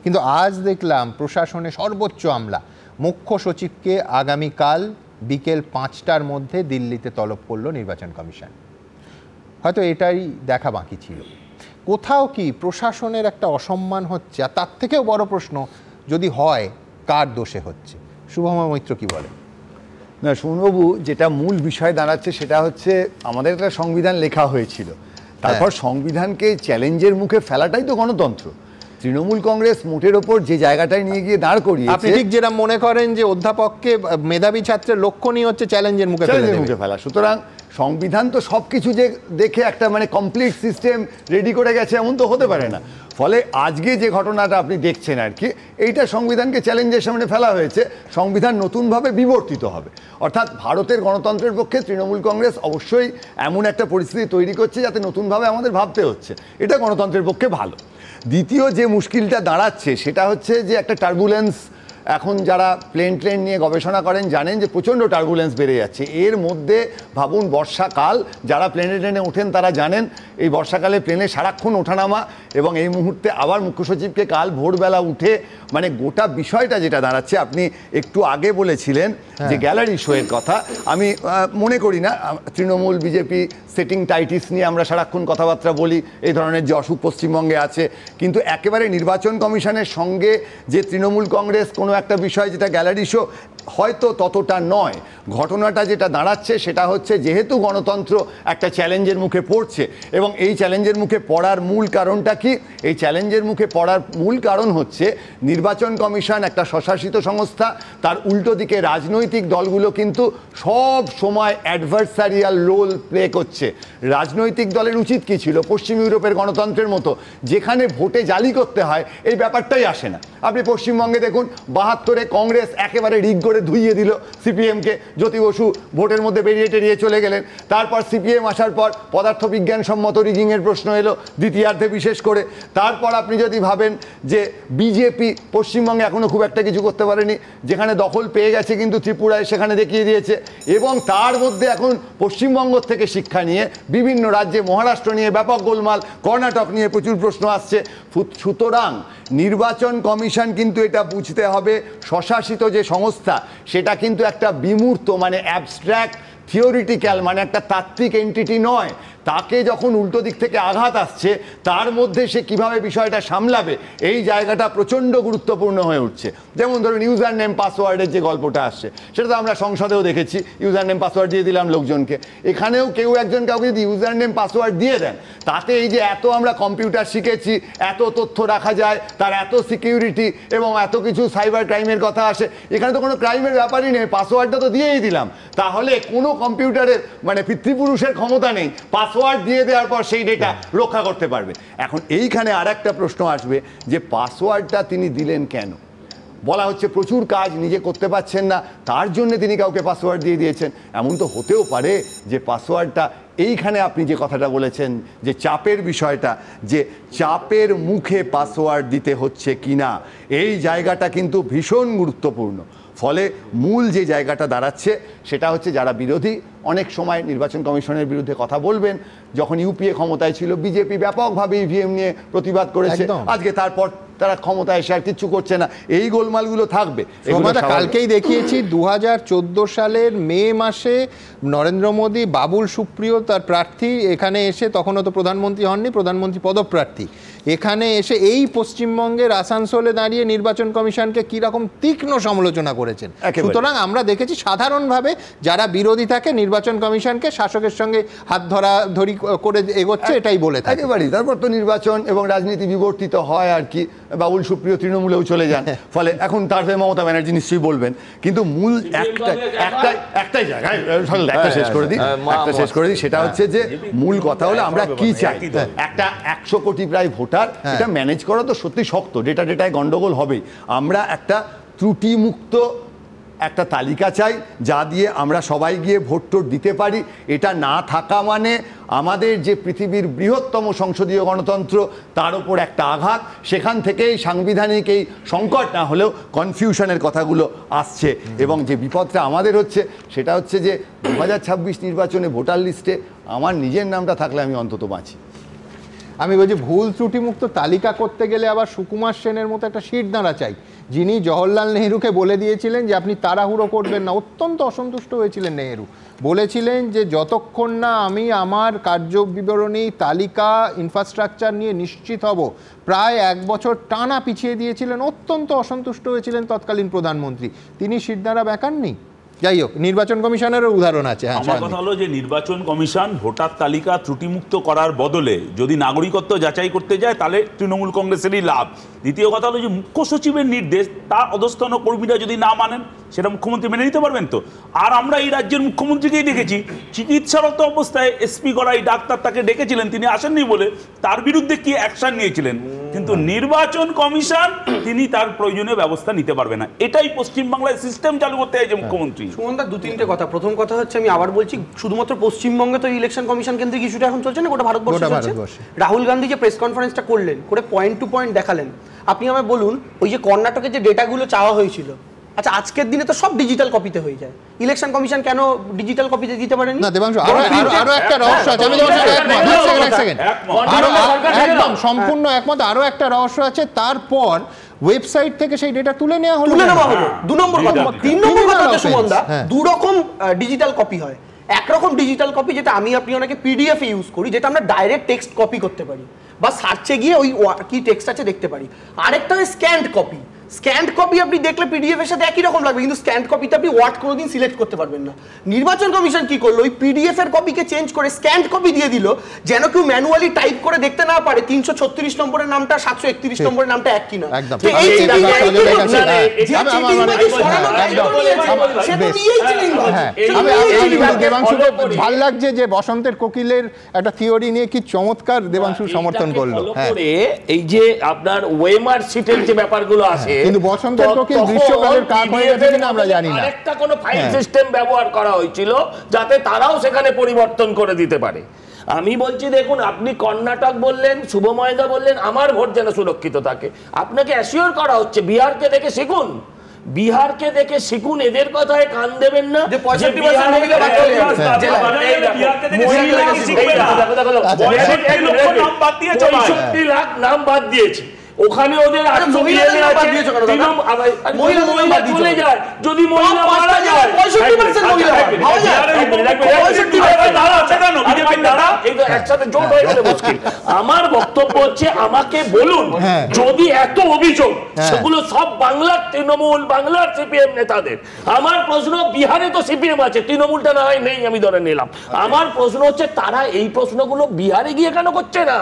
কিন্তু আজ দেখলাম প্রশাসনের সর্বোচ্চ আমলা মুখ্য সচিবকে আগামীকাল বিকেল 5টার মধ্যে দিল্লিতে তলব করল নির্বাচন কমিশন। হয়তো এটাই দেখা বাকি ছিল। কোথাও কি প্রশাসনের একটা অসম্মান হচ্ছে? আর তার থেকেও বড় প্রশ্ন, যদি হয় কার দোষে হচ্ছে? শুভময় মৈত্র কি বলেন? না সুমনবাবু, যেটা মূল বিষয় দাঁড়াচ্ছে সেটা হচ্ছে আমাদের একটা সংবিধান লেখা হয়েছিল, তারপর সংবিধানকে চ্যালেঞ্জের মুখে ফেলাটাই তো গণতন্ত্র। তৃণমূল কংগ্রেস মোটের ওপর যে জায়গাটায় নিয়ে গিয়ে দাঁড় করিয়েছে, আপনি ঠিক যেটা মনে করেন যে অধ্যাপককে মেধাবী ছাত্রের লক্ষ্য নিয়ে হচ্ছে চ্যালেঞ্জের মুখে ফেলা। সুতরাং সংবিধান তো সব কিছু যে দেখে একটা কমপ্লিট সিস্টেম রেডি করে গেছে এমন তো হতে পারে না। ফলে আজকে যে ঘটনাটা আপনি দেখছেন আর কি, এইটা সংবিধানকে চ্যালেঞ্জের সামনে ফেলা হয়েছে। সংবিধান নতুনভাবে বিবর্তিত হবে, অর্থাৎ ভারতের গণতন্ত্রের পক্ষে তৃণমূল কংগ্রেস অবশ্যই এমন একটা পরিস্থিতি তৈরি করছে যাতে নতুনভাবে আমাদের ভাবতে হচ্ছে। এটা গণতন্ত্রের পক্ষে ভালো। দ্বিতীয় যে মুশকিলটা দাঁড়াচ্ছে সেটা হচ্ছে যে একটা টার্বুলেন্স। এখন যারা প্লেন নিয়ে গবেষণা করেন জানেন যে প্রচণ্ড টার্বুলেন্স বেড়ে যাচ্ছে। এর মধ্যে ভাবুন বর্ষাকাল, যারা প্লেনে ওঠেন তারা জানেন এই বর্ষাকালে প্লেনে সারাক্ষণ ওঠানামা, এবং এই মুহূর্তে আবার মুখ্য সচিবকে কাল ভোরবেলা উঠে গোটা বিষয়টা যেটা দাঁড়াচ্ছে, আপনি একটু আগে বলেছিলেন যে গ্যালারি শোয়ের কথা, আমি মনে করি না। তৃণমূল বিজেপি সেটিং টাইটিস নিয়ে আমরা সারাক্ষণ কথাবার্তা বলি, এই ধরনের যে অসুখ পশ্চিমবঙ্গে আছে, কিন্তু একেবারে নির্বাচন কমিশনের সঙ্গে যে তৃণমূল কংগ্রেস কোনো একটা বিষয় যেটা গ্যালারি শো, হয়তো ততটা নয়। ঘটনাটা যেটা দাঁড়াচ্ছে সেটা হচ্ছে যেহেতু গণতন্ত্র একটা চ্যালেঞ্জের মুখে পড়ছে, এবং এই চ্যালেঞ্জের মুখে পড়ার মূল কারণটা কি? এই চ্যালেঞ্জের মুখে পড়ার মূল কারণ হচ্ছে নির্বাচন কমিশন একটা স্বশাসিত সংস্থা, তার উল্টো দিকে রাজনৈতিক দলগুলো কিন্তু সব সময় অ্যাডভার্সারিয়াল রোল প্লে করছে। রাজনৈতিক দলের উচিত কি ছিল? পশ্চিম ইউরোপের গণতন্ত্রের মতো যেখানে ভোটে জালি করতে হয়, এই ব্যাপারটাই আসে না। আপনি পশ্চিমবঙ্গে দেখুন, 72-এ কংগ্রেস একেবারে রিগ করে ধুইয়ে দিল সিপিএমকে, জ্যোতি বসু ভোটের মধ্যে বেরিয়ে টেরিয়ে চলে গেলেন। তারপর সিপিএম আসার পর পদার্থবিজ্ঞানসম্মত রিগিংয়ের প্রশ্ন এলো দ্বিতীয়ার্ধে বিশেষ করে। তারপর আপনি যদি ভাবেন যে বিজেপি পশ্চিমবঙ্গে এখনও খুব একটা কিছু করতে পারেনি, যেখানে দখল পেয়ে গেছে কিন্তু ত্রিপুরায় সেখানে দেখিয়ে দিয়েছে, এবং তার মধ্যে এখন পশ্চিমবঙ্গ থেকে শিক্ষা নিয়ে বিভিন্ন রাজ্যে, মহারাষ্ট্র নিয়ে ব্যাপক গোলমাল, কর্ণাটক নিয়ে প্রচুর প্রশ্ন আসছে। সুতরাং নির্বাচন কমিশন কিন্তু এটা বুঝতে হবে, স্বশাসিত যে সংস্থা সেটা কিন্তু একটা বিমূর্ত মানে অ্যাবস্ট্র্যাক্ট থিওরিটিক্যাল মানে একটা তাত্ত্বিক এন্টিটি নয়। তাকে যখন উল্টো দিক থেকে আঘাত আসছে তার মধ্যে সে কিভাবে বিষয়টা সামলাবে এই জায়গাটা প্রচণ্ড গুরুত্বপূর্ণ হয়ে উঠছে। যেমন ধরুন ইউজার নেম পাসওয়ার্ডের যে গল্পটা আসছে সেটা তো আমরা সংসদেও দেখেছি, ইউজার নেম পাসওয়ার্ড দিয়ে দিলাম লোকজনকে। এখানেও কেউ একজন কাউকে যদি ইউজার নেম পাসওয়ার্ড দিয়ে দেন, তাতে এই যে এত আমরা কম্পিউটার শিখেছি, এত তথ্য রাখা যায়, তার এত সিকিউরিটি এবং এত কিছু সাইবার ক্রাইমের কথা আসে, এখানে তো কোনো ক্রাইমের ব্যাপারই নেই, পাসওয়ার্ডটা তো দিয়েই দিলাম। তাহলে কোনো কম্পিউটারের মানে পিতৃপুরুষের ক্ষমতা নেই পাসওয়ার্ড দিয়ে দেওয়ার পর সেই ডেটা রক্ষা করতে পারবে। এখন এইখানে আর একটা প্রশ্ন আসবে যে পাসওয়ার্ডটা তিনি দিলেন কেন? বলা হচ্ছে প্রচুর কাজ নিজে করতে পারছেন না, তার জন্য তিনি কাউকে পাসওয়ার্ড দিয়ে দিয়েছেন। এমন তো হতেও পারে যে পাসওয়ার্ডটা এইখানে আপনি যে কথাটা বলেছেন যে চাপের বিষয়টা, যে চাপের মুখে পাসওয়ার্ড দিতে হচ্ছে কিনা, এই জায়গাটা কিন্তু ভীষণ গুরুত্বপূর্ণ। ফলে মূল যে জায়গাটা দাঁড়াচ্ছে সেটা হচ্ছে যারা বিরোধী অনেক সময় নির্বাচন কমিশনের বিরুদ্ধে কথা বলবেন। যখন ইউপিএ ক্ষমতায় ছিল বিজেপি ব্যাপকভাবে ইভিএম নিয়ে প্রতিবাদ করেছে, আজকে তারপর তারা ক্ষমতায় এসে আর কিচ্ছু করছে না, এই গোলমালগুলো থাকবে। কালকেই দেখিয়েছি 2014 সালের মে মাসে নরেন্দ্র মোদী বাবুল সুপ্রিয় তার প্রার্থী এখানে এসে, তখনও তো প্রধানমন্ত্রী হননি, প্রধানমন্ত্রী পদপ্রার্থী, এখানে এসে এই পশ্চিমবঙ্গের আসানসোলে দাঁড়িয়ে নির্বাচন কমিশনকে কিরকম তীক্ষ্ণ সমালোচনা করেছেন। সুতরাং আমরা দেখেছি সাধারণভাবে যারা বিরোধী থাকে নির্বাচন কমিশনকে শাসকের সঙ্গে হাত ধরাধরি করে এগোচ্ছে, এটাই বলে থাকে একেবারেই। তারপর তো নির্বাচন এবং রাজনীতি বিবর্তিত হয় আর কি, বাবুল সুপ্রিয় তৃণমূলেও চলে যান, ফলে এখন তার হয়ে মমতা ব্যানার্জি নিশ্চয়ই বলবেন। কিন্তু মূল একটাই জায়গায় একটা শেষ করে দিই, সেটা হচ্ছে যে মূল কথা হলো আমরা কি চাই। একটা 100 কোটি প্রায় ভোটার, এটা ম্যানেজ করা তো সত্যি শক্ত, ডেটায় গন্ডগোল হবেই। আমরা একটা ত্রুটিমুক্ত একটা তালিকা চাই যা দিয়ে আমরা সবাই গিয়ে ভোট টোট দিতে পারি। এটা না থাকা মানে আমাদের যে পৃথিবীর বৃহত্তম সংসদীয় গণতন্ত্র তার উপর একটা আঘাত। সেখান থেকেই সাংবিধানিক এই সংকট না হলেও কনফিউশনের কথাগুলো আসছে, এবং যে বিপদটা আমাদের হচ্ছে সেটা হচ্ছে যে 2026 নির্বাচনে ভোটার লিস্টে আমার নিজের নামটা থাকলে আমি অন্তত বাঁচি। আমি বলছি ভুল ত্রুটিমুক্ত তালিকা করতে গেলে আবার সুকুমার সেনের মতো একটা শিরদাঁড়া চাই, যিনি জওহরলাল নেহরুকে বলে দিয়েছিলেন যে আপনি তাড়াহুড়ো করবেন না। অত্যন্ত অসন্তুষ্ট হয়েছিলেন নেহরু, বলেছিলেন যে যতক্ষণ না আমি আমার কার্যবিবরণী তালিকা ইনফ্রাস্ট্রাকচার নিয়ে নিশ্চিত হব, প্রায় 1 বছর টানা পিছিয়ে দিয়েছিলেন। অত্যন্ত অসন্তুষ্ট হয়েছিলেন তৎকালীন প্রধানমন্ত্রী, তিনি শিরদাঁড়া বেঁকাননি। যাই হোক, নির্বাচন কমিশনেরও উদাহরণ আছে। আমার কথা হলো যে নির্বাচন কমিশন ভোটার তালিকা ত্রুটিমুক্ত করার বদলে যদি নাগরিকত্ব যাচাই করতে যায় তাহলে তৃণমূল কংগ্রেসেরই লাভ। দ্বিতীয় কথা হলো যে মুখ্য সচিবের নির্দেশ তার অধস্তন কর্মীরা যদি না মানেন সেটা মুখ্যমন্ত্রী মেনে নিতে পারবেন তো? আর আমরা এই রাজ্যের মুখ্যমন্ত্রীকেই দেখেছি চিকিৎসারত অবস্থায় এসপি গড়াই ডাক্তার তাকে ডেকেছিলেন, তিনি আসেননি বলে তার বিরুদ্ধে কি অ্যাকশন নিয়েছিলেন, কিন্তু নির্বাচন কমিশন তিনি তার প্রয়োজনীয় ব্যবস্থা নিতে পারবে না। এটাই পশ্চিমবাংলায় সিস্টেম চালু করতে চাইছে মুখ্যমন্ত্রী। সুমনদা, 2-3টে কথা। প্রথম কথা হচ্ছে, আমি আবার বলছি, শুধুমাত্র পশ্চিমবঙ্গে তো ইলেকশন কমিশন কেন্দ্রিক ইস্যুটা এখন চলছে না, গোটা ভারতবর্ষে চলছে। রাহুল গান্ধী যে প্রেস কনফারেন্সটা করলেন, করে পয়েন্ট টু পয়েন্ট দেখালেন। আপনি আমায় বলুন, ওই যে কর্ণাটকে যে ডেটাগুলো চাওয়া হয়েছিল, আচ্ছা আজকের দিনে তো সব ডিজিটাল কপিতে হয়ে যায়, ইলেকশন কমিশন কেন ডিজিটাল কপিতে দিতে পারেনি? না দেবাংশু, আরো একটা রহস্য আছে, আমি তোমার সাথে একদম সম্পূর্ণ একমত। আরো একটা রহস্য আছে, তারপর ওয়েবসাইট থেকে সেই ডেটা তুলে নেওয়া হলো। 2 নম্বর কথা। 3 নম্বর কথা হচ্ছে সুমনদা, 2 রকম ডিজিটাল কপি হয়। একরকম ডিজিটাল কপি যেটা আমি আপনি অনেকে পিডিএফ এ ইউজ করি, যেটা আমরা ডাইরেক্ট টেক্সট কপি করতে পারি বা সার্চে গিয়ে ওই কি টেক্সট আছে দেখতে পারি। আরেকটা হয় স্ক্যান্ড কপি। স্ক্যান্ড কপি আপনি দেখলে পিডিএফ এর সাথে একই রকম লাগবে, কিন্তু স্ক্যান্ড কপিতে আপনি ওয়ার্ড কোনোদিন সিলেক্ট করতে পারবেন না। নির্বাচন কমিশন কি করলো, ওই পিডিএফ এর কপিকে চেঞ্জ করে স্ক্যান্ড কপি দিয়ে দিল, যেন কেউ ম্যানুয়ালি টাইপ করে দেখতে না পারে 336 নম্বরের নামটা 731 নম্বরের নামটা এক কিনা। দেবাংশুকে ভাল লাগছে যে বসন্তের কোকিলের একটা থিওরি নিয়ে কি চমৎকার দেবাংশু সমর্থন করলো। এই যে আপনার ওয়েমার সিটের যে ব্যাপারগুলো আছে কিন্তু বসন্তের কোকিল গ্রীষ্মকালের কাক হয়ে গেছে কিনা আমরা জানি না। আরেকটা কোনো ফাইল সিস্টেম ব্যবহার করা হয়েছিল যাতে তারাও সেখানে পরিবর্তন করে দিতে পারে। আমি বলছি দেখুন, আপনি কর্ণাটক বললেন, শুভময়দা বললেন, আমার ভোট যেন সুরক্ষিত থাকে। আপনাকে অ্যাসিওর করা হচ্ছে বিহারকে দেখে শিখুন, বিহারকে দেখে শিখুন, এদের কথায় কান দেবেন না। 65 লাখ নাম বাদ দিয়েছে, ওখানে ওদের চলে যায়। যদি মহিলা মারা যায় একসাথে জোট হয়ে গেলে মুশকিল। আমার বক্তব্য হচ্ছে, আমাকে বলুন যদি এত অভিযোগ সেগুলো সব বাংলার তৃণমূল, বাংলার সিপিএম নেতাদের। আমার প্রশ্ন, বিহারে তো সিপিএম আছে, তৃণমূলটা না হয় নেই, আমি ধরে নিলাম। আমার প্রশ্ন হচ্ছে, তারা এই প্রশ্নগুলো বিহারে গিয়ে কেন করছে না?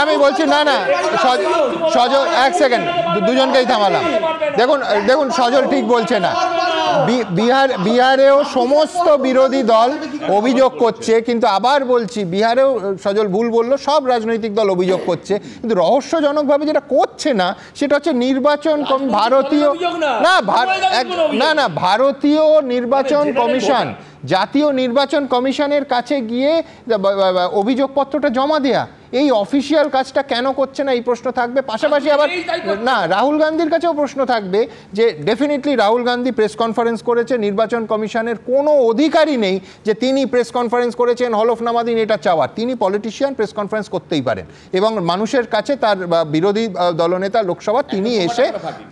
আমি বলছি না সজল, এক সেকেন্ড, দুজনকেই থামালাম। দেখুন সজল ঠিক বলছে না। বিহারেও সমস্ত বিরোধী দল অভিযোগ করছে, কিন্তু আবার বলছি বিহারেও সজল ভুল বললো, সব রাজনৈতিক দল অভিযোগ করছে, কিন্তু রহস্যজনকভাবে যেটা করছে না সেটা হচ্ছে নির্বাচন ভারতীয় ভারতীয় নির্বাচন কমিশন, জাতীয় নির্বাচন কমিশনের কাছে গিয়ে অভিযোগপত্রটা জমা দেয়া। এই অফিসিয়াল কাজটা কেন করছে না, এই প্রশ্ন থাকবে। পাশাপাশি আবার না, রাহুল গান্ধীর কাছেও প্রশ্ন থাকবে যে definitely Rahul Gandhi press conference করেছে, নির্বাচন কমিশনের কোনো অধিকারই নেই যে তিনি প্রেস কনফারেন্স করেছেন, হলফনামা দিন এটা চাওয়ার। তিনি পলিটিশিয়ান, প্রেস কনফারেন্স করতেই পারেন এবং মানুষের কাছে তার বিরোধী দলনেতা লোকসভা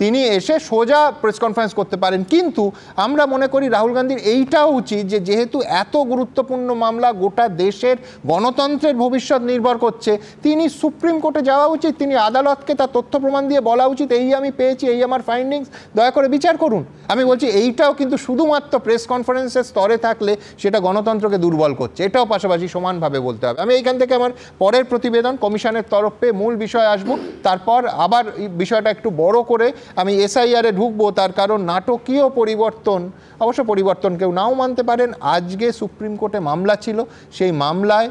তিনি এসে সোজা প্রেস কনফারেন্স করতে পারেন। কিন্তু আমরা মনে করি রাহুল গান্ধীর এইটাও উচিত যে যেহেতু এত গুরুত্বপূর্ণ মামলা, গোটা দেশের গণতন্ত্রের ভবিষ্যৎ নির্ভর করছে, তিনি সুপ্রিম কোর্টে যাওয়া উচিত, তিনি আদালতকে তার তথ্য প্রমাণ দিয়ে বলা উচিত এই আমি পেয়েছি, এই আমার ফাইন্ডিংস, দয়া করে বিচার করুন। আমি বলছি এইটাও কিন্তু শুধুমাত্র প্রেস কনফারেন্সের স্তরে থাকলে সেটা গণতন্ত্রকে দুর্বল করছে, এটাও পাশাপাশি সমানভাবে বলতে হবে। আমি এইখান থেকে আমার পরের প্রতিবেদন কমিশনের তরফে মূল বিষয় আসবো, তারপর আবার এই বিষয়টা একটু বড় করে আমি এসআইআরে ঢুকবো। তার কারণ নাটকীয় পরিবর্তন, অবশ্য পরিবর্তন কেউ নাও মানতে পারেন। আজকে সুপ্রিম কোর্টে মামলা ছিল, সেই মামলায়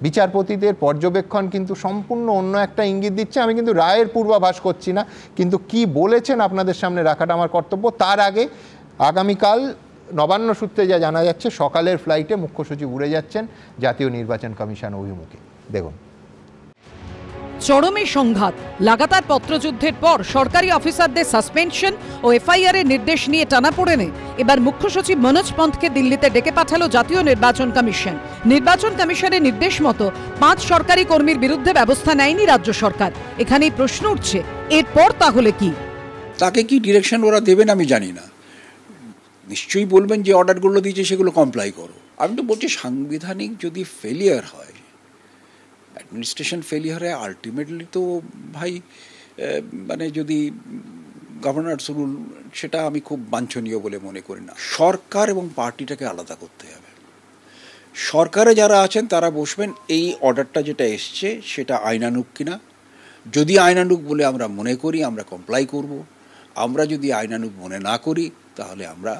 বিচারপতিদের পর্যবেক্ষণ কিন্তু সম্পূর্ণ অন্য একটা ইঙ্গিত দিচ্ছে। আমি কিন্তু রায়ের পূর্বাভাস করছি না, কিন্তু কি বলেছেন আপনাদের সামনে রাখাটা আমার কর্তব্য। তার আগে আগামীকাল নবান্ন সূত্রে যা জানা যাচ্ছে, সকালের ফ্লাইটে মুখ্য সচিব উড়ে যাচ্ছেন জাতীয় নির্বাচন কমিশন অভিমুখে। দেখুন, চরমে সংঘাত, লাগাতার পত্রযুদ্ধের পর সরকারি অফিসারদের সাসপেনশন ও এফআইআর এর নির্দেশ নিয়ে টানাপোড়েনে এবার মুখ্য সচিব মনোজ পন্থকে দিল্লিতে ডেকে পাঠালো জাতীয় নির্বাচন কমিশন। নির্বাচন কমিশনের নির্দেশ মতো 5 সরকারি কর্মীর বিরুদ্ধে ব্যবস্থা নেয়নি রাজ্য সরকার। এখানেই প্রশ্ন উঠছে, এরপর তাহলে কি? তাকে কি ডিরেকশন ওরা দেবেন আমি জানি না, নিশ্চয়ই বলবেন যে অর্ডারগুলো দিয়েছে সেগুলো কমপ্লাই করো। আমি তো বলছি সাংবিধানিক যদি ফেলিয়ার হয়, অ্যাডমিনিস্ট্রেশন ফেলিয়ার হয়, আলটিমেটলি তো ভাই মানে যদি গভর্নরস রুল, সেটা আমি খুব বাঞ্ছনীয় বলে মনে করি না। সরকার এবং পার্টিটাকে আলাদা করতে হবে। সরকারে যারা আছেন তারা বসবেন, এই অর্ডারটা যেটা এসছে সেটা আইনানুগ কিনা। যদি আইনানুগ বলে আমরা মনে করি আমরা কমপ্লাই করব, আমরা যদি আইনানুগ মনে না করি তাহলে আমরা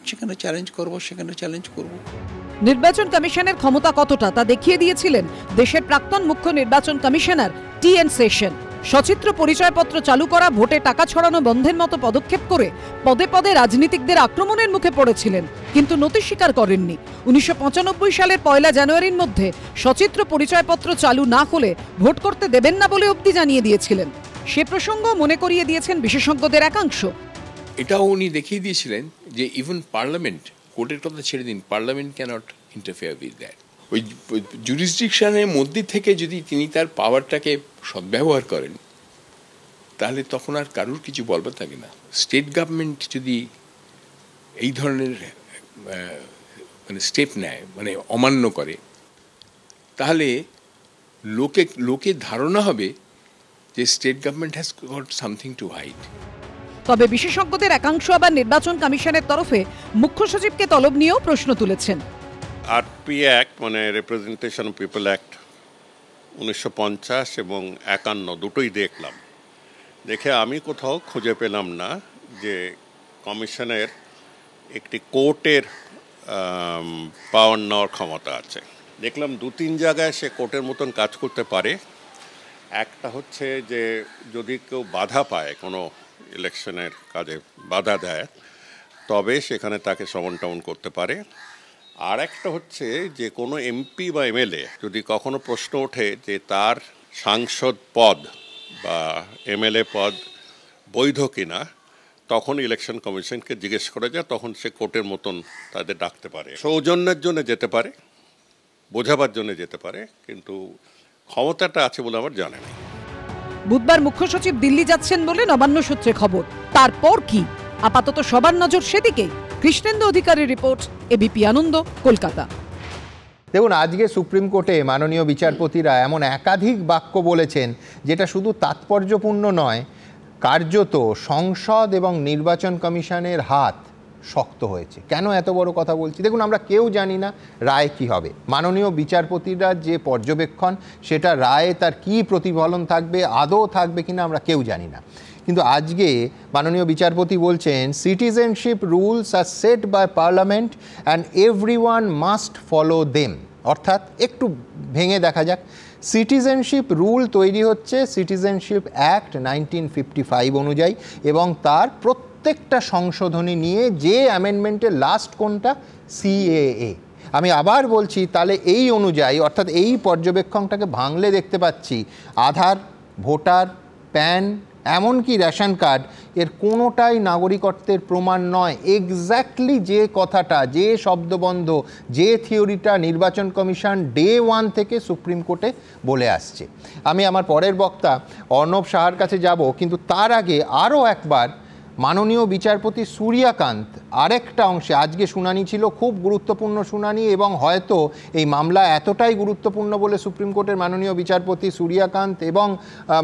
যেখানে চ্যালেঞ্জ করব। নির্বাচন কমিশনের ক্ষমতা কতটা তা দেখিয়ে দিয়েছিলেন দেশের প্রাক্তন মুখ্য নির্বাচন কমিশনার টি.এন. সেশন। সচিত্র পরিচয়পত্র চালু করা, ভোটে টাকা ছড়ানো বন্ধের মতো পদক্ষেপ করে পদে পদে রাজনীতিকদের আক্রমণের মুখে পড়েছিলেন, কিন্তু নতি স্বীকার করেননি। 1995 সালের 1 জানুয়ারির মধ্যে সচিত্র পরিচয়পত্র চালু না হলে ভোট করতে দেবেন না বলে অবধি জানিয়ে দিয়েছিলেন। সে প্রসঙ্গ মনে করিয়ে দিয়েছেন বিশেষজ্ঞদের একাংশ। এটাও উনি দেখিয়ে দিয়েছিলেন যে ইভেন পার্লামেন্ট, কোর্টের কথা ছেড়ে দিন, parliament cannot interfere with that. ওই জুরিসডিকশনের মধ্যে থেকে যদি তিনি তার পাওয়ারটাকে সদ্ব্যবহার করেন তাহলে তখন আর কারুর কিছু বলবার থাকে না। স্টেট গভর্নমেন্ট যদি এই ধরনের মানে স্টেপ নেয়, মানে অমান্য করে, তাহলে লোকে ধারণা হবে যে state government has got something to hide. তবে বিশেষজ্ঞদের একাংশ আবার নির্বাচন কমিশনের তরফে মুখ্য সচিবকে তলব নিয়েও প্রশ্ন তুলেছেন। আরপি অ্যাক্ট মানে রিপ্রেজেন্টেশন অফ পিপল অ্যাক্ট 1950 এবং 51 দুটোই দেখলাম, দেখে আমি কোথাও খুঁজে পেলাম না যে কমিশনের একটি কোর্টের পাওয়ার নেওয়ার ক্ষমতা আছে। দেখলাম 2-3 জায়গায় সে কোর্টের মতন কাজ করতে পারে। একটা হচ্ছে যে যদি কেউ বাধা পায়, কোনো ইলেকশনের কাজে বাধা দেয়, তবে সেখানে তাকে সমন টমন করতে পারে। আর একটা হচ্ছে যে কোনো এমপি বা এমএলএ যদি কখনো প্রশ্ন ওঠে যে তার সাংসদ পদ বা এমএলএ পদ বৈধ কিনা, তখন ইলেকশন কমিশনকে জিজ্ঞেস করা যায়, তখন সে কোর্টের মতন তাদের ডাকতে পারে। সৌজন্যের জন্য যেতে পারে, বোঝাবার জন্য যেতে পারে, কিন্তু ক্ষমতাটা আছে বলে আমার জানা নেই। বুধবার মুখ্য সচিব দিল্লি যাচ্ছেন বলে নবান্ন সূত্রে খবর। তারপর কি? আপাতত সবার নজর সেদিকে। কৃষ্ণেন্দু অধিকারীর রিপোর্ট, এবিপি আনন্দ, কলকাতা। দেখুন, আজকে সুপ্রিম কোর্টে মাননীয় বিচারপতিরা এমন একাধিক বাক্য বলেছেন যেটা শুধু তাৎপর্যপূর্ণ নয়, কার্যত সংসদ এবং নির্বাচন কমিশনের হাত শক্ত হয়েছে। কেন এত বড় কথা বলছি? দেখুন, আমরা কেউ জানি না রায় কি হবে। মাননীয় বিচারপতিরা যে পর্যবেক্ষণ, সেটা রায়ে তার কি প্রতিফলন থাকবে, আদৌ থাকবে কিনা আমরা কেউ জানি না। কিন্তু আজকে মাননীয় বিচারপতি বলছেন citizenship rules are set by parliament and everyone must follow them. অর্থাৎ একটু ভেঙে দেখা যাক। সিটিজেনশিপ রুল তৈরি হচ্ছে সিটিজেনশিপ অ্যাক্ট 1955 অনুযায়ী, এবং তার প্রত্যেকটা সংশোধনী নিয়ে, যে অ্যামেন্ডমেন্টের লাস্ট কোনটা, সিএএ। আমি আবার বলছি, তাহলে এই অনুযায়ী, অর্থাৎ এই পর্যবেক্ষণটাকে ভাঙলে দেখতে পাচ্ছি আধার, ভোটার, প্যান, এমনকি রেশন কার্ড, এর কোনোটাই নাগরিকত্বের প্রমাণ নয়। এক্স্যাক্টলি যে কথাটা, যে শব্দবন্ধ, যে থিওরিটা নির্বাচন কমিশন ডে 1 থেকে সুপ্রিম কোর্টে বলে আসছে। আমি আমার পরের বক্তা অর্ণব সাহার কাছে যাব, কিন্তু তার আগে আরও একবার মাননীয় বিচারপতি সূর্যকান্ত আরেকটা অংশে, আজকে শুনানি ছিল, খুব গুরুত্বপূর্ণ শুনানি, এবং হয়তো এই মামলা এতটাই গুরুত্বপূর্ণ বলে সুপ্রিম কোর্টের মাননীয় বিচারপতি সূর্যকান্ত এবং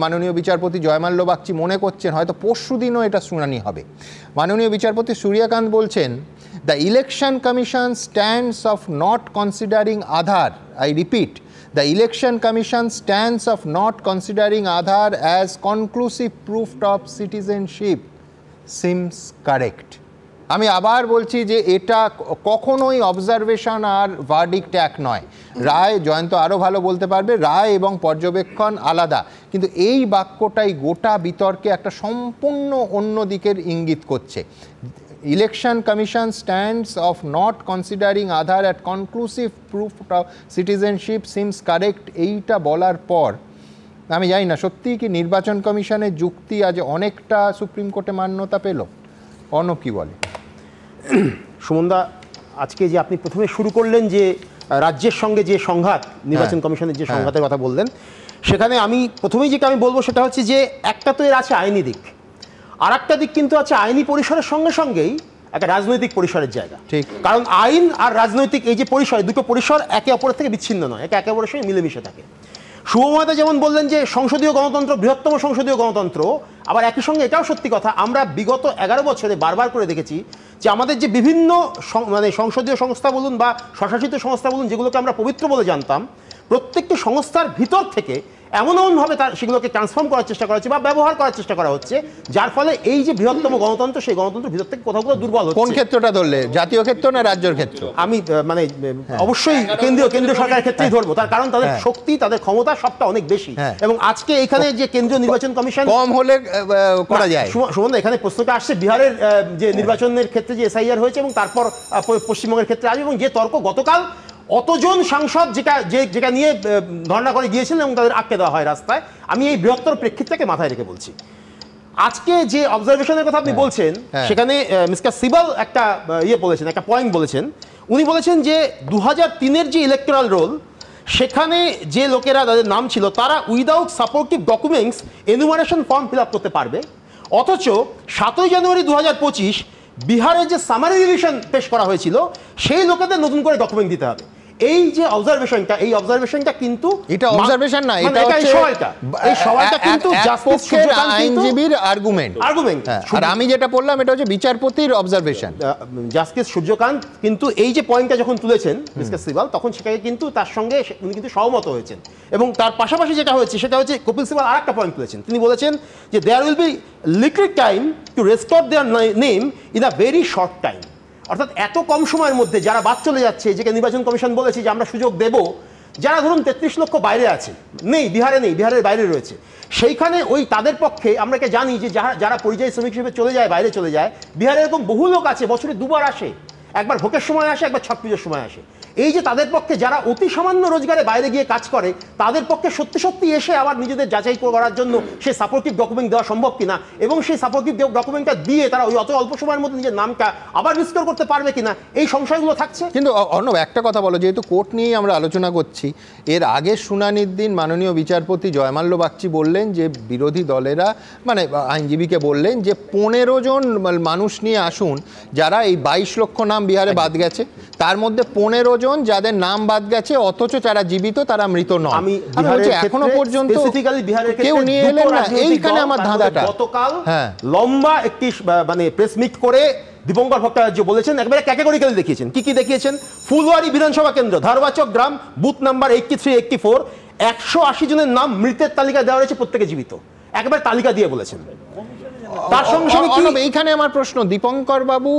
মাননীয় বিচারপতি জয়মাল্য বাগচি মনে করছেন হয়তো পরশু দিনও এটা শুনানি হবে। মাননীয় বিচারপতি সূর্যকান্ত বলছেন, the election commission stands of not considering Aadhaar, I repeat, the election commission stands of not considering Aadhaar as conclusive proof of citizenship seems correct. আমি আবার বলছি যে এটা কখনোই অবজারভেশন আর ভার্ডিক্ট এক নয়। রায়, জয়ন্ত আরও ভালো বলতে পারবে, রায় এবং পর্যবেক্ষণ আলাদা, কিন্তু এই বাক্যটাই গোটা বিতর্কে একটা সম্পূর্ণ অন্য দিকের ইঙ্গিত করছে। Election commission stands of not considering Aadhaar at conclusive proof of citizenship seems correct, এইটা বলার পর আমি জানি না সত্যিই কি নির্বাচন কমিশনের যুক্তি আজ অনেকটা সুপ্রিম কোর্টে মান্যতা পেল। অর্ণব কি বলে? সুমনদা, আজকে যে আপনি প্রথমে শুরু করলেন যে রাজ্যের সঙ্গে যে সংঘাত, নির্বাচন কমিশনের যে সংঘাতের কথা বললেন, সেখানে আমি প্রথমেই যেটা আমি বলবো সেটা হচ্ছে যে একটা তো এর আছে আইনি দিক, আর একটা দিক কিন্তু আছে আইনি পরিসরের সঙ্গে সঙ্গেই একটা রাজনৈতিক পরিসরের জায়গা। ঠিক, কারণ আইন আর রাজনৈতিক এই যে পরিসর, দুটো পরিসর একে অপরের থেকে বিচ্ছিন্ন নয়, একে অপরের সঙ্গে মিলেমিশে থাকে। শুভময়দা যেমন বললেন যে সংসদীয় গণতন্ত্র বৃহত্তম সংসদীয় গণতন্ত্র, আবার একই সঙ্গে এটাও সত্যি কথা, আমরা বিগত 11 বছরে বারবার করে দেখেছি যে আমাদের যে বিভিন্ন মানে সংসদীয় সংস্থা বলুন বা স্বশাসিত সংস্থা বলুন, যেগুলোকে আমরা পবিত্র বলে জানতাম, প্রত্যেকটি সংস্থার ভিতর থেকে এমনভাবে সেগুলোকে ট্রান্সফর্ম করার চেষ্টা করা হচ্ছে বা ব্যবহার করার চেষ্টা করা হচ্ছে, যার ফলে এই যে বৃহত্তম গণতন্ত্র, সেই গণতন্ত্রের ভিতর থেকে কোথাও কোথাও দুর্বল হচ্ছে। কোন ক্ষেত্রটা ধরলে, জাতীয় ক্ষেত্র না রাজ্যের ক্ষেত্র? আমি মানে অবশ্যই কেন্দ্রীয় সরকারের ক্ষেত্রেই ধরবো, তার কারণ তাদের শক্তি, তাদের ক্ষমতা সবটা অনেক বেশি। এবং আজকে এখানে যে কেন্দ্রীয় নির্বাচন কমিশন কম হলে করা যায়। সুমন, এখানে প্রশ্নটা আসছে বিহারের যে নির্বাচনের ক্ষেত্রে যে এসআইআর হয়েছে এবং তারপর পশ্চিমবঙ্গের ক্ষেত্রে আসবে, এবং যে তর্ক গতকাল অতজন সাংসদ যেটা নিয়ে ধর্ণা করে গিয়েছিলেন এবং তাদের আটকে দেওয়া হয় রাস্তায়, আমি এই বৃহত্তর প্রেক্ষিতটাকে মাথায় রেখে বলছি। আজকে যে অবজারভেশনের কথা আপনি বলছেন, সেখানে মিস্টার সিবাল একটা বলেছেন, একটা পয়েন্ট বলেছেন। উনি বলেছেন যে 2003-এর যে ইলেকটোরাল রোল, সেখানে যে লোকেরা তাদের নাম ছিল তারা without supportive documents enumeration form fill up করতে পারবে, অথচ 7 জানুয়ারি 2025 বিহারের যে সামারি রিভিশন পেশ করা হয়েছিল, সেই লোকেদের নতুন করে ডকুমেন্ট দিতে হবে। এই যে অবজারভেশনটা, এই অবজারভেশনটা কিন্তু এটা অবজারভেশন না, এটা হচ্ছে এই সবাইটা কিন্তু আইনজীবীর আর্গুমেন্ট। আর আমি যেটা বললাম এটা হচ্ছে বিচারপতির অবজারভেশন। জাস্টিস সূর্যকান্ত কিন্তু এই যে পয়েন্টটা যখন তুলেছেন মিস্টার সিবাল, তখন সেটাকে কিন্তু তার সঙ্গে উনি কিন্তু সহমত হয়েছেন। এবং তার পাশাপাশি যেটা হয়েছে সেটা হচ্ছে কপিল সিবাল আরেকটা পয়েন্ট তুলেছেন। তিনি বলেছেন যে there will be liquid time to restore their name in a very short time. অর্থাৎ এত কম সময়ের মধ্যে যারা বাদ চলে যাচ্ছে, যে নির্বাচন কমিশন বলেছে যে আমরা সুযোগ দেব, যারা ধরুন 33 লক্ষ বাইরে আছে, নেই বিহারে, নেই বিহারের বাইরে রয়েছে, সেইখানে ওই তাদের পক্ষে আমরা জানি যে যারা পরিযায়ী শ্রমিক হিসেবে চলে যায়, বাইরে চলে যায়, বিহারে এরকম বহু লোক আছে, বছরে দুবার আসে, একবার ভোটের সময় আসে, একবার ছট পুজোর সময় আসে। এই যে তাদের পক্ষে যারা অতি সামান্য রোজগারে বাইরে গিয়ে কাজ করে, তাদের পক্ষে সত্যি সত্যি এসে আবার নিজেদের যাচাই করার জন্য সেই সাপোর্টিভ ডকুমেন্ট দেওয়া সম্ভব কিনা, এবং সেই সাপোর্টিভ ডকুমেন্টটা দিয়ে তারা ওই অত অল্প সময়ের মধ্যে নিজের নামটা আবার রিস্টোর করতে পারবে কিনা, এই সংশয়গুলো থাকছে। কিন্তু অর্ণব, একটা কথা বলো, যেহেতু কোর্ট নিয়েই আমরা আলোচনা করছি, এর আগের শুনানির দিন মাননীয় বিচারপতি জয়মাল্য বাগচি বললেন যে বিরোধী দলেরা, মানে আইনজীবীকে বললেন যে 15 জন মানুষ নিয়ে আসুন যারা এই 22 লক্ষ নাম বিহারে বাদ গেছে, তার মধ্যে 15 জন যাদের নাম বাদ গেছে অথচ যারা জীবিত, তারা মৃত নয়। আমি এখনো পর্যন্ত কেউ নিয়ে এলেন না, এইখানে আমার ধাঁধাটা। গতকাল লম্বা একটি মানে প্রেস মিট করে দীপঙ্কর ভট্টাচার্য বলেছেন, একবারে ক্যাটেগরিক্যালি দেখিয়েছেন। কি কি দেখিয়েছেন? ফুলবাড়ি বিধানসভা কেন্দ্র, ধারবাচক গ্রাম, বুথ নাম্বার 83-84, 180 জনের নাম মৃতের তালিকা দেওয়া রয়েছে, প্রত্যেকে জীবিত, একবার তালিকা দিয়ে বলেছেন। তার সঙ্গে এইখানে আমার প্রশ্ন, দীপঙ্কর বাবু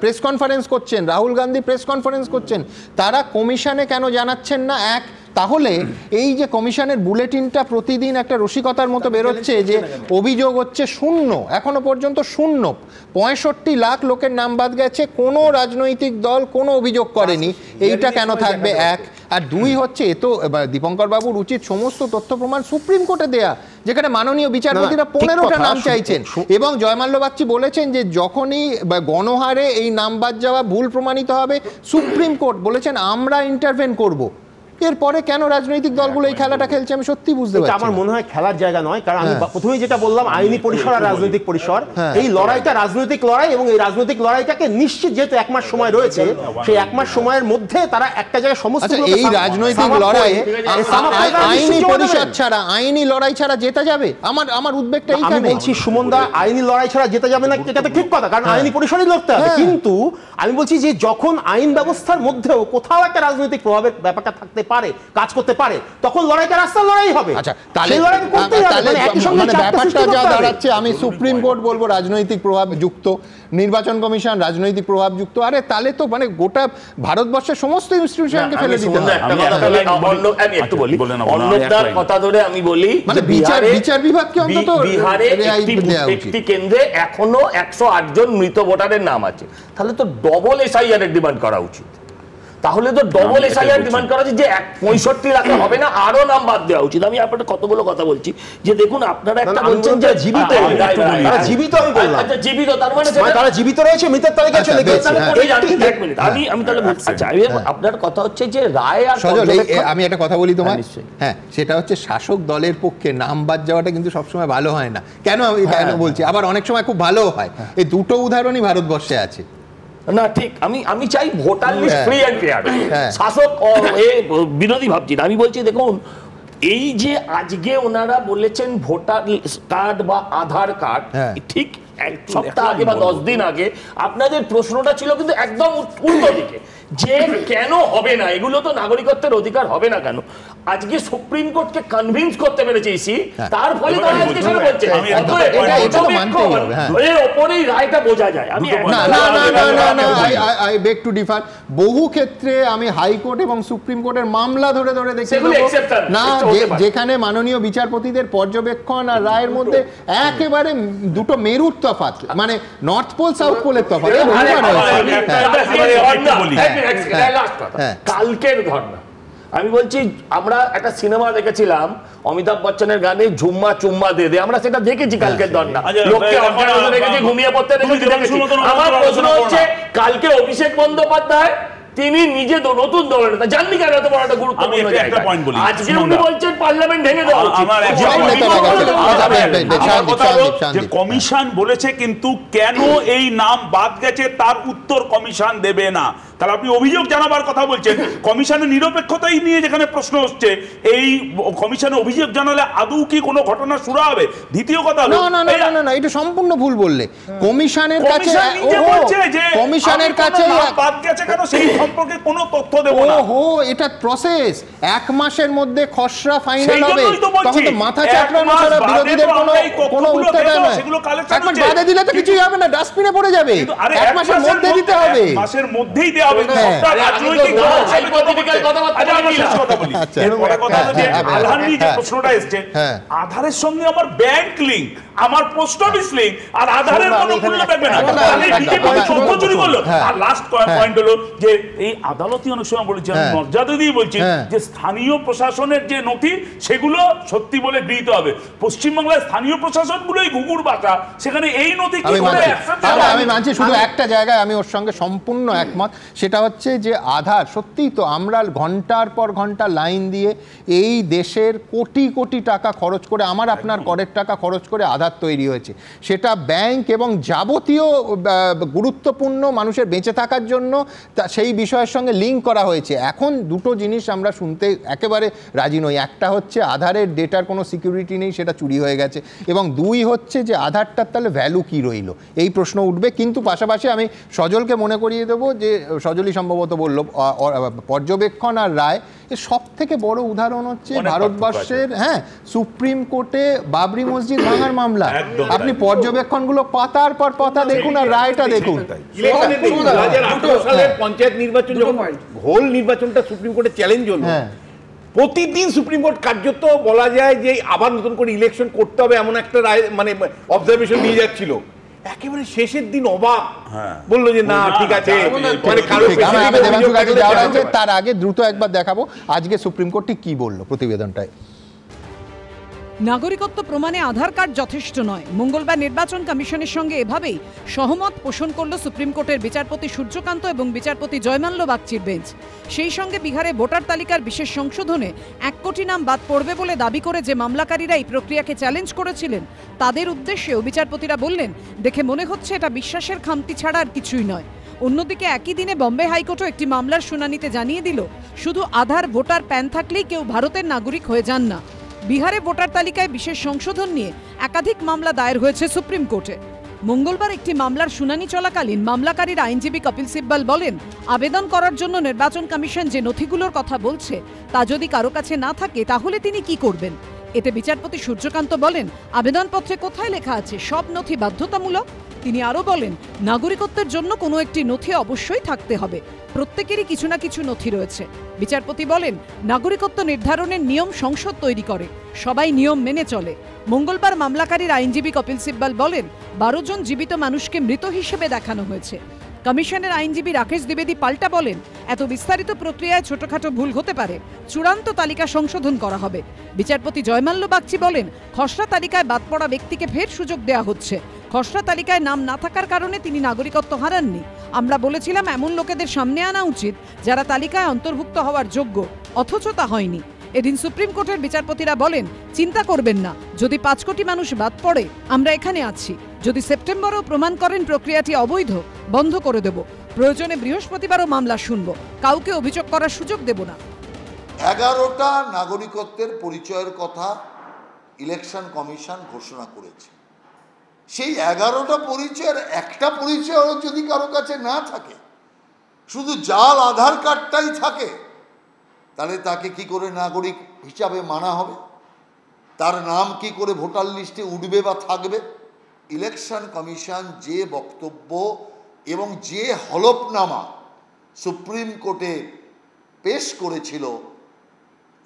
প্রেস কনফারেন্স করছেন, রাহুল গান্ধী প্রেস কনফারেন্স করছেন, তারা কমিশনে কেন জানাচ্ছেন না? এক, তাহলে এই যে কমিশনের বুলেটিনটা প্রতিদিন একটা রসিকতার মতো বেরোচ্ছে যে অভিযোগ হচ্ছে শূন্য, এখনো পর্যন্ত শূন্য, 65 লাখ লোকের নাম বাদ গেছে, কোনো রাজনৈতিক দল কোনো অভিযোগ করেনি, এইটা কেন থাকবে? এক। আর দুই হচ্ছে, এ তো দীপঙ্কর বাবুর উচিত সমস্ত তথ্য প্রমাণ সুপ্রিম কোর্টে দেয়া, যেখানে মাননীয় বিচারপতিরা 15টা নাম চাইছেন, এবং জয়মাল্য বাগচি বলেছেন যে যখনই গণহারে এই নাম বাদ যাওয়া ভুল প্রমাণিত হবে, সুপ্রিম কোর্ট বলেছেন আমরা ইন্টারভেন করব। এরপরে কেন রাজনৈতিক দলগুলো এই খেলাটা খেলছে আমি সত্যি বুঝতে পারছি। আমার মনে হয় খেলার জায়গা নয়, কারণ আমি প্রথমেই যেটা বললাম, আইনি পরিসর আর রাজনৈতিক পরিসর, এই লড়াইটা রাজনৈতিক লড়াই, এবং এই রাজনৈতিক লড়াইটাকে নিশ্চিত যেহেতু 1 মাস সময় রয়েছে, সেই 1 মাস সময়ের মধ্যে তারা একটা জায়গায় সমস্ত এই রাজনৈতিক লড়াই আইনি পরিষদ ছাড়া, আইনি লড়াই ছাড়া জেতা যাবে? আমার উদ্বেগটা এইখানে। আমি বলছি সুমনদা, আইনি লড়াই ছাড়া জেতা যাবে না, এটা তো ঠিক কথা, কারণ আইনি পরিসরই লড়তে হবে, কিন্তু আমি বলছি যে যখন আইন ব্যবস্থার মধ্যেও কোথাও একটা রাজনৈতিক প্রভাবের ব্যাপারটা থাকতে পারে, কাজ করতে পারে, তখন লড়াইটা রাস্তার লড়াই হবে। আচ্ছা, তাহলে ব্যাপারটা যা দাঁড়াচ্ছে, আমি সুপ্রিম কোর্ট বলবো রাজনৈতিক প্রভাব যুক্ত, নির্বাচন কমিশন রাজনৈতিক প্রভাব যুক্ত, আরে তাহলে তো মানে গোটা ভারতবর্ষের সমস্ত ইনস্টিটিউশনকে ফেলে দিতে হবে। কথা ধরে আমি বলি, মানে বিচার বিভাগকে অন্তত বিহারে একটি কেন্দ্রে এখনো 108 জন মৃত ভোটারের নাম আছে, তাহলে তো ডবল এসআইআর এর ডিমান্ড করা উচিত। তাহলে তো ডবল এসআইআর ডিমান্ড করা উচিত, যে 65 লাখে হবে না, আরো নাম বাদ দেওয়া উচিত। আমি আপনাদের কতগুলো কথা বলছি, যে দেখুন আপনারা একটা বলছেন যে জীবিত, তারা জীবিত, আমি বললাম আচ্ছা জীবিত, তার মানে তারা জীবিত রয়েছে, মৃতের তালিকায় চলে গেছে। এক মিনিট, আমি তাহলে আচ্ছা, আপনার কথা হচ্ছে যে রায় আর আমি একটা কথা বলি তোমার, হ্যাঁ, সেটা হচ্ছে শাসক দলের পক্ষে নাম বাদ যাওয়াটা কিন্তু সবসময় ভালো হয় না। কেন আমি বলছি, আবার অনেক সময় খুব ভালো হয়। এই দুটো উদাহরণই ভারতবর্ষে আছে। না ঠিক, আমি চাই voter list free and fair, শাসক বিরোধী ভাবছি না। আমি বলছি দেখুন, এই যে আজকে ওনারা বলেছেন ভোটার কার্ড বা আধার কার্ড, ঠিক 1 সপ্তাহ আগে বা 10 দিন আগে আপনাদের প্রশ্নটা ছিল কিন্তু একদম উল্টো দিকে, যে কেন হবে না, এগুলো তো নাগরিকত্বের অধিকার হবে না কেন? আজকে সুপ্রিম কোর্টকে কনভিন্স করতে পেরেছে ইসি, তার ফলে তারা আজকে সেটা বলছে, এর ওপরেই রায়টা বোঝা যায়। আমি আই বেগ টু ডিফার, বহু ক্ষেত্রে আমি হাইকোর্ট এবং সুপ্রিম কোর্টের মামলা ধরে ধরে দেখছি না, যেখানে মাননীয় বিচারপতিদের পর্যবেক্ষণ আর রায়ের মধ্যে একেবারে দুটো মেরুর তফাৎ, মানে নর্থ পোল সাউথ পোলের তফাৎ। কালকের ঘটনা আমি বলছি, আমরা একটা সিনেমা দেখেছিলাম অমিতাভ বচ্চনের গানে ঝুম্মা চুম্মা দে দে, আমরা সেটা দেখেছি কালকের ঘটনা, লোককে দেখেছি, ঘুমিয়ে পড়তে দেখেছি। আমার প্রশ্ন হচ্ছে, কালকে অভিষেক বন্দ্যোপাধ্যায় তিনি নিজে নতুন দলের নেতা, জাননি কেন এত বড় একটা গুরুত্বপূর্ণ জায়গা, আজকে উনি বলছেন পার্লামেন্ট ভেঙে দেওয়া উচিত। কমিশন বলেছে, কিন্তু কেন এই নাম বাদ গেছে তার উত্তর কমিশন দেবে না। তাহলে আপনি অভিযোগ জানাবার কথা বলছেন, কমিশনের নিরপেক্ষতাই নিয়ে যেখানে প্রশ্ন হচ্ছে, এই কমিশনে অভিযোগ জানালে আদৌ কি কোনো ঘটনা শুরু হবে? দ্বিতীয় কথা, না, এটা সম্পূর্ণ ভুল বললে। কমিশনের কাছে বাদ গেছে কেন সেই সম্পর্কে কোনো তথ্য দেব না। ওহো, এটা প্রসেস। 1 মাসের মধ্যে খসড়া ফাইনাল হবে, তখন তো মাথা চাটরানো ছাড়া বিরোধীদের কোনো উত্তর দেয় না। 1 মাস বাদে দিলে তো কিছুই হবে না, ডাস্টবিনে পড়ে যাবে। 1 মাসের মধ্যে দিতে হবে, 1 মাসের মধ্যেই দেওয়া হবে। সবটা রাজনৈতিক আধার নিয়ে যে প্রশ্নটা এসছে, আধারের সঙ্গে আমার ব্যাংক লিংক, আমার পোস্ট অফিস লিংক, আর আধারের কোনো মূল্য থাকবে না। তথ্য চুরি করলো। আর লাস্ট পয়েন্ট হলো যে এই আদালতই অনেক সময় বলেছি, আমি মর্যাদা দিয়ে বলছি যে স্থানীয় প্রশাসনের যে নথি সেগুলো সত্যি বলে গৃহীত হবে। পশ্চিমবাংলার স্থানীয় প্রশাসনগুলোই ঘুঘুর বাঁচা, সেখানে এই নথি কি করে আমি মানছি। শুধু একটা জায়গায় আমি ওর সঙ্গে সম্পূর্ণ একমত, সেটা হচ্ছে যে আধার সত্যিই তো আমরা ঘন্টার পর ঘন্টা লাইন দিয়ে এই দেশের কোটি কোটি টাকা খরচ করে, আমার আপনার করের টাকা খরচ করে আধার তৈরি হয়েছে। সেটা ব্যাংক এবং যাবতীয় গুরুত্বপূর্ণ মানুষের বেঁচে থাকার জন্য সেই বিষয়ের সঙ্গে লিঙ্ক করা হয়েছে। এখন দুটো জিনিস আমরা শুনতে একেবারে রাজি নই। একটা হচ্ছে আধারের ডেটার কোনো সিকিউরিটি নেই, সেটা চুরি হয়ে গেছে, এবং 2 হচ্ছে যে আধারটার তাহলে ভ্যালু কী রইল, এই প্রশ্ন উঠবে। কিন্তু পাশাপাশি আমি সজলকে মনে করিয়ে দেবো যে সজলই সম্ভবত বলল পর্যবেক্ষণ আর রায় এর সব থেকে বড় উদাহরণ হচ্ছে ভারতবর্ষের সুপ্রিম কোর্টে বাবরি মসজিদ ভাঙার মামলা। আপনি পর্যবেক্ষণগুলো পাতার পর পাতা দেখুন আর রায়টা দেখুন। পঞ্চায়েত নির্বাচন যখন হোল নির্বাচনটা সুপ্রিম কোর্টে চ্যালেঞ্জ হলো, প্রতিদিন সুপ্রিম কোর্ট কার্যত বলা যায় যে আবার নতুন করে ইলেকশন করতে হবে এমন একটা রায় মানে অবজারভেশন নিয়ে যাচ্ছিল। একেবারে শেষের দিন অবাক বললো যে না ঠিক আছে, তার আগে দ্রুত একবার দেখাবো আজকে সুপ্রিম কোর্ট কি বললো প্রতিবেদনটায়। নাগরিকত্ব প্রমাণে আধার কার্ড যথেষ্ট নয়, মঙ্গলবার নির্বাচন কমিশনের সঙ্গে এভাবেই সহমত পোষণ করল সুপ্রিম কোর্টের বিচারপতি সূর্যকান্ত এবং বিচারপতি জয়মাল্য বাগচির বেঞ্চ। সেই সঙ্গে বিহারে ভোটার তালিকার বিশেষ সংশোধনে 1 কোটি নাম বাদ পড়বে বলে দাবি করে যে মামলাকারীরা এই প্রক্রিয়াকে চ্যালেঞ্জ করেছিলেন তাদের উদ্দেশ্যেও বিচারপতিরা বললেন, দেখে মনে হচ্ছে এটা বিশ্বাসের খামতি ছাড়া আর কিছুই নয়। অন্যদিকে একই দিনে বম্বে হাইকোর্টও একটি মামলার শুনানিতে জানিয়ে দিল, শুধু আধার ভোটার প্যান থাকলেই কেউ ভারতের নাগরিক হয়ে যান না। বিহারে ভোটার তালিকায় বিশেষ সংশোধন নিয়ে একাধিক মামলা দায়ের হয়েছে সুপ্রিম কোর্টে। মঙ্গলবার একটি মামলার শুনানি চলাকালীন মামলাকারীর আইনজীবী কপিল সিব্বল বলেন, আবেদন করার জন্য নির্বাচন কমিশন যে নথিগুলোর কথা বলছে তা যদি কারো কাছে না থাকে তাহলে তিনি কি করবেন। এতে বিচারপতি সূর্যকান্ত বলেন, আবেদনপত্রে কোথায় লেখা আছে সব নথি বাধ্যতামূলক? তিনি আরও বলেন, নাগরিকত্বের জন্য কোনো একটি নথি অবশ্যই থাকতে হবে, প্রত্যেকেরই কিছু না কিছু নথি রয়েছে। বিচারপতি বলেন, নাগরিকত্ব নির্ধারণের নিয়ম সংসদ তৈরি করে, সবাই নিয়ম মেনে চলে। মঙ্গলবার মামলাকারীর আইনজীবী কপিল সিব্বল বলেন, 12 জন জীবিত মানুষকে মৃত হিসেবে দেখানো হয়েছে। কমিশনের আইনজীবী রাকেশ দ্বিবেদী পাল্টা বলেন, এত বিস্তারিত প্রক্রিয়ায় ছোটখাটো ভুল হতে পারে, চূড়ান্ত তালিকা সংশোধন করা হবে। বিচারপতি জয়মাল্য বাগচি বলেন, খসড়া তালিকায় বাদ পড়া ব্যক্তিকে ফের সুযোগ দেওয়া হচ্ছে। খসড়া তালিকায় নাম না থাকার কারণে তিনি নাগরিকত্ব হারাননি। আমরা বলেছিলাম এমন লোকেদের সামনে আনা উচিত যারা তালিকায় অন্তর্ভুক্ত হওয়ার যোগ্য, অথচ তা হয়নি। এদিন সুপ্রিম কোর্টের বিচারপতিরা বলেন, চিন্তা করবেন না, যদি 5 কোটি মানুষ বাদ পড়ে আমরা এখানে আছি। যদি সেপ্টেম্বরেও প্রমাণ করেন প্রক্রিয়াটি অবৈধ, বন্ধ করে দেব। প্রয়োজনে বৃহস্পতিবারও মামলা শুনব, কাউকে অভিযোগ করার সুযোগ দেব না। 11টা নাগরিকত্বের পরিচয়ের কথা ইলেকশন কমিশন ঘোষণা করেছে। সেই 11টা পরিচয়ের একটা পরিচয় যদি কারো কাছে না থাকে, শুধু জাল আধার কার্ডটাই থাকে, তাহলে তাকে কি করে নাগরিক হিসাবে মানা হবে? তার নাম কি করে ভোটার লিস্টে উঠবে বা থাকবে? ইলেকশন কমিশন যে বক্তব্য এবং যে হলফনামা সুপ্রিম কোর্টে পেশ করেছিল,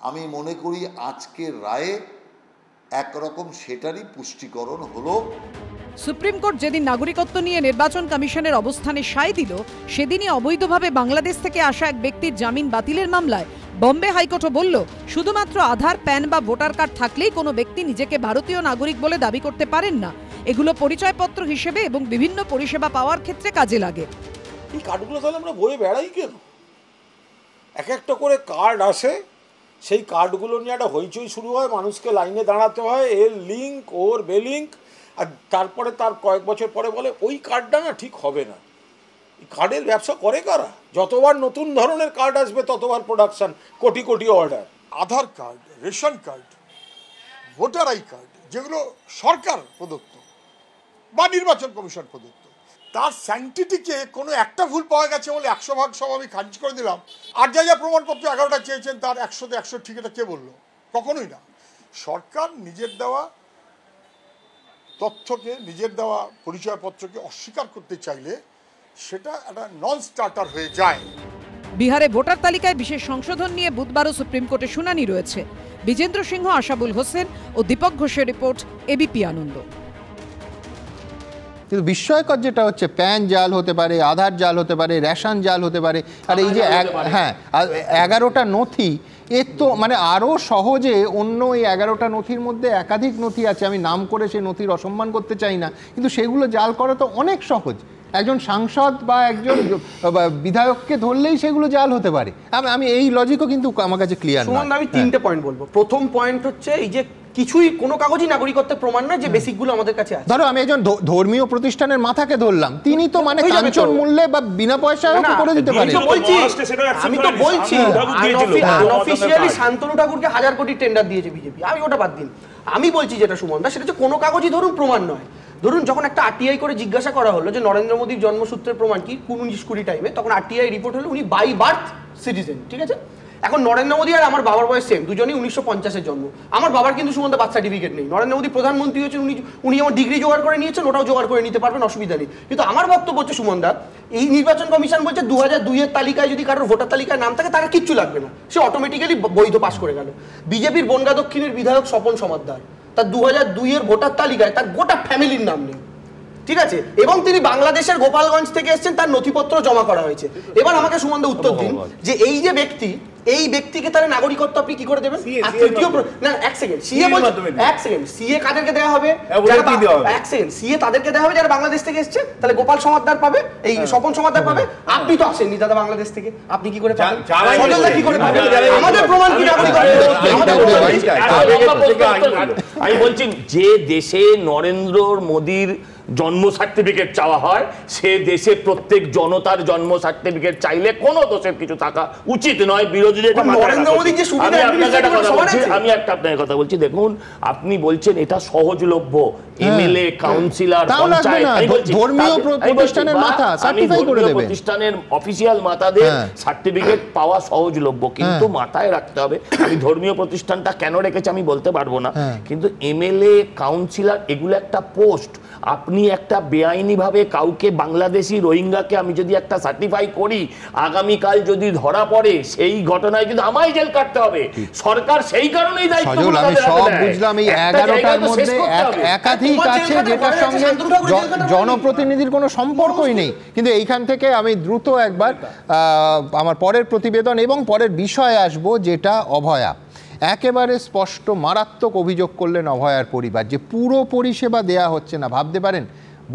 আমি মনে করি আজকের রায়ে একরকম সেটারই পুষ্টিকরণ হলো। সুপ্রিম কোর্ট যেদিন নাগরিকত্ব নিয়ে নির্বাচন কমিশনের অবস্থানে সায় দিল, সেদিনই অবৈধভাবে বাংলাদেশ থেকে আসা এক ব্যক্তির জামিন বাতিলের মামলায় বম্বে হাইকোর্টও বলল, শুধুমাত্র আধার, প্যান বা ভোটার কার্ড থাকলেই কোনো ব্যক্তি নিজেকে ভারতীয় নাগরিক বলে দাবি করতে পারেন না। এগুলো পরিচয়পত্র হিসেবে এবং বিভিন্ন পরিষেবা পাওয়ার ক্ষেত্রে কাজে লাগে। এই কার্ডগুলো তাহলে আমরা বয়ে বেড়াই কেন? এক একটা করে কার্ড আসে, সেই কার্ডগুলো নিয়ে একটা হইচই শুরু হয়, মানুষকে লাইনে দাঁড়াতে হয়, এর লিঙ্ক ওর বেলিঙ্ক, আর তারপরে তার কয়েক বছর পরে বলে ওই কার্ডটা না ঠিক হবে না। এই কার্ডের ব্যবসা করে কারা? যতবার নতুন ধরনের কার্ড আসবে ততবার production, crore crore order. Aadhaar card, ration card, voter I card, যেগুলো সরকার প্রদত্ত বা নির্বাচন কমিশন প্রদত্ত, তার স্যাংটিটিকে কোনো একটা ভুল পাওয়া গেছে বলে 100% সব আমি খারিজ করে দিলাম। আর যা প্রমাণপত্র 11টা চেয়েছেন তার 100তে 100 ঠিক, এটা কে বললো? কখনোই না। সরকার নিজের দেওয়া তথ্যকে, নিজের দেওয়া পরিচয়পত্রকে অস্বীকার করতে চাইলে সেটা একটা নন স্টার্টার হয়ে যায়। বিহারে ভোটার তালিকায় বিশেষ সংশোধন নিয়ে বুধবারও সুপ্রিম কোর্টে শুনানি রয়েছে। বিজেন্দ্র সিংহ, আশাবুল হোসেন ও দীপক ঘোষের রিপোর্ট, এবিপি আনন্দ। কিন্তু বিস্ময়কর যেটা হচ্ছে, প্যান জাল হতে পারে, আধার জাল হতে পারে, রেশন জাল হতে পারে, আর এই যে 11টা নথি, এর তো মানে আরও সহজে অন্য এই 11টা নথির মধ্যে একাধিক নথি আছে, আমি নাম করে সেই নথির অসম্মান করতে চাই না, কিন্তু সেগুলো জাল করা তো অনেক সহজ। একজন সাংসদ বা একজন বিধায়ককে ধরলেই সেগুলো জাল হতে পারে। আমি এই লজিকও কিন্তু আমার কাছে ক্লিয়ার না। আমি 3টে পয়েন্ট বলবো। প্রথম পয়েন্ট হচ্ছে এই যে কিছুই কোনো কাগজই নাগরিকত্বের প্রমাণ নয়, যে বেসিকগুলো আমাদের কাছে আছে। ধরো আমি একজন ধর্মীয় প্রতিষ্ঠানের মাথাকে ধরলাম, তিনি তো মানে কাঞ্চন মূল্যে বা বিনা পয়সায় করে দিতে পারেন। আমি তো বলছি আনঅফিশিয়ালি শান্তনু ঠাকুরকে 1000 কোটি টেন্ডার দিয়েছে বিজেপি, আমি ওটা বাদ দিন। আমি বলছি যেটা সুমন দা, সেটা হচ্ছে কোনো কাগজই ধরুন প্রমাণ নয়। ধরুন যখন একটা আরটিআই করে জিজ্ঞাসা করা হলো যে নরেন্দ্র মোদীর জন্মসূত্রের প্রমাণ কি 19-20 টাইমে, তখন আরটিআই রিপোর্ট হলো উনি বাই বার্থ সিটিজেন, ঠিক আছে? এখন নরেন্দ্র মোদী আর আমার বাবার বয়স সেম, দুজনেই 1950-এর জন্ম। আমার বাবার কিন্তু সুমন্ত বার্থ সার্টিফিকেট নেই। নরেন্দ্র মোদী প্রধানমন্ত্রী হয়েছেন, উনি যেমন ডিগ্রি জোগাড় করে নিয়েছেন, ওটাও জোগাড় করে নিতে পারবেন, অসুবিধা নেই। কিন্তু আমার বক্তব্য হচ্ছে সুমনদা, এই নির্বাচন কমিশন বলছে 2002-এর তালিকায় যদি কারোর ভোটার তালিকায় নাম থাকে তার কিচ্ছু লাগবে না, সে অটোমেটিক্যালি বৈধ পাস করে গেল। বিজেপির বনগা দক্ষিণের বিধায়ক স্বপন সমাদ্দার, তার 2002-এর ভোটার তালিকায় তার গোটা ফ্যামিলির নাম নেই, ঠিক আছে? এবং তিনি বাংলাদেশের গোপালগঞ্জ থেকে এসেছেন, তার নথিপত্র জমা করা হয়েছে। এবার আমাকে সুমন দা উত্তর দিন যে এই যে ব্যক্তি, এই ব্যক্তিকে তাহলে নাগরিকত্ব আপনি কি করে দেবেন? আর তৃতীয় না, এক সেকেন্ড, সিএ কাদেরকে দেওয়া হবে? এক সেকেন্ড, সিএ তাদেরকে দেওয়া হবে যারা বাংলাদেশ থেকে এসেছে। তাহলে গোপাল সমাদ্দার পাবে, এই স্বপন সমাদ্দার পাবে, আপনি তো আসেননি দাদা বাংলাদেশ থেকে, আপনি কি করে পাবেন? কি করে পাবেন? আমাদের প্রমাণ কি আমি বলছি, যে দেশে নরেন্দ্র মোদীর জন্ম সার্টিফিকেট চাওয়া হয়, সে দেশে প্রত্যেক জনতার জন্ম সার্টিফিকেট চাইলে কোনো দোষের কিছু থাকা উচিত নয়। বিরোধীদের আমি একটা আপনার কথা বলছি, দেখুন আপনি বলছেন এটা সহজলভ্য, এমএলএ, কাউন্সিলর, পঞ্চায়েত, ধর্মীয় প্রতিষ্ঠানের অফিসিয়াল মাতাদের সার্টিফিকেট পাওয়া সহজলভ্য, কিন্তু মাথায় রাখতে হবে, আমি ধর্মীয় প্রতিষ্ঠানটা কেন রেখেছি আমি বলতে পারবো না, কিন্তু এমএলএ, কাউন্সিলর এগুলো একটা পোস্ট। আপনি একটা বেআইনিভাবে কাউকে, বাংলাদেশি রোহিঙ্গাকে আমি যদি একটা সার্টিফাই করি, আগামীকাল যদি ধরা পড়ে সেই ঘটনায় কিন্তু আমায় জেল কাটতে হবে। সরকার সেই কারণেই দায়িত্ব। আমি সব বুঝলাম, এই 11টার মধ্যে একাধিক আছে যেটার সঙ্গে জনপ্রতিনিধির কোনো সম্পর্কই নেই। কিন্তু এইখান থেকে আমি দ্রুত একবার আমার পরের প্রতিবেদন এবং পরের বিষয়ে আসব, যেটা অভয়া। একেবারে স্পষ্ট মারাত্মক অভিযোগ করলেন অভয়ার পরিবার যে পুরো পরিষেবা দেয়া হচ্ছে না। ভাবতে পারেন,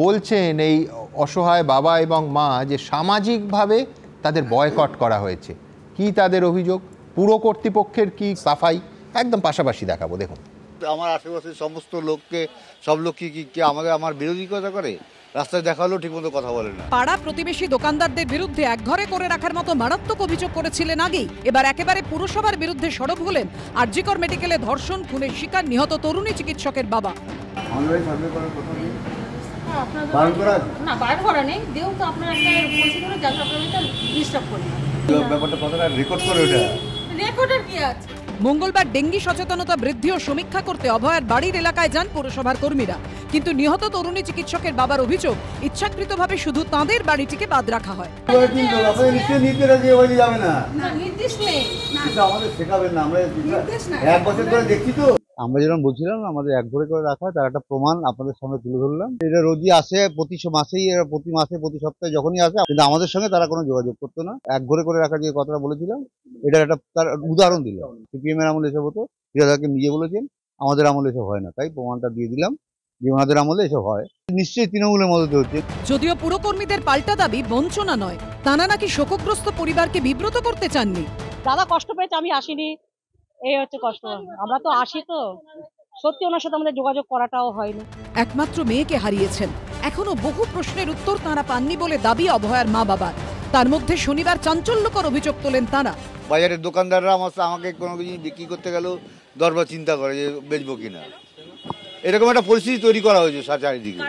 বলছেন এই অসহায় বাবা এবং মা যে সামাজিকভাবে তাদের বয়কট করা হয়েছে। কি তাদের অভিযোগ, পুরো কর্তৃপক্ষের কি সাফাই, একদম পাশাপাশি দেখাবো, দেখুন। আমার আশেপাশে সমস্ত লোককে, সব লোক কি আমার বিরোধিতা করে, রাস্তায় দেখা হলেও ঠিকমতো কথা বলে না। পাড়া প্রতিবেশী দোকানদারদের বিরুদ্ধে একঘরে করে রাখার মতো মারাত্মক অভিযোগ করেছিলেন আগেই। এবার একেবারে পুরসভার বিরুদ্ধে সরব হলেন আরজিকর মেডিকেলে ধর্ষণ খুনের শিকার নিহত তরুণী চিকিৎসকের বাবা। মঙ্গলবার ডেঙ্গি সচেতনতা বৃদ্ধি ও সমীক্ষা করতে অভয়ার বাড়ির এলাকায় যান পৌরসভার কর্মীরা, কিন্তু নিহত তরুণী চিকিৎসকের বাবার অভিযোগ ইচ্ছাকৃতভাবে শুধু তাঁদের বাড়িটিকে বাদ রাখা হয়। আমরা যেরকম বলছিলাম আমাদের একঘরে করে রাখা, তার একটা প্রমাণ আপনাদের সামনে তুলে ধরলাম। এটা রোজই আসে, প্রতি মাসে প্রতি সপ্তাহে যখনই আসে, কিন্তু আমাদের সঙ্গে তারা কোনো যোগাযোগ করতো না। একঘরে করে রাখার যে কথাটা বলেছিলাম, এটার একটা তার উদাহরণ দিলাম। সিপিএম এর আমলে এসব হতো, ফিরাদাকে নিজে বলেছেন, আমাদের আমলে এসব হয় না, তাই প্রমাণটা দিয়ে দিলাম যে ওনাদের আমলে এসব হয়। নিশ্চয়ই তৃণমূলের মদতে হচ্ছে। যদিও পুরকর্মীদের পাল্টা দাবি বঞ্চনা নয়, তারা নাকি শোকগ্রস্ত পরিবারকে বিব্রত করতে চাননি। দাদা কষ্ট পেয়েছে, আমি আসিনি, এই হচ্ছে কষ্ট। আমরা তো আসি, তো সত্যি ওনার সাথে আমাদের যোগাযোগ করাটাও হয়নি। একমাত্র মেয়েকে হারিয়েছেন, এখনো বহু প্রশ্নের উত্তর তাঁরা পাননি বলে দাবি অভয়ার মা বাবার। তার মধ্যে শনিবার চাঞ্চল্যকর অভিযোগ তোলেন তাঁরা। বাজারের দোকানদাররা আমাকে কোনো কিছু বিক্রি করতে গেলেও দরবার চিন্তা করে যে বেচবো কিনা, এরকম একটা পরিস্থিতি তৈরি করা হয়েছে চারিদিকে।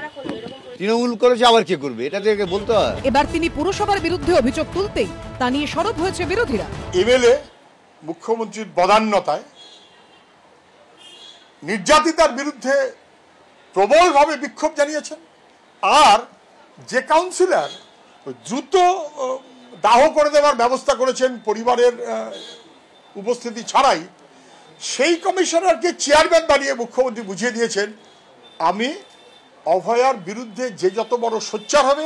তৃণমূল করেছে, আবার কে করবে, এটা থেকে বলতে হয়। এবার তিনি পুরসভার বিরুদ্ধে অভিযোগ তুলতেই তা নিয়ে সরব হয়েছে বিরোধীরা। এমএলএ মুখ্যমন্ত্রীর বদান্যতায় নির্যাতিতার বিরুদ্ধে প্রবলভাবে বিক্ষোভ জানিয়েছেন, আর যে কাউন্সিলর দ্রুত দাহ করে দেওয়ার ব্যবস্থা করেছেন পরিবারের উপস্থিতি ছাড়াই, সেই কমিশনারকে চেয়ারম্যান বানিয়ে মুখ্যমন্ত্রী বুঝিয়ে দিয়েছেন, আমি অভয়ার বিরুদ্ধে যে যত বড় সোচ্চার হবে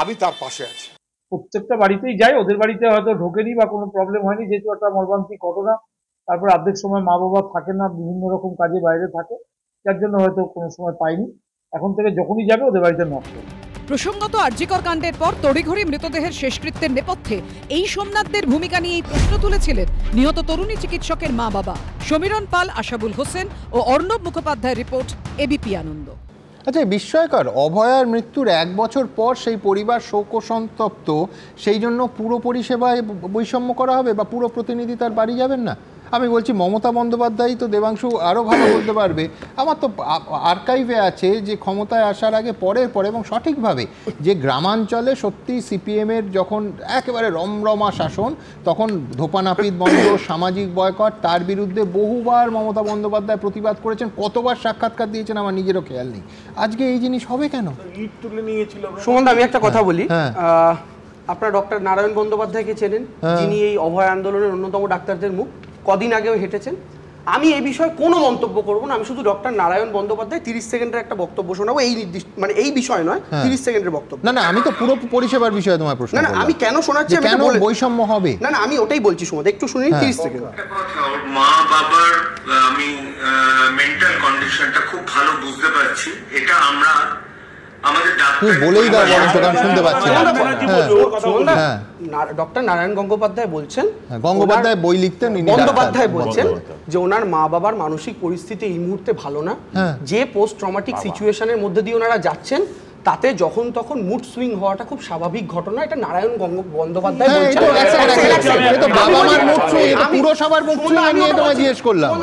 আমি তার পাশে আছি। প্রত্যেকটা বাড়িতেই যাই, ওদের বাড়িতে হয়তো ঢোকেনি বা কোনো প্রবলেম হয়নি, যেহেতু একটা মর্মান্তিক ঘটনা। তারপর অর্ধেক সময় মা বাবা থাকে না, বিভিন্ন রকম কাজে বাইরে থাকে, যার জন্য হয়তো কোনো সময় পাইনি। এখন থেকে যখনই যাবে ওদের বাড়িতে নক করবে। প্রসঙ্গত আরজিকর কাণ্ডের পর তড়িঘড়ি মৃতদেহের শেষকৃত্যের নেপথ্যে এই সোমনাথদের ভূমিকা নিয়ে এই প্রশ্ন তুলেছিলেন নিহত তরুণী চিকিৎসকের মা বাবা সমীরণ পাল, আশাবুল হোসেন ও অর্ণব মুখোপাধ্যায়ের রিপোর্ট, এবিপি আনন্দ। আচ্ছা, বিস্ময়কর, অভয়ার মৃত্যুর 1 বছর পর সেই পরিবার শোকসন্তপ্ত, সেই জন্য পুরো পরিষেবায় বৈষম্য করা হবে বা পুরো প্রতিনিধি তার বাড়ি যাবেন না? আমি বলছি মমতা বন্দ্যোপাধ্যায় তো দেবাংশু আরও ভালো বলতে পারবে। আমার তো আর্কাইভে আছে যে ক্ষমতায় আসার আগে পরে এবং সঠিকভাবে যে গ্রামাঞ্চলে সত্যি সিপিএমের যখন একেবারে রমরমা শাসন, তখন ধোপানাপিত বন্ধ, সামাজিক বয়কট, তার বিরুদ্ধে বহুবার মমতা বন্দ্যোপাধ্যায় প্রতিবাদ করেছেন, কতবার সাক্ষাৎকার দিয়েছেন আমার নিজেরও খেয়াল নেই। আজকে এই জিনিস হবে কেন? সুমন, আমি একটা কথা বলি। আপনারা ডক্টর নারায়ণ বন্দ্যোপাধ্যায়কে চেনেন, যিনি এই অভয় আন্দোলনের অন্যতম ডাক্তারদের মুখ, কদিন আগেও হেঁটেছেন। আমি এই বিষয়ে কোনো মন্তব্য করব না। আমি শুধু ডক্টর নারায়ণ বন্দ্যোপাধ্যায় 30 সেকেন্ডের একটা বক্তব্য শোনাবো, এই নির্দিষ্ট মানে এই বিষয় নয়, 30 সেকেন্ডের বক্তব্য। না, আমি তো পুরো পরিষেবার বিষয়ে তোমার প্রশ্ন। না, আমি কেন শোনাচ্ছি, কেন বৈষম্য হবে? না, আমি ওটাই বলছি সুমন, একটু শুনুন 30 সেকেন্ড। মা বাবার আমি মেন্টাল কন্ডিশনটা খুব ভালো বুঝতে পারছি। এটা আমরা আমাদের ডাক্তার বলেই দাও, কারণ শুনতে পাচ্ছি না। ডক্টর নারায়ণ গঙ্গোপাধ্যায় বলছেন, গঙ্গোপাধ্যায় বই লিখতেন, বন্দ্যোপাধ্যায় বলছেন যে ওনার মা বাবার মানসিক পরিস্থিতি এই মুহূর্তে ভালো না, যে পোস্ট ট্রমাটিক সিচুয়েশনের মধ্যে দিয়ে ওনারা যাচ্ছেন তাতে যখন তখন মুড সুইং হওয়াটা খুব স্বাভাবিক ঘটনা। এটা নারায়ণ বন্দ্যোপাধ্যায় বলছেন।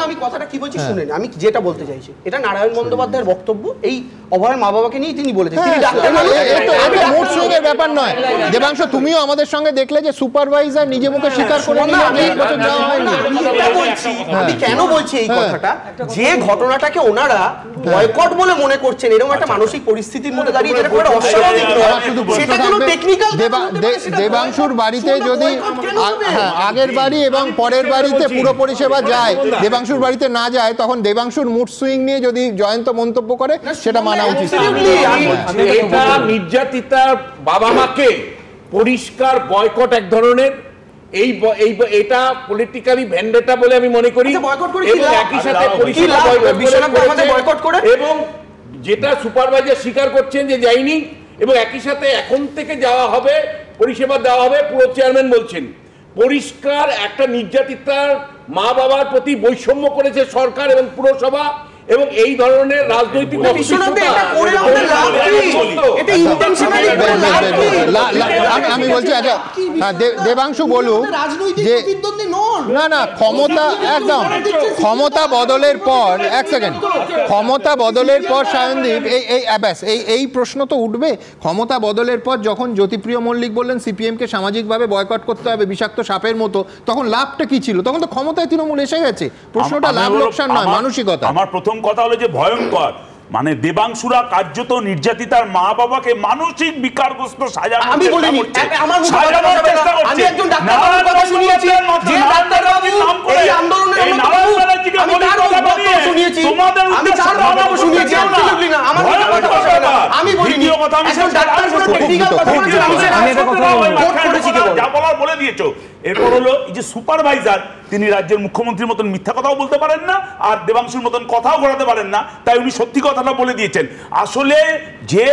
আমি কথাটা কি বলছি শুনেন, আমি যেটা বলতে চাইছি এটা নারায়ণ বন্দ্যোপাধ্যায়ের বক্তব্য, এই অভয়ের মা বাবাকে নিয়ে তিনি বলেছেন। ব্যাপার নয় দেবাংশ, তুমিও আমাদের সঙ্গে দেখলে যে সুপারভাইজার নিজে মুখে স্বীকার করে আমি কেন বলছি এই কথাটা, যে ঘটনাটাকে ওনারা বয়কট বলে মনে করছেন, এরকম একটা মানসিক পরিস্থিতির মধ্যে দাঁড়িয়ে দেবাংশুর বাড়িতে যদি আগের বাড়ি এবং পরের বাড়িতে পুরো পরিষেবা যায়, দেবাংশুর বাড়িতে না যায়, তখন দেবাংশুর মুড সুইং নিয়ে যদি জয়ন্ত মন্তব্য করে সেটা মানা উচিত। এটা নির্যাতিতার বাবা মাকে পরিষ্কার বয়কট এক ধরনের, এটা পলিটিক্যালি ভেন্ডেটা বলে আমি মনে করি। এবং একই সাথে এবং যেটা সুপারভাইজার স্বীকার করছেন যে যায়নি, এবং একই সাথে এখন থেকে যাওয়া হবে, পরিষেবা দেওয়া হবে, পুরো চেয়ারম্যান বলছেন পরিষ্কার একটা নির্যাতিতার মা বাবার প্রতি বৈষম্য করেছে সরকার এবং পুরসভা, এবং এই ধরনের রাজনৈতিক আমি বলছি আচ্ছা দেবাংশু বলুক যে না ক্ষমতা একদম ক্ষমতা বদলের পর, এক সেকেন্ড, ক্ষমতা বদলের পর সায়নদীপ এই প্রশ্ন তো উঠবে। ক্ষমতা বদলের পর যখন জ্যোতিপ্রিয় মল্লিক বললেন সিপিএমকে সামাজিকভাবে বয়কট করতে হবে বিষাক্ত সাপের মতো, তখন লাভটা কি ছিল? তখন তো ক্ষমতায় তৃণমূল এসে গেছে। প্রশ্নটা লাভ লোকসান নয়, মানসিকতা। আমার প্রথম কথা হলো যে ভয়ঙ্কর, মানে দেবাংশুরা কার্যত নির্যাতিতার মা বাবাকে মানসিক বিকারগ্রস্ত সাজানোর আমি বলিনি, আমার আমি একজন ডাক্তারের কথা শুনিয়েছি, যে ডাক্তারবাবু এই আন্দোলনের আমি তার বক্তব্য শুনিয়েছি, আমি তার বক্তব্য শুনিয়েছি, অ্যাবসলিউটলি না, আমার কথা আমি বলিনি, একজন ডাক্তার কোনো টেকনিক্যাল কথা বলেছেন, আমি এটা কথা বলেছি, যা বলার বলে দিয়েছো। এরপর হলো এই যে সুপারভাইজার, তিনি রাজ্যের মুখ্যমন্ত্রীর মতন মিথ্যা কথাও বলতে পারেন না, আর দেবাংশুর মতন কথাও ঘোরাতে পারেন না, তাই উনি সত্যি কথাটা বলে দিয়েছেন। আসলে যে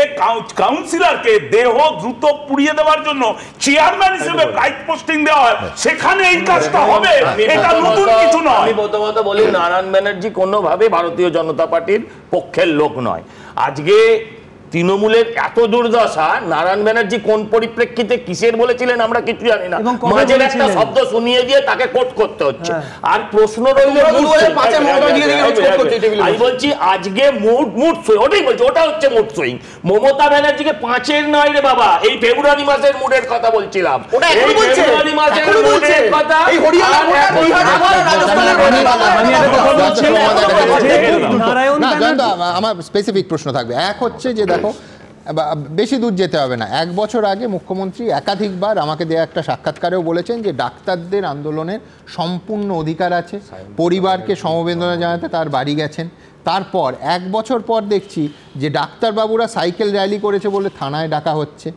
কাউন্সিলরকে দেহ দ্রুত পুড়িয়ে দেওয়ার জন্য চেয়ারম্যান হিসেবে রাইট পোস্টিং দেওয়া হয়, সেখানে এই কাজটা হবে, এটা নতুন কিছু নয়। আমি প্রথমত বলি, নারায়ণ ব্যানার্জি কোনোভাবে ভারতীয় জনতা পার্টির পক্ষের লোক নয়। আজকে তৃণমূলের এত দুর্দশা, নারায়ণ ব্যানার্জি কোন পরিপ্রেক্ষিতে কিসের বলেছিলেন আমরা কিছু জানি না, মাঝের একটা শব্দ শুনিয়ে দিয়ে তাকে কোট করতে হচ্ছে। আর প্রশ্ন রইল, আমি বলছি আজকে মুড সুইং, ওটাই বলছি, ওটা হচ্ছে মুড সুইং। মমতা ব্যানার্জিকে 5-এর নয় রে বাবা, এই ফেব্রুয়ারি মাসের মুডের কথা বলছিলাম, এই ফেব্রুয়ারি মাসের মুডের কথা। আমার স্পেসিফিক প্রশ্ন থাকবে। এক হচ্ছে যে দেখো, বেশি দূর যেতে হবে না, 1 বছর আগে মুখ্যমন্ত্রী একাধিকবার আমাকে দেয়া একটা সাক্ষাৎকারেও বলেছেন যে ডাক্তারদের আন্দোলনের সম্পূর্ণ অধিকার আছে, পরিবারকে সমবেদনা জানাতে তার বাড়ি গেছেন। তারপর 1 বছর পর দেখছি যে ডাক্তারবাবুরা সাইকেল র্যালি করেছে বলে থানায় ডাকা হচ্ছে।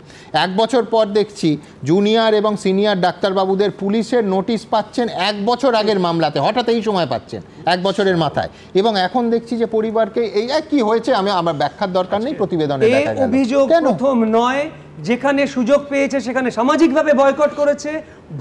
1 বছর পর দেখছি জুনিয়র এবং সিনিয়র ডাক্তারবাবুদের পুলিশের নোটিশ পাচ্ছেন 1 বছর আগের মামলাতে, হঠাৎ এই সময় পাচ্ছেন 1 বছরের মাথায়। এবং এখন দেখছি যে পরিবারকে এই কি হয়েছে, আমার ব্যাখ্যার দরকার নেই, প্রতিবেদনে দেখা গেল। অভিযোগ প্রথম নয়, যেখানে সুযোগ পেয়েছে সেখানে সামাজিকভাবে বয়কট করেছে,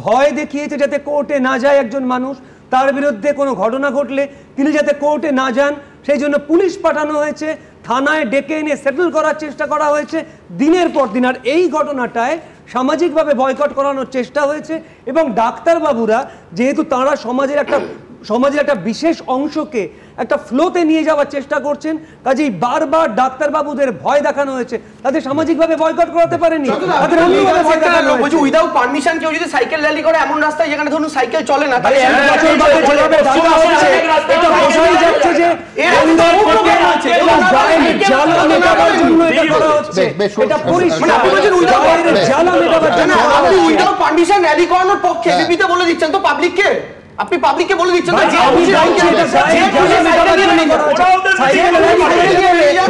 ভয় দেখিয়েছে যাতে কোর্টে না যায় একজন মানুষ, তার বিরুদ্ধে কোনো ঘটনা ঘটলে তিনি যাতে কোর্টে না যান সেই জন্য পুলিশ পাঠানো হয়েছে, থানায় ডেকে এনে সেটেল করার চেষ্টা করা হয়েছে দিনের পর দিন। আর এই ঘটনাটায় সামাজিকভাবে বয়কট করানোর চেষ্টা হয়েছে এবং ডাক্তারবাবুরা যেহেতু তাঁরা সমাজের একটা বিশেষ অংশকে একটা ফ্লোতে নিয়ে যাওয়ার চেষ্টা করছেন, কাজেই বারবার ডাক্তারবাবুদের ভয় দেখানো হয়েছে, তাদের সামাজিকভাবে বয়কট করাতে পারেনি। উইদাউট পারমিশন কেউ যদি সাইকেল র্যালি করে এমন রাস্তায় যেখানে ধরুন সাইকেল চলে না, তাহলে উইদাউট পারমিশন র্যালি করানোর পক্ষে বিপিতে বলে দিচ্ছেন তো পাবলিককে, আপনি পাবলিককে বলে দিচ্ছেন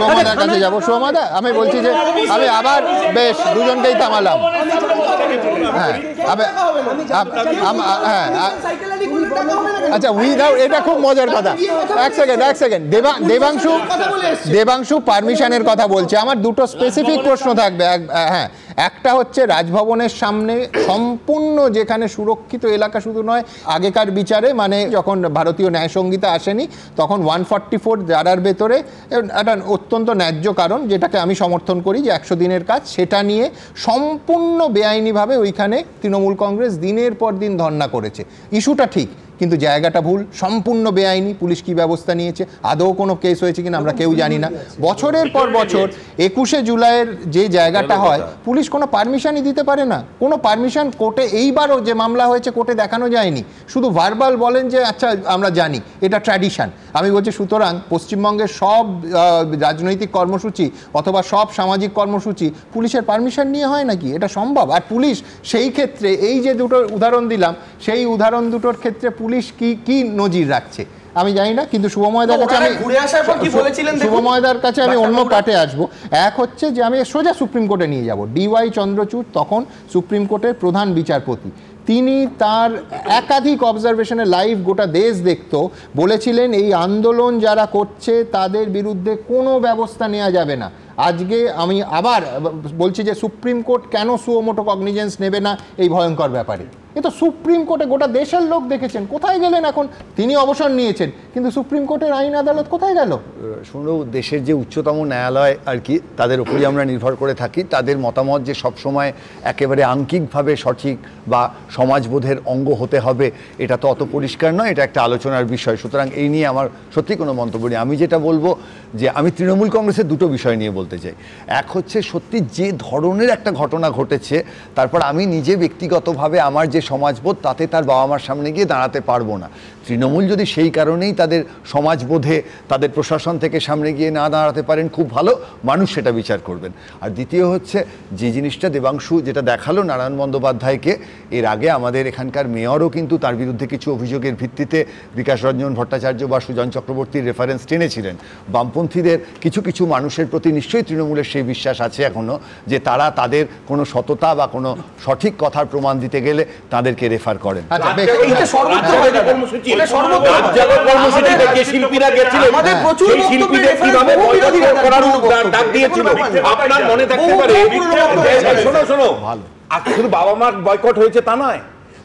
সোমাদার কাছে যাবো। সোমাদা, আমি বলছি যে আমি আবার বেশ দুজনকেই থামালাম। আচ্ছা, উইদাউট, এটা খুব মজার কথা। এক সেকেন্ড দেবাংশু পারমিশনের কথা বলছে। আমার দুটো স্পেসিফিক প্রশ্ন থাকবে। হ্যাঁ, একটা হচ্ছে রাজভবনের সামনে সম্পূর্ণ যেখানে সুরক্ষিত এলাকা শুধু নয়, আগেকার বিচারে মানে যখন ভারতীয় ন্যায় সংহিতা আসেনি তখন 144 ধারার ভেতরে একটা অত্যন্ত ন্যায্য কারণ, যেটাকে আমি সমর্থন করি যে 100 দিনের কাজ, সেটা নিয়ে সম্পূর্ণ বেআইনিভাবে ওইখানে তৃণমূল কংগ্রেস দিনের পর দিন ধর্ণা করেছে। ইস্যুটা ঠিক, কিন্তু জায়গাটা ভুল, সম্পূর্ণ বেআইনি। পুলিশ কি ব্যবস্থা নিয়েছে, আদৌ কোনো কেস হয়েছে কিনা আমরা কেউ জানি না। বছরের পর বছর 21শে জুলাইয়ের যে জায়গাটা হয়, পুলিশ কোনো পারমিশনই দিতে পারে না, কোনো পারমিশন কোর্টে এইবারও যে মামলা হয়েছে কোর্টে দেখানো যায়নি, শুধু ভার্বাল বলেন যে আচ্ছা আমরা জানি, এটা ট্র্যাডিশন। আমি বলছি সুতরাং পশ্চিমবঙ্গের সব রাজনৈতিক কর্মসূচি অথবা সব সামাজিক কর্মসূচি পুলিশের পারমিশন নিয়ে হয় নাকি? এটা সম্ভব? আর পুলিশ সেই ক্ষেত্রে এই যে দুটো উদাহরণ দিলাম, সেই উদাহরণ দুটোর ক্ষেত্রে পুলিশ কি নজির রাখছে আমি জানি না। কিন্তু শুভময়দার কাছে আমি অন্য পার্টে আসবো। এক হচ্ছে যে আমি সোজা সুপ্রিম কোর্টে নিয়ে যাব। DY চন্দ্রচূড় তখন সুপ্রিম কোর্টের প্রধান বিচারপতি, তিনি তার একাধিক অবজারভেশনে লাইভ গোটা দেশ দেখত, বলেছিলেন এই আন্দোলন যারা করছে তাদের বিরুদ্ধে কোনো ব্যবস্থা নেওয়া যাবে না। আজকে আমি আবার বলছি যে সুপ্রিম কোর্ট কেন সুমোটো কগনিজেন্স নেবে না এই ভয়ঙ্কর ব্যাপারে? এ তো সুপ্রিম কোর্টে গোটা দেশের লোক দেখেছেন। কোথায় গেলেন এখন? তিনি অবসর নিয়েছেন, কিন্তু সুপ্রিম কোর্টের আইন আদালত কোথায় গেল? শুনো, দেশের যে উচ্চতম ন্যায়ালয় আর কি, তাদের উপরই আমরা নির্ভর করে থাকি। তাদের মতামত যে সবসময় একেবারে আঙ্কিকভাবে সঠিক বা সমাজবোধের অঙ্গ হতে হবে এটা তো অত পরিষ্কার নয়, এটা একটা আলোচনার বিষয়। সুতরাং এই নিয়ে আমার সত্যি কোনো মন্তব্য নেই। আমি যেটা বলবো যে আমি তৃণমূল কংগ্রেসের দুটো বিষয় নিয়ে বলতে চাই। এক হচ্ছে সত্যি যে ধরনের একটা ঘটনা ঘটেছে, তারপর আমি নিজে ব্যক্তিগতভাবে আমার যে সমাজবোধ, তাতে তার বাবা মার সামনে গিয়ে দাঁড়াতে পারবো না। তৃণমূল যদি সেই কারণেই তাদের সমাজবোধে তাদের প্রশাসন থেকে সামনে গিয়ে না দাঁড়াতে পারেন, খুব ভালো, মানুষ সেটা বিচার করবেন। আর দ্বিতীয় হচ্ছে যে জিনিসটা দেবাংশু যেটা দেখালো নারায়ণ বন্দ্যোপাধ্যায়কে, এর আগে আমাদের এখানকার মেয়রও কিন্তু তার বিরুদ্ধে কিছু অভিযোগের ভিত্তিতে বিকাশ রঞ্জন ভট্টাচার্য বা সুজন চক্রবর্তীর রেফারেন্স টেনেছিলেন। বামপন্থীদের কিছু কিছু মানুষের প্রতি নিশ্চয়ই তৃণমূলের সেই বিশ্বাস আছে এখনও যে তারা তাদের কোনো সততা বা কোনো সঠিক কথার প্রমাণ দিতে গেলে তাদেরকে রেফার করেন। আপনার মনে থাকতে পারে শুধু বাবা মার বয়কট হয়েছে তা নয়,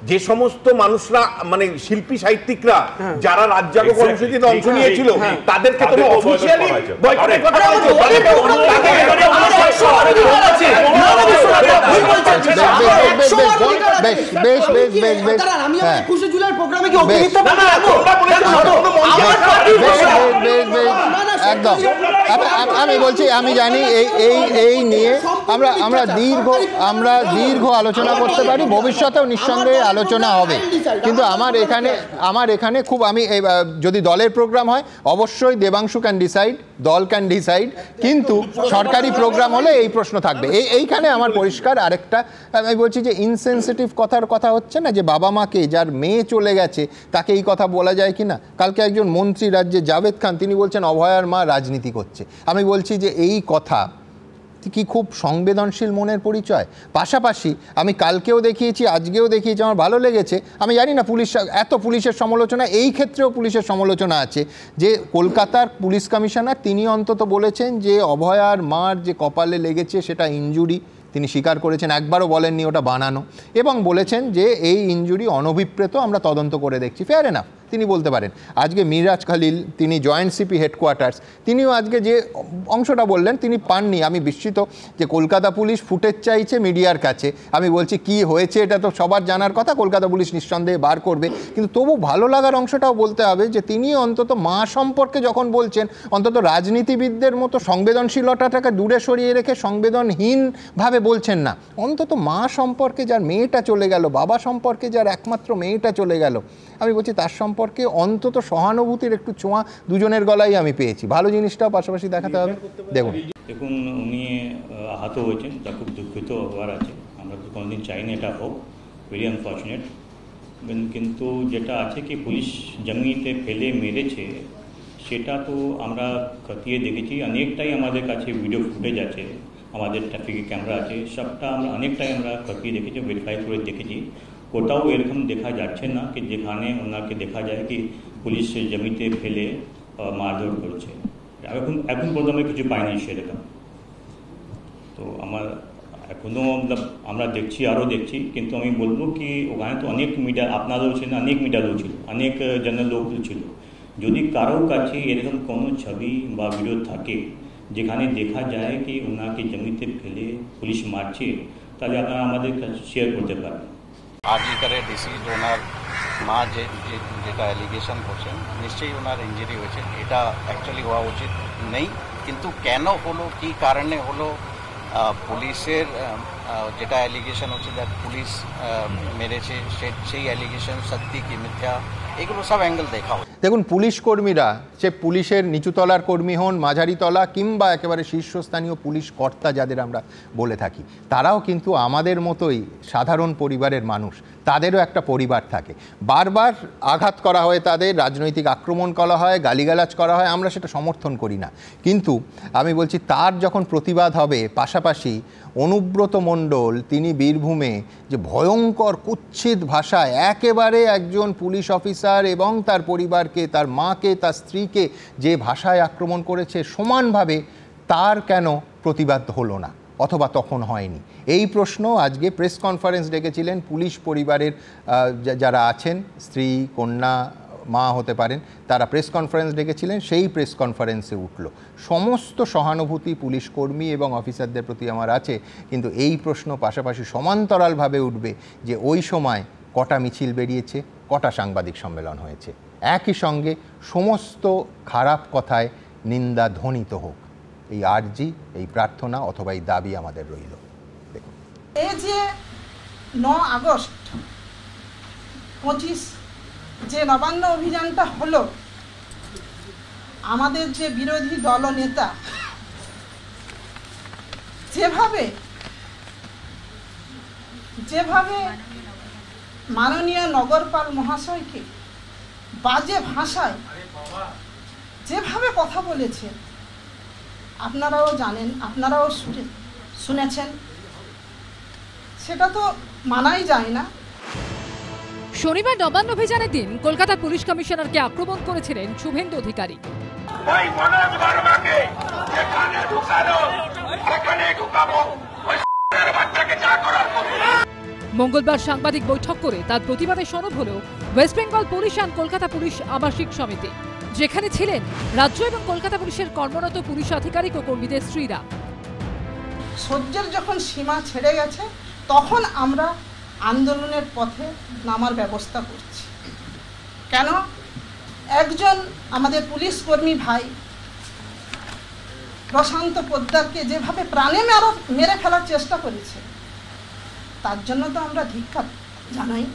যে সমস্ত মানুষরা মানে শিল্পী সাহিত্যিকরা যারা রাত জাগো কর্মসূচিতে অংশ নিয়েছিল তাদেরকে তুমি অফিশিয়ালি বয়কটের কথা বলছো। একদম আমি বলছি, আমি জানি এই নিয়ে আমরা দীর্ঘ আলোচনা করতে পারি, ভবিষ্যতেও নিঃসন্দেহে আলোচনা হবে। কিন্তু আমার এখানে খুব আমি যদি দলের প্রোগ্রাম হয় অবশ্যই দেবাংশু ক্যান ডিসাইড, দল ক্যান ডিসাইড, কিন্তু সরকারি প্রোগ্রাম হলে এই প্রশ্ন থাকবে। এইখানে আমার পরিষ্কার আরেকটা আমি বলছি যে ইনসেনসিটিভ কথা হচ্ছে না, যে বাবা মাকে যার মেয়ে চলে গেছে তাকে এই কথা বলা যায় কি না। কালকে একজন মন্ত্রী রাজ্যে জাভেদ খান তিনি বলছেন অভয়ার মা রাজনীতি করছে। আমি বলছি যে এই কথা কি খুব সংবেদনশীল মনের পরিচয়। পাশাপাশি আমি কালকেও দেখিয়েছি, আজকেও দেখিয়েছি, আমার ভালো লেগেছে। আমি জানি না পুলিশের সমালোচনা, এই ক্ষেত্রেও পুলিশের সমালোচনা আছে, যে কলকাতার পুলিশ কমিশনার তিনি অন্তত বলেছেন যে অভয়ার মার যে কপালে লেগেছে সেটা ইনজুরি, তিনি স্বীকার করেছেন, একবারও বলেননি ওটা বানানো, এবং বলেছেন যে এই ইনজুরি অনভিপ্রেত, আমরা তদন্ত করে দেখছি। ফেয়ার এনাফ, তিনি বলতে পারেন। আজকে মিরাজ খালিল, তিনি জয়েন্ট সিপি হেডকোয়ার্টার্স, তিনিও আজকে যে অংশটা বললেন তিনি পাননি। আমি বিস্মিত যে কলকাতা পুলিশ ফুটেজ চাইছে মিডিয়ার কাছে। আমি বলছি কি হয়েছে এটা তো সবার জানার কথা, কলকাতা পুলিশ নিঃসন্দেহে বার করবে, কিন্তু তবু ভালো লাগার অংশটাও বলতে হবে যে তিনি অন্তত মা সম্পর্কে যখন বলছেন, অন্তত রাজনীতিবিদদের মতো সংবেদনশীলতাটাকে দূরে সরিয়ে রেখে সংবেদনহীনভাবে বলছেন না, অন্তত মা সম্পর্কে যার মেয়েটা চলে গেল, বাবা সম্পর্কে যার একমাত্র মেয়েটা চলে গেল, আমি বলছি তার সম্পর্কে অন্তত সহানুভূতির একটু ছোঁয়া দুজনের গলায় আমি পেয়েছি। ভালো জিনিসটাও পাশাপাশি দেখাতে হবে। দেখুন উনি আহত হয়েছেন, তা খুব দুঃখিত হওয়ার আছে। আমরা তো কোনোদিন চাই না এটা হোক, ভেরি আনফর্চুনেট। কিন্তু যেটা আছে কি পুলিশ জমিতে ফেলে মেরেছে সেটা তো আমরা খতিয়ে দেখেছি, অনেকটাই আমাদের কাছে ভিডিও ফুটেজ আছে, আমাদের ট্রাফিকের ক্যামেরা আছে, সবটা আমরা অনেকটাই আমরা খতিয়ে দেখেছি, ভেরিফাই করে দেখেছি। কোথাও এরকম দেখা যাচ্ছে না কি যেখানে ওনাকে দেখা যায় কি পুলিশ জমিতে ফেলে মারধর করছে। এখন পর্যন্ত কিছু পাইনি সেরকম। তো আমার এখনও আমরা দেখছি, আরও দেখছি, কিন্তু আমি বলবো কি ওখানে তো অনেক মিডিয়া, আপনারাও ছিলেন, অনেক মিডিয়া লোক ছিল, অনেক জনের লোক ছিল। যদি কারোর কাছে এরকম কোনো ছবি বা ভিডিও থাকে যেখানে দেখা যায় কি ওনাকে জমিতে ফেলে পুলিশ মারছে, তাহলে আপনারা আমাদের কাছে শেয়ার করতে পারেন। আরজিকরে ডিসিজ ওনার মা যেটা অ্যালিগেশন করছেন, নিশ্চয়ই ওনার ইঞ্জুরি হয়েছে, এটা অ্যাকচুয়ালি হওয়া উচিত নেই। কিন্তু কেন হলো, কি কারণে হলো, পুলিশের যেটা অ্যালিগেশন হচ্ছে দ্যাট পুলিশ মেরেছে, সেই অ্যালিগেশন সত্যি কি মিথ্যা, এগুলো সব অ্যাঙ্গেল দেখা হয়। দেখুন, পুলিশ কর্মীরা, সে পুলিশের নিচুতলার কর্মী হন, মাঝারিতলা কিংবা একেবারে শীর্ষস্থানীয় পুলিশ কর্তা যাদের আমরা বলে থাকি, তারাও কিন্তু আমাদের মতোই সাধারণ পরিবারের মানুষ। তাদেরও একটা পরিবার থাকে। বারবার আঘাত করা হয়, তাদের রাজনৈতিক আক্রমণ করা হয়, গালিগালাজ করা হয়, আমরা সেটা সমর্থন করি না। কিন্তু আমি বলছি তার যখন প্রতিবাদ হবে, পাশাপাশি অনুব্রত মণ্ডল তিনি বীরভূমে যে ভয়ঙ্কর কুৎসিত ভাষায় একেবারে একজন পুলিশ অফিসার এবং তার পরিবারকে, তার মাকে, তার স্ত্রীকে যে ভাষায় আক্রমণ করেছে, সমানভাবে তার কেন প্রতিবাদ হলো না, অথবা তখন হয়নি? এই প্রশ্ন আজকে প্রেস কনফারেন্স ডেকেছিলেন পুলিশ পরিবারের যারা আছেন, স্ত্রী, কন্যা, মা হতে পারেন, তারা প্রেস কনফারেন্স ডেকেছিলেন। সেই প্রেস কনফারেন্সে উঠল সমস্ত সহানুভূতি পুলিশ কর্মী এবং অফিসারদের প্রতি আমার আছে, কিন্তু এই প্রশ্ন পাশাপাশি সমান্তরালভাবে উঠবে যে ওই সময় কটা মিছিল বেরিয়েছে, কটা সাংবাদিক সম্মেলন হয়েছে। একই সঙ্গে সমস্ত খারাপ কথায় নিন্দা ধ্বনিত হোক, এই আর্জি, এই প্রার্থনা অথবা এই দাবি আমাদের রইল। দেখুন, এই যে 9 আগস্ট 25 যে নবান্ন অভিযানটা হলো, আমাদের যে বিরোধী দলনেতা যেভাবে মাননীয় নগরপাল মহাশয়কে বাজে ভাষায় যেভাবে কথা বলেছে, আপনারাও জানেন, আপনারাও শুনেছেন, সেটা তো মানাই যায় না। শনিবার নবান্ন অভিযানের দিন কলকাতা পুলিশ কমিশনারকে আক্রমণ করেছিলেন শুভেন্দু অধিকারী। মঙ্গলবার সাংবাদিক বৈঠক করে তার প্রতিবাদে সরব হল West Bengal police and Kolkata police আবাসিক সমিতি, যেখানে ছিলেন রাজ্য এবং কলকাতা পুলিশের কর্মরত পুলিশ আধিকারিক ও কর্মীদের স্ত্রীরা। সহ্যের যখন সীমা ছেড়ে গেছে তখন আমরা আন্দোলনের পথে নামার ব্যবস্থা করছি। কেন? একজন আমাদের পুলিশ কর্মী ভাই প্রশান্ত পোদ্দারকে যেভাবে প্রাণে মেরে ফেলার চেষ্টা করেছে, তার জন্য তো আমরা ধিক্কার জানাই।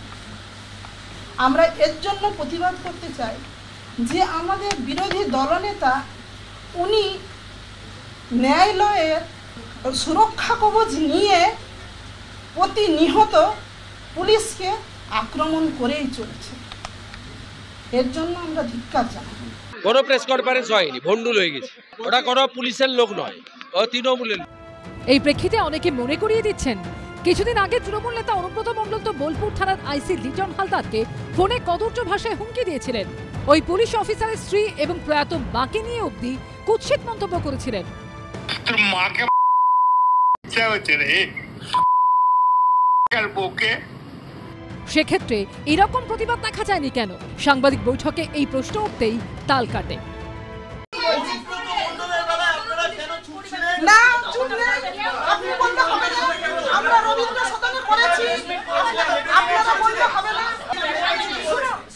আমরা এর জন্য প্রতিবাদ করতে চাই যে আমাদের বিরোধী দলনেতা উনি ন্যায়ালয়ের সুরক্ষা কবচ নিয়ে প্রতিনিয়ত পুলিশকে আক্রমণ করেই চলছে। এর জন্য আমরা ধিক্কার জানাই। কোনো প্রেস কনফারেন্স হয়নি, ভন্ডুল হয়ে গেছে। ওটা কোনো পুলিশের লোক নয়, ও তৃণমূলের। এই প্রেক্ষিতে অনেকে মনে করিয়ে দিচ্ছেন, কিছুদিন আগে তৃণমূল নেতা অনুব্রত মণ্ডল তো বোলপুর থানার আইসি লিটন হালদারকে ফোনে কদর্য ভাষায় হুমকি দিয়েছিলেন। ওই পুলিশ অফিসারের স্ত্রী এবং প্রয়াত মাকে নিয়ে অবধি কুৎসিত মন্তব্য করেছিলেন। সেক্ষেত্রে এরকম প্রতিবাদ দেখা যায়নি কেন? সাংবাদিক বৈঠকে এই প্রশ্ন উঠতেই তাল কাটে। না, চুপ নেই, আপনি বলতে হবে না। আমরা রবীন্দ্র সদনে করেছি, আপনারা বলতে হবে না।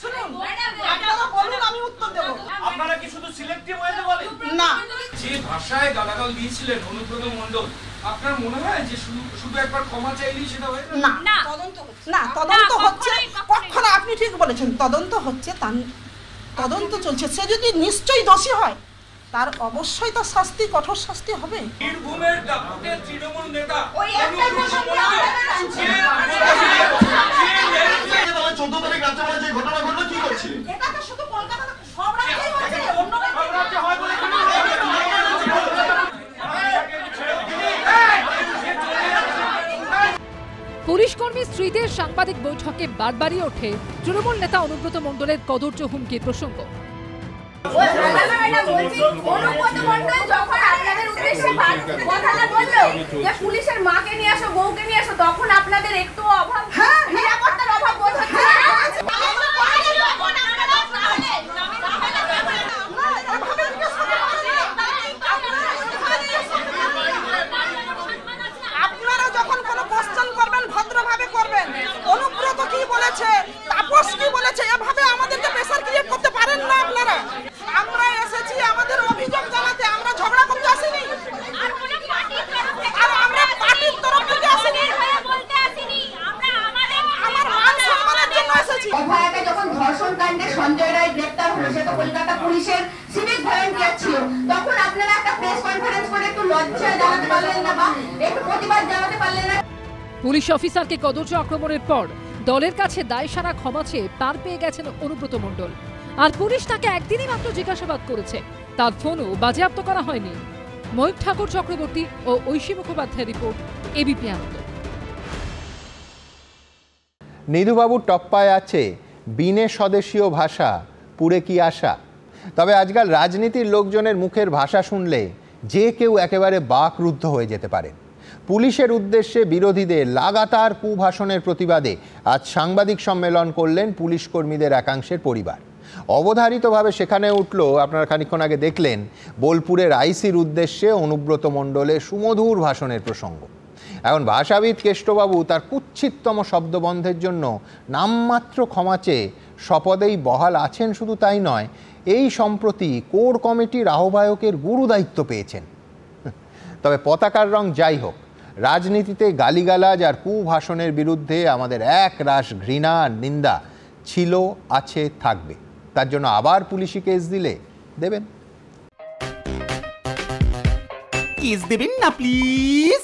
শুনুন, আপনারা বলুন, আমি উত্তর দেব। আপনারা কি শুধু সিলেক্টিভ ওয়েতে বলেন? না, যে ভাষায় গালাগাল দিয়েছিলেন অনুব্রত মণ্ডল, আপনার মনে হয় যে শুধু একবার ক্ষমা চাইলেই সেটা হয়ে? না, তদন্ত হচ্ছে। কখনো আপনি ঠিক বলেছেন, তদন্ত হচ্ছে, তদন্ত চলছে। সে যদি নিশ্চয়ই দোষী হয় তার অবশ্যই তার শাস্তি, কঠোর শাস্তি হবে। বীরভূমের দাপুটের তৃণমূল নেতা ওই একটাই কথা বলা হবে না। 14 তারিখ রাতে যে ঘটনা ঘটলো কি করছিলেন? এটা তো শুধু কলকাতা, সব রাজ্যেই হচ্ছে, অন্য রাজ্যে হয় বলে কেন? পুলিশ কর্মী স্ত্রীদের সাংবাদিক বৈঠকে বারবারই ওঠে তৃণমূল নেতা অনুব্রত মণ্ডলের কদর্য হুমকির প্রসঙ্গ। পুলিশের মাকে নিয়ে আসো, বউকে নিয়ে আসো, তখন আপনাদের একটু অভাব, নিরাপত্তার অভাব বোধ হচ্ছে। আপনারা যখন কোনো কোশ্চেন করবেন ভদ্রভাবে করবেন। অনুব্রত কি বলেছে, তাপস কি বলেছে, এভাবে আমাদেরকে প্রেসার ক্রিয়েট করতে পারেন না আপনারা। আমরা এসেছি আমাদের অভিযোগ জানাতে, আমরা ঝগড়া করতে আসিনি, আর আমরা পার্টির তরফ থেকে আসিনি, আমার মান সম্মানের জন্য এসেছি। এফআইআরে যখন ধর্ষণ কাণ্ডে সঞ্জয় রায় গ্রেপ্তার হলো, সে তো কলকাতা পুলিশের সিভিক ভলেন্টিয়ার ছিল, তখন আপনারা একটা প্রেস কনফারেন্স করে একটু লজ্জা জানাতে পারলেন না বা একটু প্রতিবাদ জানাতে পারলেন না? পুলিশ অফিসারকে কদর্য আক্রমণের পর দলের কাছে দায়সারা ক্ষমা চেয়ে পার পেয়ে গেছেন অনুব্রত মণ্ডল। আর পুলিশ তাকে একদিনই মাত্র জিজ্ঞাসাবাদ করেছে, তার ফোনও বাজেয়াপ্ত করা হয়নি। ময়ূর ঠাকুর চক্রবর্তী ও ঐশী মুখোপাধ্যায়ের রিপোর্ট, এবিপি আনন্দ। নিধুবাবুর টপ্পায় আছে বিনে স্বদেশীয় ভাষা, পুরে কি আশা। তবে আজকাল রাজনীতির লোকজনের মুখের ভাষা শুনলে যে কেউ একেবারে বাকরুদ্ধ হয়ে যেতে পারে। পুলিশের উদ্দেশ্যে বিরোধীদের লাগাতার কুভাষণের প্রতিবাদে আজ সাংবাদিক সম্মেলন করলেন পুলিশ কর্মীদের একাংশের পরিবার। অবধারিতভাবে সেখানে উঠল, আপনারা খানিকক্ষণ আগে দেখলেন, বোলপুরের আইসির উদ্দেশ্যে অনুব্রত মণ্ডলের সুমধুর ভাষণের প্রসঙ্গ। এখন ভাষাবিদ কেষ্টবাবু তার কুৎসিততম শব্দবন্ধের জন্য নামমাত্র ক্ষমা চেয়ে শপথেই বহাল আছেন। শুধু তাই নয়, এই সম্প্রতি কোর কমিটির আহ্বায়কের গুরু দায়িত্ব পেয়েছেন। তবে পতাকার রং যাই হোক, রাজনীতিতে গালিগালাজ আর কুভাষণের বিরুদ্ধে আমাদের এক রাশ ঘৃণা আর নিন্দা ছিল, আছে, থাকবে। তার জন্য আবার পুলিশি কেস দিলে দেবেন। কেস দেবেন না প্লিজ।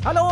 হ্যালো,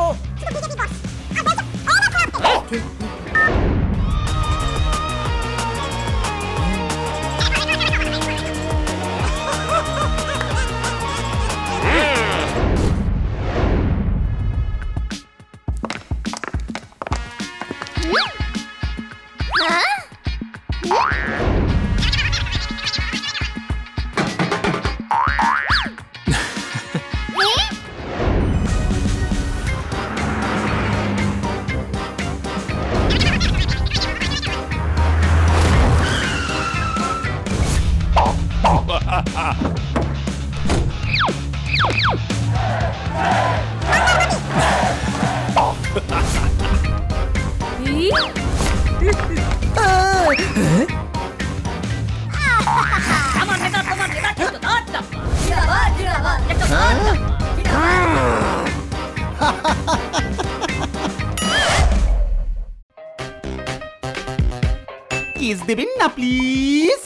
কিস দিবেন না প্লিজ